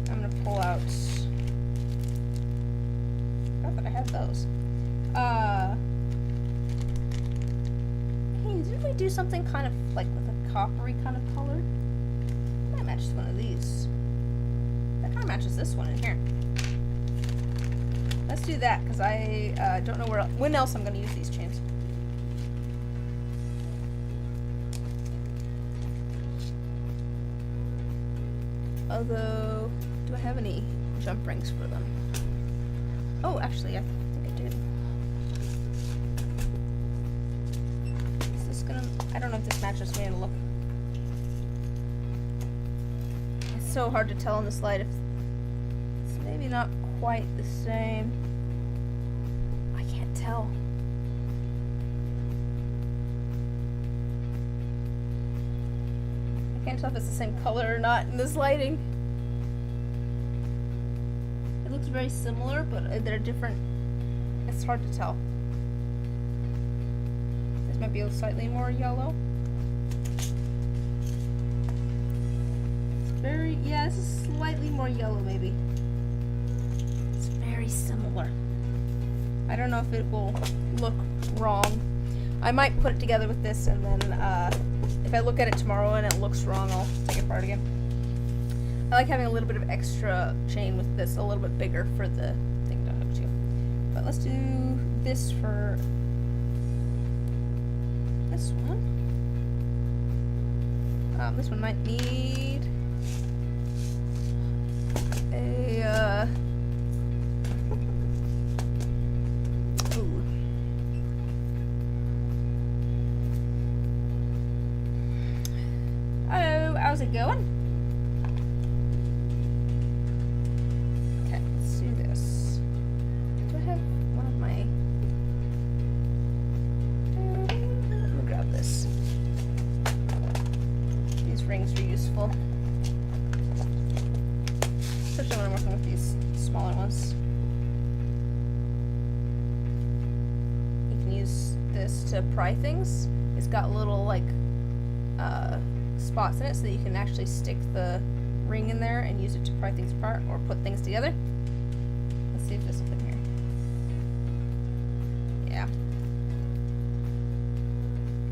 A: I'm gonna pull out. I thought I had those. Hey, didn't we I do something kind of like with a coppery kind of color? Might match one of these. That kind of matches this one in here. Let's do that, because I don't know when else I'm going to use these chains. Although, do I have any jump rings for them? Oh, actually, I think I did. Is this gonna... I don't know if this matches me in look. It's so hard to tell in this light if it's maybe not quite the same. I can't tell. I can't tell if it's the same color or not in this lighting. It looks very similar, but they're different. It's hard to tell. This might be a slightly more yellow. It's very, yeah, this is slightly more yellow maybe. It's very similar. I don't know if it will look wrong. I might put it together with this, and then if I look at it tomorrow and it looks wrong, I'll take it apart again. I like having a little bit of extra chain with this, a little bit bigger for the thing to hook to. But let's do this for this one. This one might need a how's it going? Okay, let's do this. Do I have one of my... Let me grab this. These rings are useful. Especially when I'm working with these smaller ones. You can use this to pry things. It's got little, like, spots in it so that you can actually stick the ring in there and use it to pry things apart or put things together. Let's see if this will fit here. Yeah.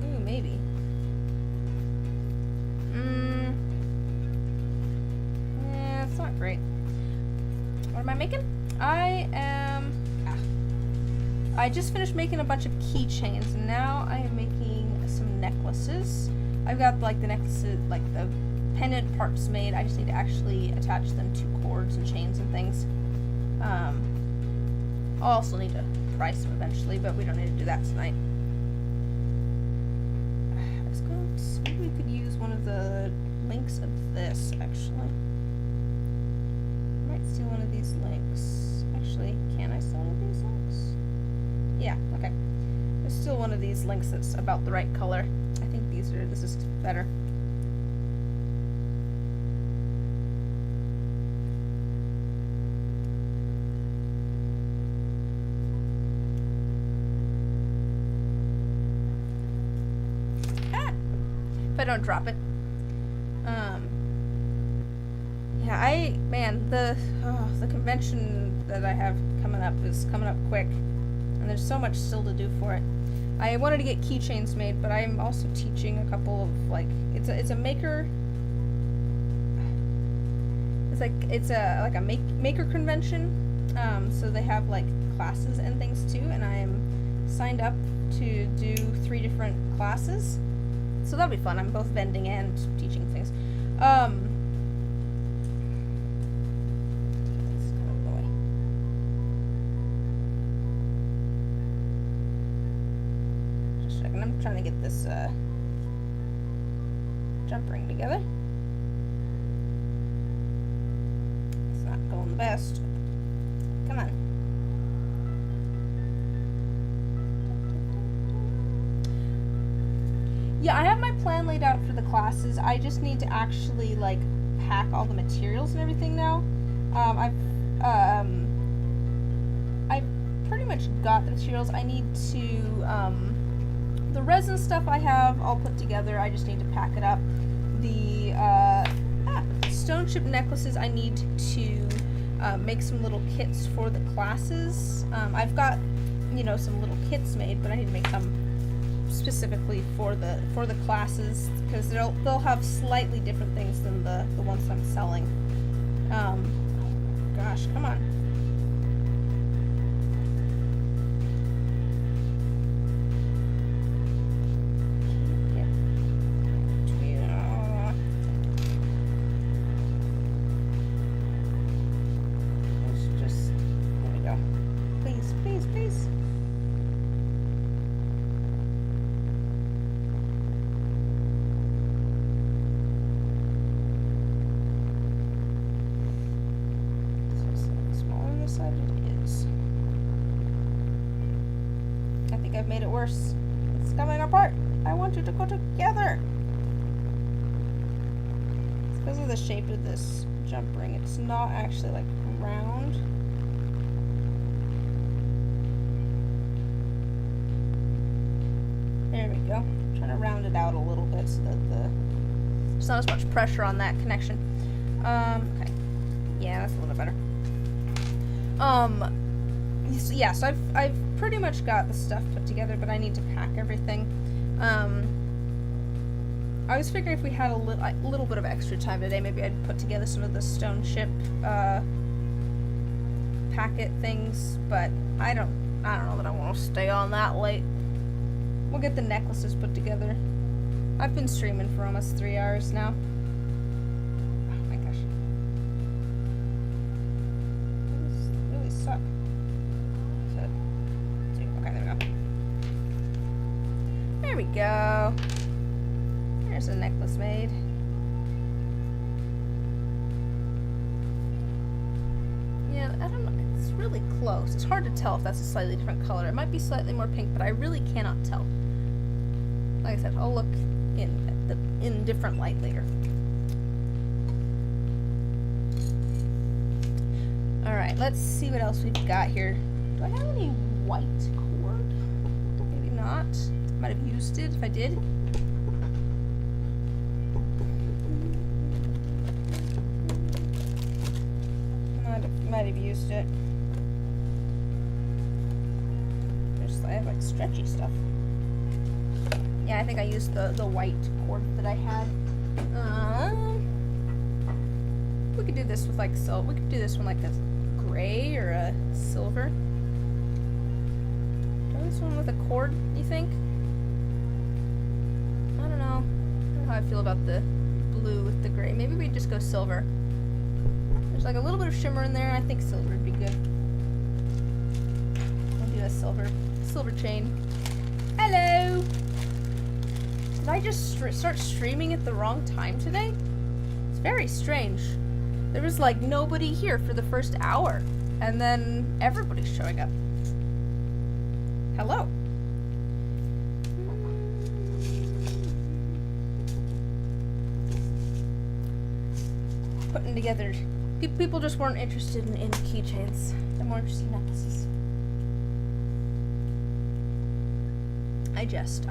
A: Ooh, maybe. Yeah, it's not great. What am I making? I just finished making a bunch of keychains, and now I am making some necklaces. I've got like the necklaces, like the pendant parts made. I just need to actually attach them to cords and chains and things. I'll also need to price them eventually, but we don't need to do that tonight. I was going to, maybe we could use one of the links of this, actually. I might steal one of these links. Actually, can I steal one of these links? Yeah, okay. There's still one of these links that's about the right color. I think this is better. If I don't drop it. Yeah, the convention that I have coming up is coming up quick, and there's so much still to do for it. I wanted to get keychains made, but I'm also teaching a couple of, like, it's a maker. It's a maker convention. So they have like classes and things too, and I am signed up to do 3 different classes. So that'll be fun. I'm both vending and teaching things. I'm trying to get this jump ring together. It's not going the best. Come on. Yeah, I have my plan laid out for the classes. I just need to actually like pack all the materials and everything now. I've pretty much got the materials. I need to the resin stuff I have all put together. I just need to pack it up. The stone chip necklaces, I need to make some little kits for the classes. I've got, some little kits made, but I need to make them specifically for the classes, because they'll have slightly different things than the ones I'm selling. Gosh, come on. I've made it worse. It's coming apart. I want you to go together. It's because of the shape of this jump ring. It's not actually like round. There we go. I'm trying to round it out a little bit so that there's not as much pressure on that connection. Okay. Yeah, that's a little better. Yeah, so I've pretty much got the stuff put together, but I need to pack everything. I was figuring if we had a little bit of extra time today, maybe I'd put together some of the stone chip packet things, but I don't know that I want to stay on that late. We'll get the necklaces put together. I've been streaming for almost 3 hours now. Oh my gosh. These really suck. There we go. There's a necklace made. Yeah, I don't know. It's really close. It's hard to tell if that's a slightly different color. It might be slightly more pink, but I really cannot tell. Like I said, I'll look in different light later. All right, let's see what else we've got here. Do I have any white cord? Maybe not. Might have used it if I did. Might have used it. I have like stretchy stuff. Yeah, I think I used the white cord that I had. We could do this with like we could do this one like a gray or a silver. Do this one with a cord, you think? I don't know how I feel about the blue with the gray. Maybe we just go silver. There's like a little bit of shimmer in there. I think silver would be good. I'll do a silver chain. Hello! Did I just start streaming at the wrong time today? It's very strange. There was like nobody here for the first hour, and then everybody's showing up. Hello. Putting together. People just weren't interested in keychains. They're more interested in necklaces. I jest.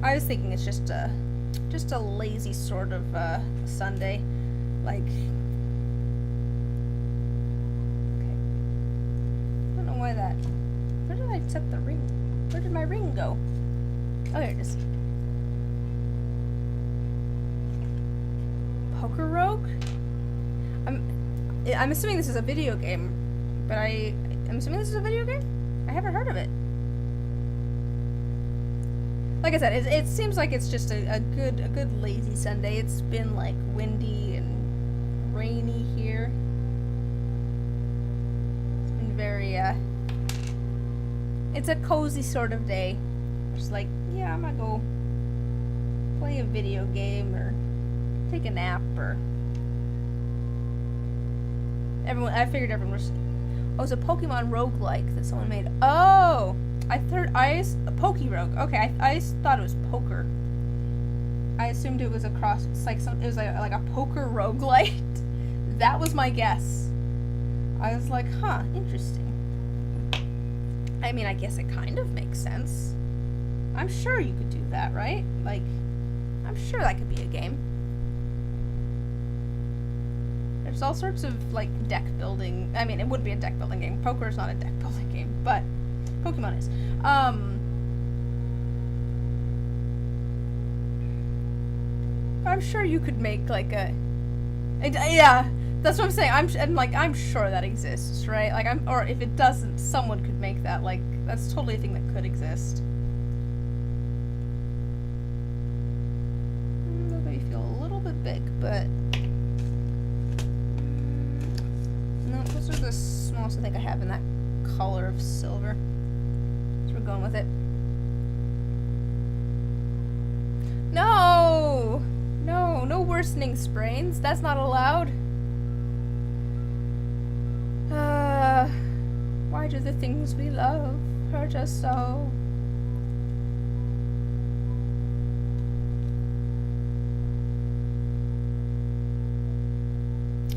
A: I was thinking it's just a lazy sort of Sunday, like. Okay. I don't know why that. Where did I set the ring? Where did my ring go? Oh, here it is. Poker Rogue? I'm assuming this is a video game, but I'm assuming this is a video game? I haven't heard of it. Like I said, it seems like it's just a good lazy Sunday. It's been like windy and rainy here. It's been very it's a cozy sort of day. Just like, yeah, I'm gonna go play a video game or take a nap or I figured everyone was. Oh, it's a Pokemon roguelike that someone made. Oh, a Poke Rogue. Okay, I thought it was poker. I assumed it was a cross. It's like it was like a poker roguelite. That was my guess. I was like, huh, interesting. I mean, I guess it kind of makes sense. I'm sure you could do that, right? Like, I'm sure that could be a game. There's all sorts of like deck building. I mean, it would be a deck building game. Poker is not a deck building game, but Pokemon is. I'm sure you could make like a. Yeah, that's what I'm saying. I'm sure that exists, right? Like or if it doesn't, someone could make that. Like that's totally a thing that could exist. That may feel a little bit big, but no, those are the smallest I think I have in that color of silver. So we're going with it. No! No worsening sprains. That's not allowed. Why do the things we love hurt us so?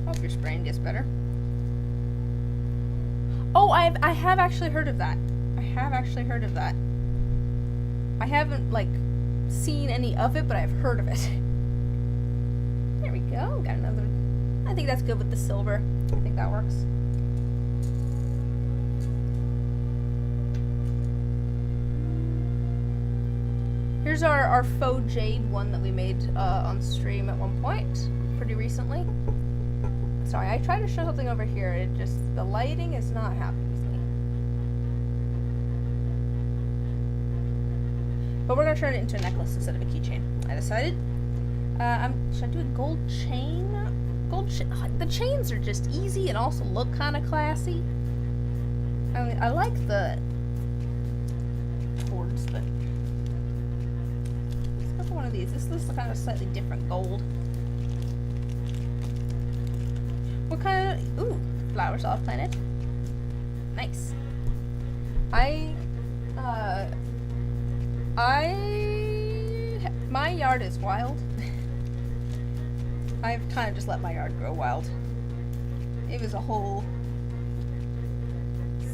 A: Hope your sprain gets better. Oh, I have actually heard of that. I haven't, like, seen any of it, but I've heard of it. There we go. Got another. I think that's good with the silver. I think that works. Here's our faux jade one that we made on stream at one point, pretty recently. Sorry, I tried to show something over here. It just, the lighting is not happy with me. But we're gonna turn it into a necklace instead of a keychain. I decided. Should I do a gold chain? The chains are just easy and also look kind of classy. I mean, I like the cords, but let's go for one of these. This looks kind of slightly different gold. What kind of, ooh, flowers off planet. Nice. My yard is wild. I've kind of just let my yard grow wild. It was a whole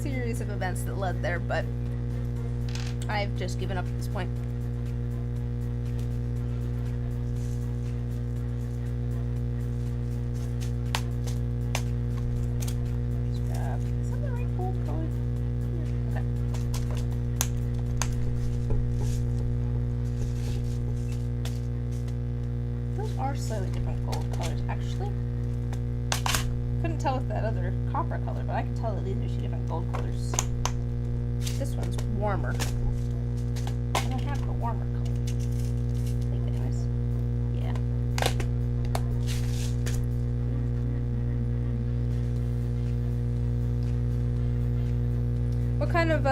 A: series of events that led there, but I've just given up at this point. Is that the right gold color? Yeah. Okay. Those are slightly different gold colors, actually. Couldn't tell with that other copper color, but I can tell that these are two different gold colors. This one's warmer. I don't have the warmer color. I think anyways. Yeah. What kind of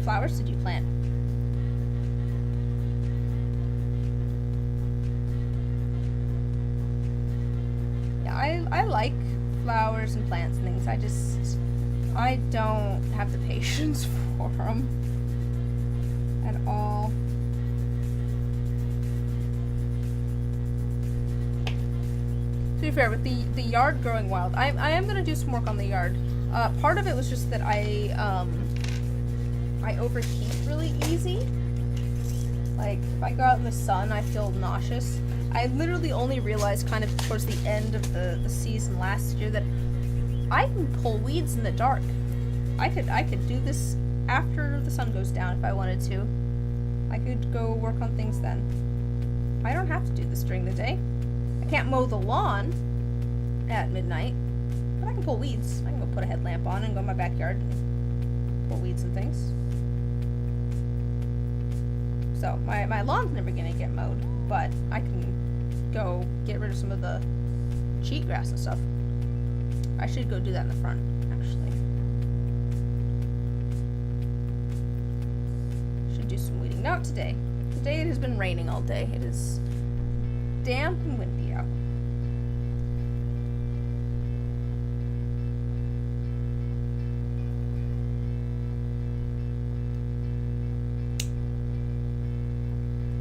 A: flowers did you plant? I like flowers and plants and things. I don't have the patience for them at all. To be fair, with the yard growing wild, I am gonna do some work on the yard. Part of it was just that I overheat really easy. Like if I go out in the sun, I feel nauseous. I literally only realized kind of towards the end of the season last year that I can pull weeds in the dark. I could do this after the sun goes down if I wanted to. I could go work on things then. I don't have to do this during the day. I can't mow the lawn at midnight, but I can pull weeds. I can go put a headlamp on and go in my backyard and pull weeds and things. So my lawn's never gonna get mowed, but I can go get rid of some of the cheatgrass and stuff. I should go do that in the front, actually. Should do some weeding. Not today. Today it has been raining all day. It is damp and windy out.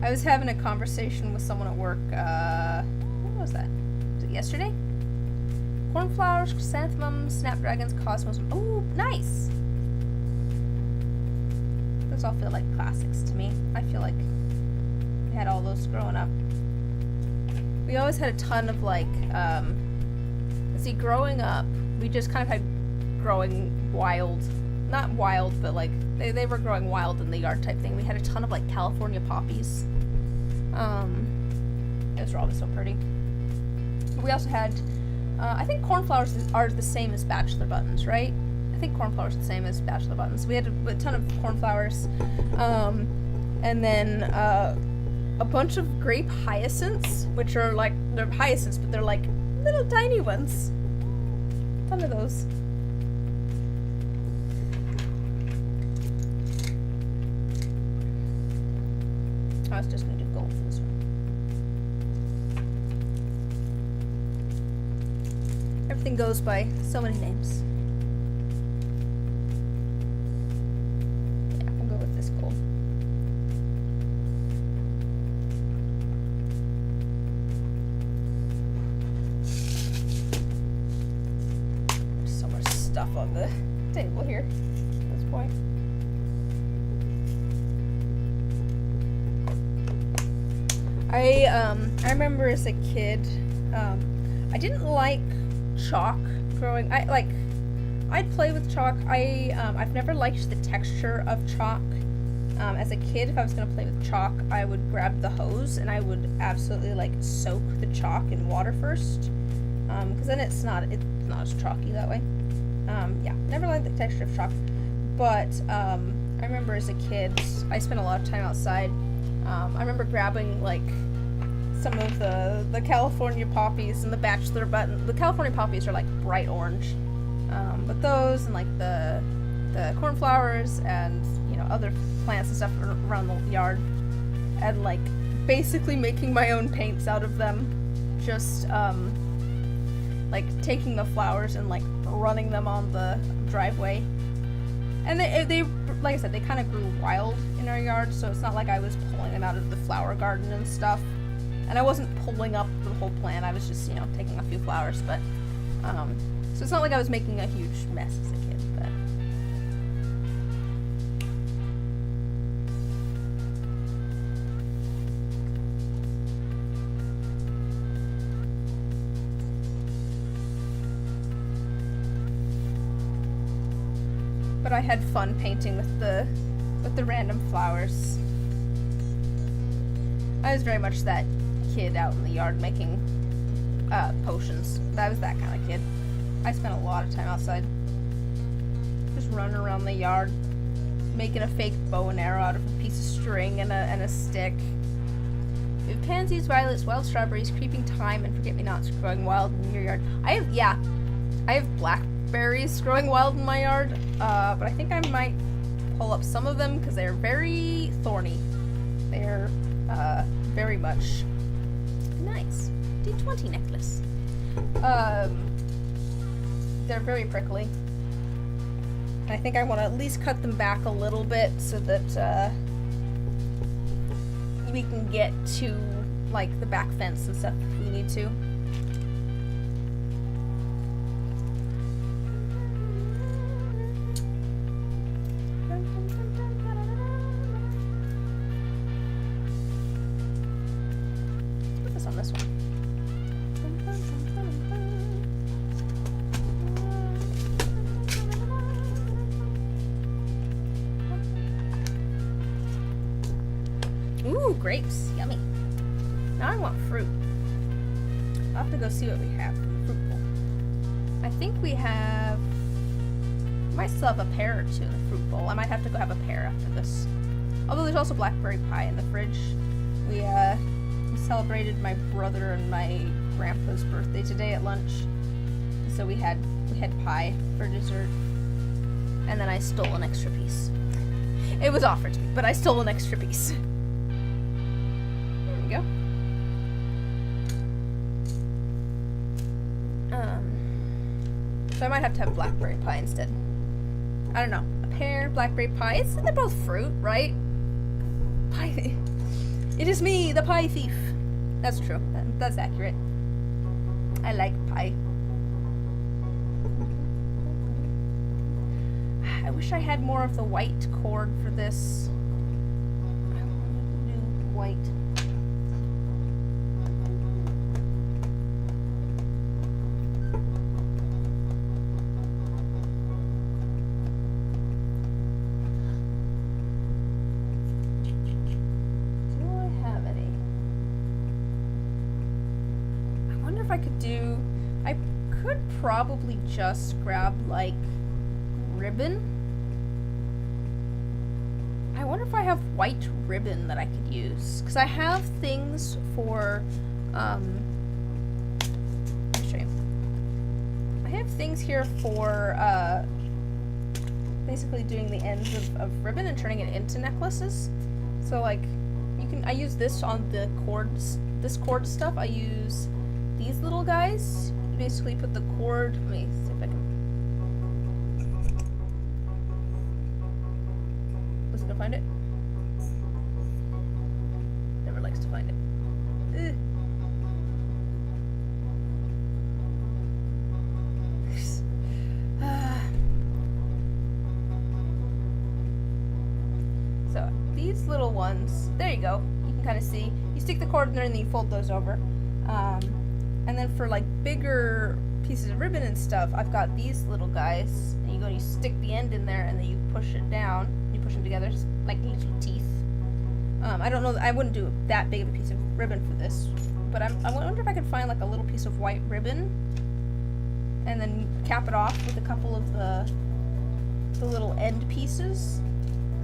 A: I was having a conversation with someone at work, what was that? Was it yesterday? Cornflowers, chrysanthemums, snapdragons, cosmos. Oh, nice! Those all feel like classics to me. I feel like I had all those growing up. We always had a ton of like, See, growing up, we just kind of had growing wild. Not wild, but like, they were growing wild in the yard type thing. We had a ton of like California poppies. Those were always so pretty. But we also had, I think cornflowers are the same as bachelor buttons, right? I think cornflowers are the same as bachelor buttons. We had a ton of cornflowers. And then a bunch of grape hyacinths, which are like, they're hyacinths, but they're like little tiny ones. A ton of those. I was just gonna do gold for this one. Everything goes by so many names. Yeah, we'll go with this gold. There's so much stuff on the table here at this point. I remember as a kid, I didn't like chalk growing. I'd play with chalk. I've never liked the texture of chalk. As a kid, if I was gonna play with chalk, I would grab the hose and I would absolutely like soak the chalk in water first, because then it's not as chalky that way. Yeah, never liked the texture of chalk, but I remember as a kid, I spent a lot of time outside. I remember grabbing like some of the California poppies and the bachelor button. The California poppies are like bright orange, but those and like the cornflowers and other plants and stuff around the yard, and like basically making my own paints out of them. Just like taking the flowers and like running them on the driveway. And they like I said, they kind of grew wild in our yard, so it's not like I was pulling them out of the flower garden and stuff. And I wasn't pulling up the whole plant, I was just, taking a few flowers, but, so it's not like I was making a huge mess as a kid, but. But I had fun painting with the random flowers. I was very much that kid out in the yard making potions. I was that kind of kid. I spent a lot of time outside. Just running around the yard, making a fake bow and arrow out of a piece of string and a stick. We have pansies, violets, wild strawberries, creeping thyme, and forget-me-nots growing wild in your yard. I have blackberries growing wild in my yard, but I think I might pull up some of them because they're very thorny. They're very much nice. D20 necklace. They're very prickly. I think I want to at least cut them back a little bit so that we can get to like the back fence and stuff if we need to. On this one. Ooh, grapes. Yummy. Now I want fruit. I'll have to go see what we have in the fruit bowl. I think we have... I might still have a pear or two in the fruit bowl. I might have to go have a pear after this. Although there's also blackberry pie in the fridge. We celebrated my brother and my grandpa's birthday today at lunch, so we had pie for dessert, and then I stole an extra piece. It was offered to me, but I stole an extra piece. There we go. So I might have to have blackberry pie instead. I don't know, a pear, blackberry pie. They're both fruit, right? Pie. It is me, the pie thief. That's true. That's accurate. I like pie. I wish I had more of the white cord for this. I want to do white. I could do, I could probably just grab like ribbon. I wonder if I have white ribbon that I could use, because I have things for, let me show you. I have things here for basically doing the ends of ribbon and turning it into necklaces. So like, I use this on the cords, this cord stuff. I use these little guys. You basically put the cord, let me see if I can. Was it gonna find it? Never likes to find it. Ugh. So these little ones, there you go. You can kind of see. You stick the cord in there and then you fold those over. And then for like bigger pieces of ribbon and stuff, I've got these little guys. And you go and you stick the end in there and then you push it down. You push them together like little teeth. I don't know. I wouldn't do that big of a piece of ribbon for this, but I wonder if I could find like a little piece of white ribbon and then cap it off with a couple of the little end pieces.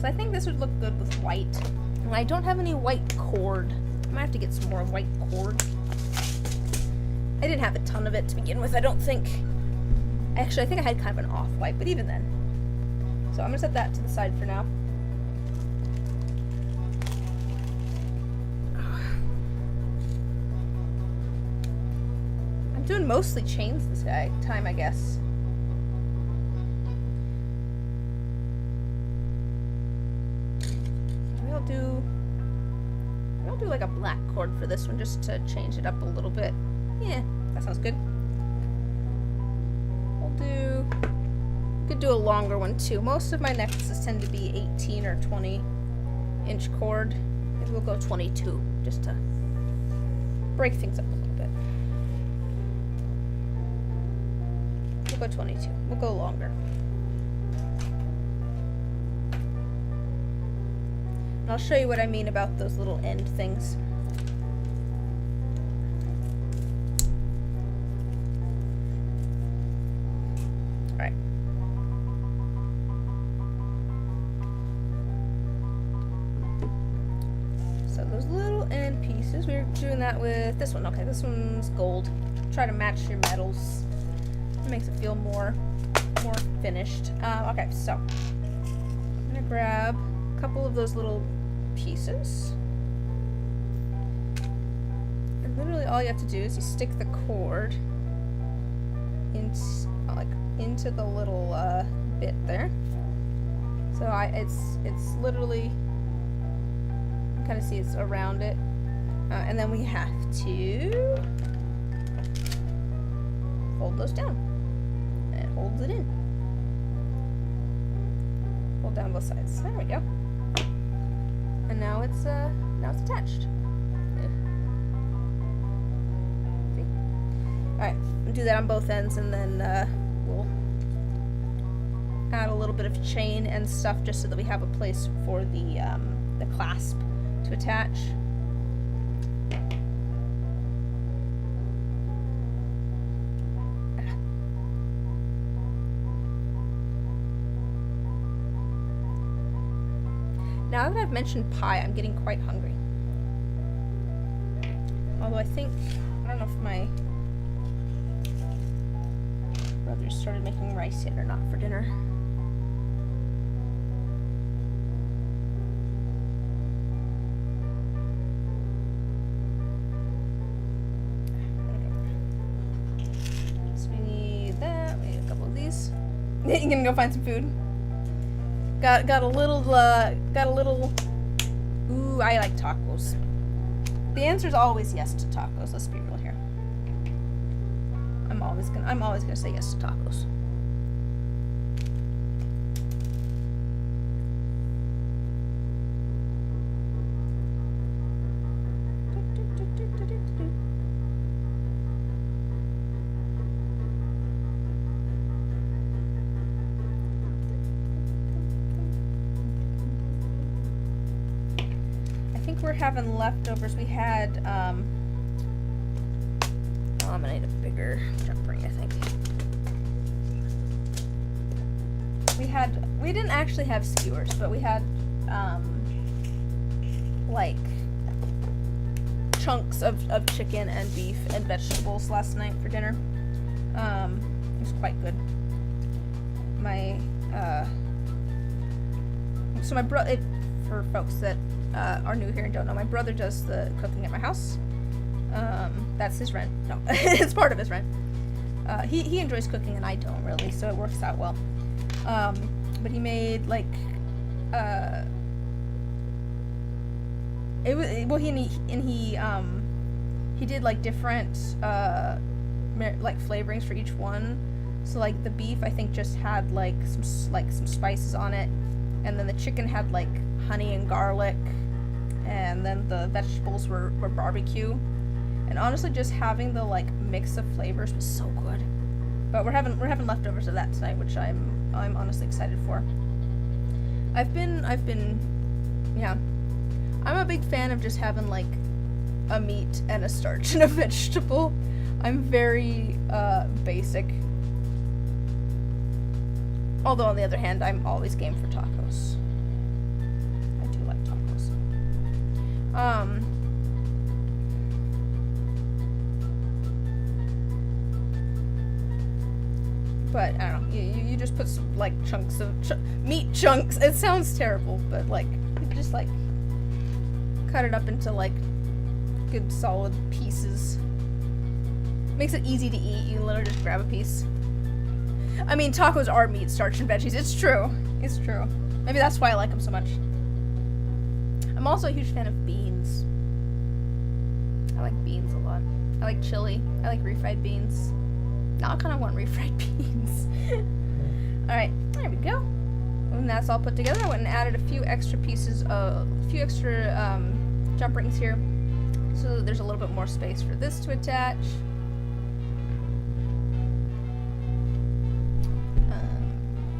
A: So I think this would look good with white. And I don't have any white cord. I might have to get some more white cord. I didn't have a ton of it to begin with, I don't think. Actually, I think I had kind of an off-white, but even then. So I'm gonna set that to the side for now. I'm doing mostly chains this time, I guess. I'll do like a black cord for this one just to change it up a little bit. Yeah, that sounds good. We could do a longer one too. Most of my necklaces tend to be 18 or 20 inch cord. Maybe we'll go 22 just to break things up a little bit. We'll go 22. We'll go longer. And I'll show you what I mean about those little end things. Alright. So those little end pieces, we were doing that with this one. Okay, this one's gold. Try to match your metals. It makes it feel more finished. Okay, so I'm gonna grab a couple of those little pieces, and literally all you have to do is you stick the cord into the little bit there. So it's literally, you can kind of see it's around it, and then we have to fold those down, and it holds it in. Fold down both sides. There we go. And now it's attached. Yeah. See? Alright, we'll do that on both ends, and then we'll add a little bit of chain and stuff just so that we have a place for the clasp to attach. Now that I've mentioned pie, I'm getting quite hungry. Although I don't know if my brother started making rice yet or not for dinner. So we need that, we need a couple of these. You gonna go find some food? Got a little, ooh, I like tacos. The answer is always yes to tacos. Let's be real here. I'm always gonna say yes to tacos. We're having leftovers. We had, I'm I'm gonna need a bigger jump ring, I think. We didn't actually have skewers, but we had, like, chunks of chicken and beef and vegetables last night for dinner. It was quite good. So my brother, for folks that are new here and don't know, my brother does the cooking at my house. That's his rent. No, it's part of his rent. He enjoys cooking and I don't really, so it works out well. But he made like he did like different like flavorings for each one. So like the beef I think just had like some spices on it, and then the chicken had like honey and garlic, and then the vegetables were barbecue. And honestly, just having the like mix of flavors was so good. But we're having leftovers of that tonight, which I'm honestly excited for. I've been yeah. I'm a big fan of just having like a meat and a starch and a vegetable. I'm very basic. Although on the other hand, I'm always game for tacos. I do like tacos. But I don't know. You just put some like chunks of meat chunks. It sounds terrible, but like you just like cut it up into like good solid pieces. Makes it easy to eat. You literally just grab a piece. I mean, tacos are meat, starch, and veggies. It's true. It's true. Maybe that's why I like them so much. I'm also a huge fan of beans. I like beans a lot. I like chili. I like refried beans. Now I kind of want refried beans. Alright, there we go. And that's all put together. I went and added a few extra jump rings here, so there's a little bit more space for this to attach.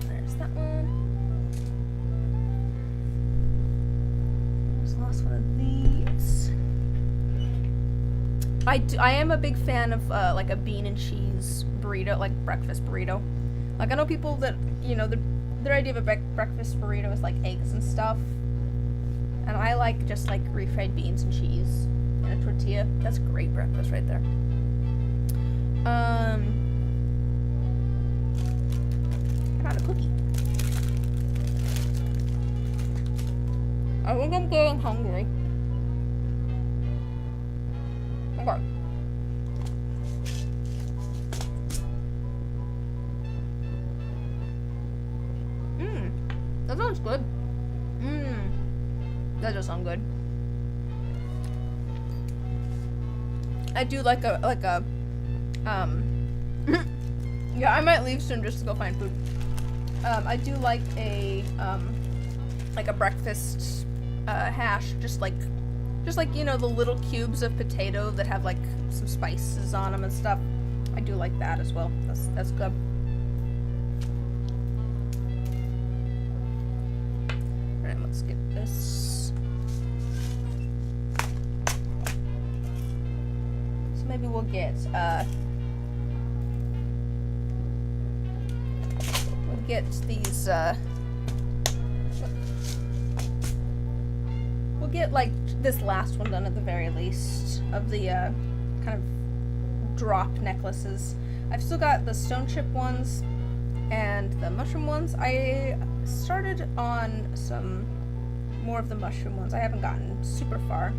A: There's that one. There's the last one of these. I am a big fan of like a bean and cheese burrito, like breakfast burrito. Like I know people that, you know, their idea of a breakfast burrito is like eggs and stuff. And I like just like refried beans and cheese and a tortilla. That's great breakfast right there. I found a cookie. I think I'm getting hungry. Okay. That sounds good. That does sound good. I do like a yeah, I might leave soon just to go find food. I do like a breakfast hash, just like you know, the little cubes of potato that have like some spices on them and stuff. I do like that as well. That's good. Alright, let's get this. So maybe we'll get these we'll get like this last one done at the very least of the kind of drop necklaces. I've still got the stone chip ones and the mushroom ones. I started on some more of the mushroom ones. I haven't gotten super far.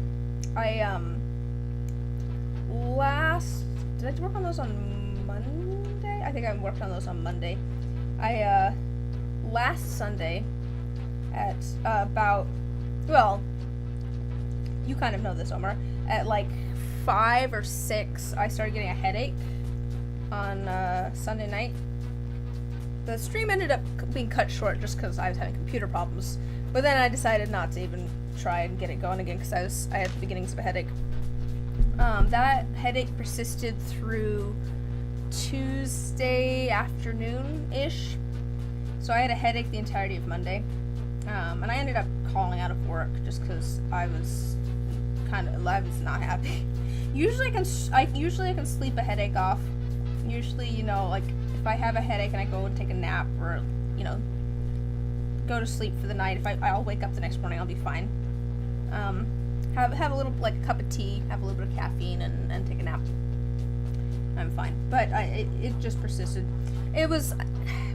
A: Did I work on those on Monday? I think I worked on those on Monday. Last Sunday at you kind of know this, Omar. At like 5 or 6, I started getting a headache on Sunday night. The stream ended up being cut short just because I was having computer problems. But then I decided not to even try and get it going again because I had the beginnings of a headache. That headache persisted through Tuesday afternoon-ish. So I had a headache the entirety of Monday. And I ended up calling out of work just because I was I was not happy. Usually I can sleep a headache off. Usually, you know, like if I have a headache and I go and take a nap or, you know, go to sleep for the night, I'll wake up the next morning, I'll be fine. Have a little, like a cup of tea, have a little bit of caffeine, and take a nap. I'm fine. But it just persisted. It was,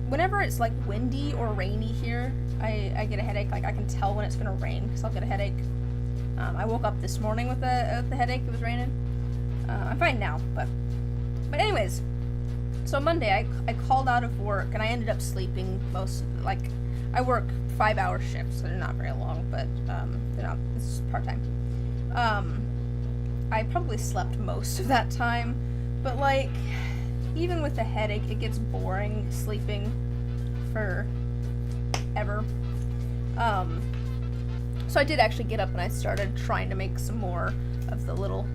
A: whenever it's like windy or rainy here, I get a headache. Like I can tell when it's gonna rain because I'll get a headache. I woke up this morning with the headache. It was raining. I'm fine now, but anyways. So Monday, I called out of work and I ended up sleeping like I work 5-hour shifts, so they're not very long, but they're not. It's part-time. I probably slept most of that time, but like even with the headache, it gets boring sleeping for ever. So I did actually get up and I started trying to make some more of the little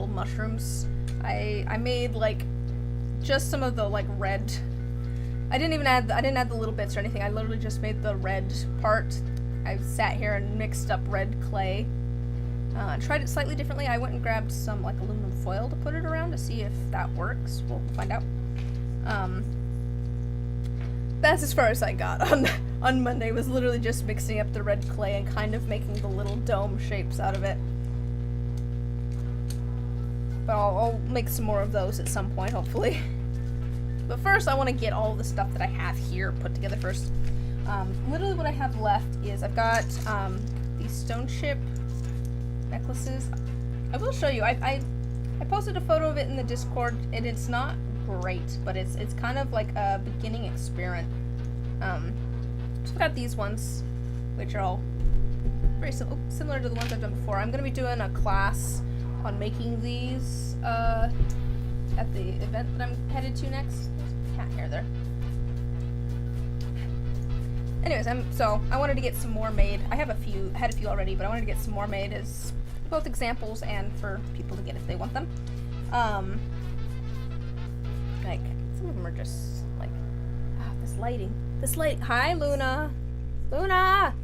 A: mushrooms. I made like just some of the like red. I didn't add the little bits or anything. I literally just made the red part. I sat here and mixed up red clay. Tried it slightly differently. I went and grabbed some like aluminum foil to put it around to see if that works. We'll find out. That's as far as I got on Monday. Was literally just mixing up the red clay and kind of making the little dome shapes out of it. But I'll make some more of those at some point, hopefully. But first, I want to get all the stuff that I have here put together first. Literally what I have left is I've got these stone chip necklaces. I will show you. I posted a photo of it in the Discord, and it's not great, but it's kind of like a beginning experiment. So I've got these ones, which are all very similar to the ones I've done before. I'm going to be doing a class on making these at the event that I'm headed to next. There's a cat hair there. Anyways, so I wanted to get some more made. I had a few already, but I wanted to get some more made as both examples and for people to get if they want them. Like some of them are just like, this lighting. Hi, Luna. Luna.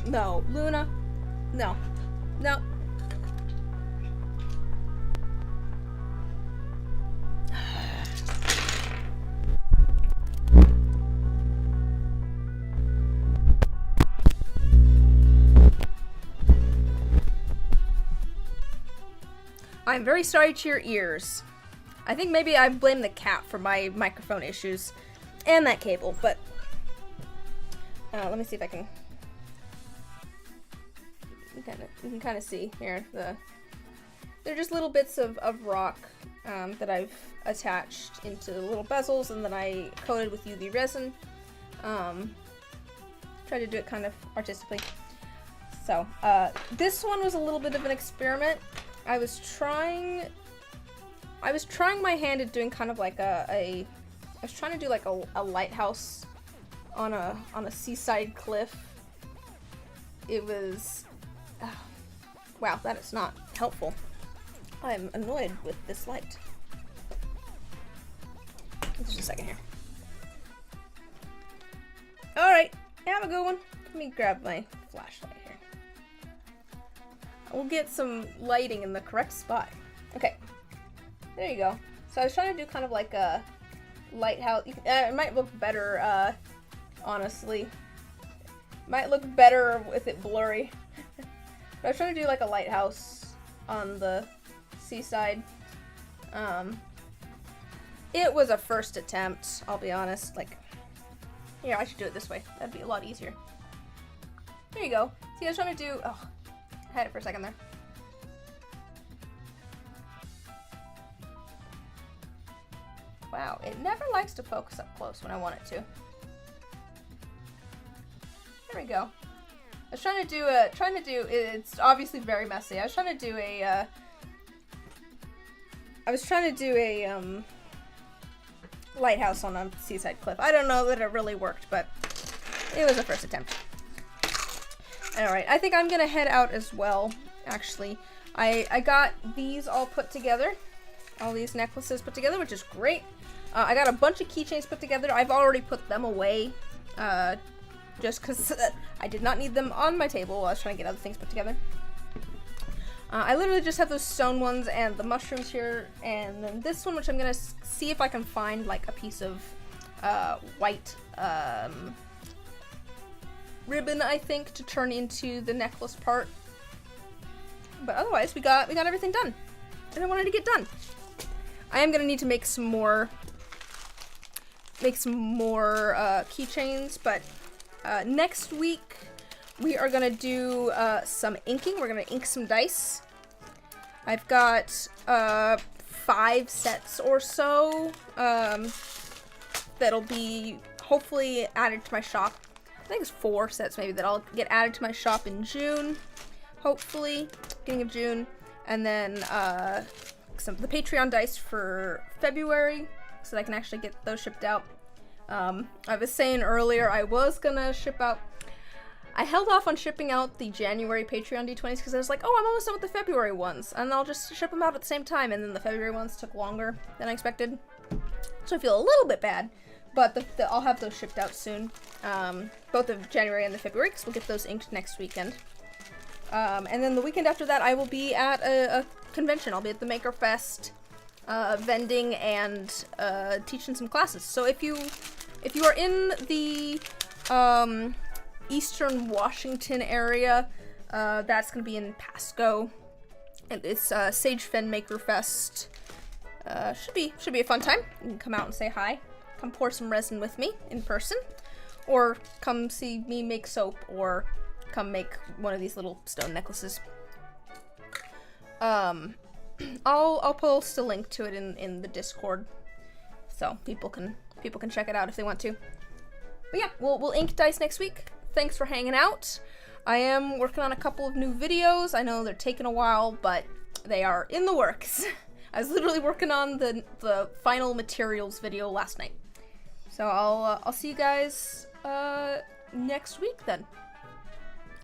A: No, Luna. No. I'm very sorry to your ears. I think maybe I blame the cat for my microphone issues and that cable, but let me see if I can. You can kind of see here they're just little bits of rock that I've attached into little bezels, and then I coated with UV resin. Tried to do it kind of artistically. So this one was a little bit of an experiment. I was trying my hand at doing kind of like I was trying to do like a lighthouse on a seaside cliff. It was wow, that is not helpful. I'm annoyed with this light. Just a second here. Alright, have a good one. Let me grab my flashlight here. We'll get some lighting in the correct spot. Okay, there you go. So I was trying to do kind of like a lighthouse. It might look better, honestly. Might look better with it blurry. But I was trying to do like a lighthouse on the seaside. It was a first attempt, I'll be honest. Like, yeah, I should do it this way. That'd be a lot easier. There you go. See, I was trying to do... Oh, I had it for a second there. Wow, it never likes to focus up close when I want it to. There we go. I was trying to do it's obviously very messy. I was trying to do a lighthouse on a seaside cliff. I don't know that it really worked, but it was a first attempt. Alright, I think I'm gonna head out as well, actually. I got these all put together. All these necklaces put together, which is great. I got a bunch of keychains put together. I've already put them away just because I did not need them on my table while I was trying to get other things put together. I literally just have those stone ones and the mushrooms here, and then this one, which I'm gonna see if I can find like a piece of white ribbon, I think, to turn into the necklace part. But otherwise, we got everything done, and I wanted to get done. I am gonna need to make some more keychains, but next week we are gonna do some inking. We're gonna ink some dice. I've got 5 sets or so that'll be hopefully added to my shop. I think it's 4 sets maybe that I'll get added to my shop in June, hopefully, beginning of June, and then some of the Patreon dice for February, so that I can actually get those shipped out. I was saying earlier I was gonna ship out. I held off on shipping out the January Patreon D20s because I was like, oh, I'm almost done with the February ones, and I'll just ship them out at the same time, and then the February ones took longer than I expected. So I feel a little bit bad, but I'll have those shipped out soon. Both of January and the February, because we'll get those inked next weekend. And then the weekend after that, I will be at a convention. I'll be at the Maker Fest, vending and teaching some classes. So if you are in the Eastern Washington area, that's gonna be in Pasco, and it's Sage Fen Maker Fest. Should be a fun time. You can come out and say hi. Come pour some resin with me in person, or come see me make soap, or come make one of these little stone necklaces. I'll post a link to it in the Discord, so people can check it out if they want to. But yeah, we'll ink dice next week. Thanks for hanging out. I am working on a couple of new videos. I know they're taking a while, but they are in the works. I was literally working on the final materials video last night. So I'll see you guys next week then.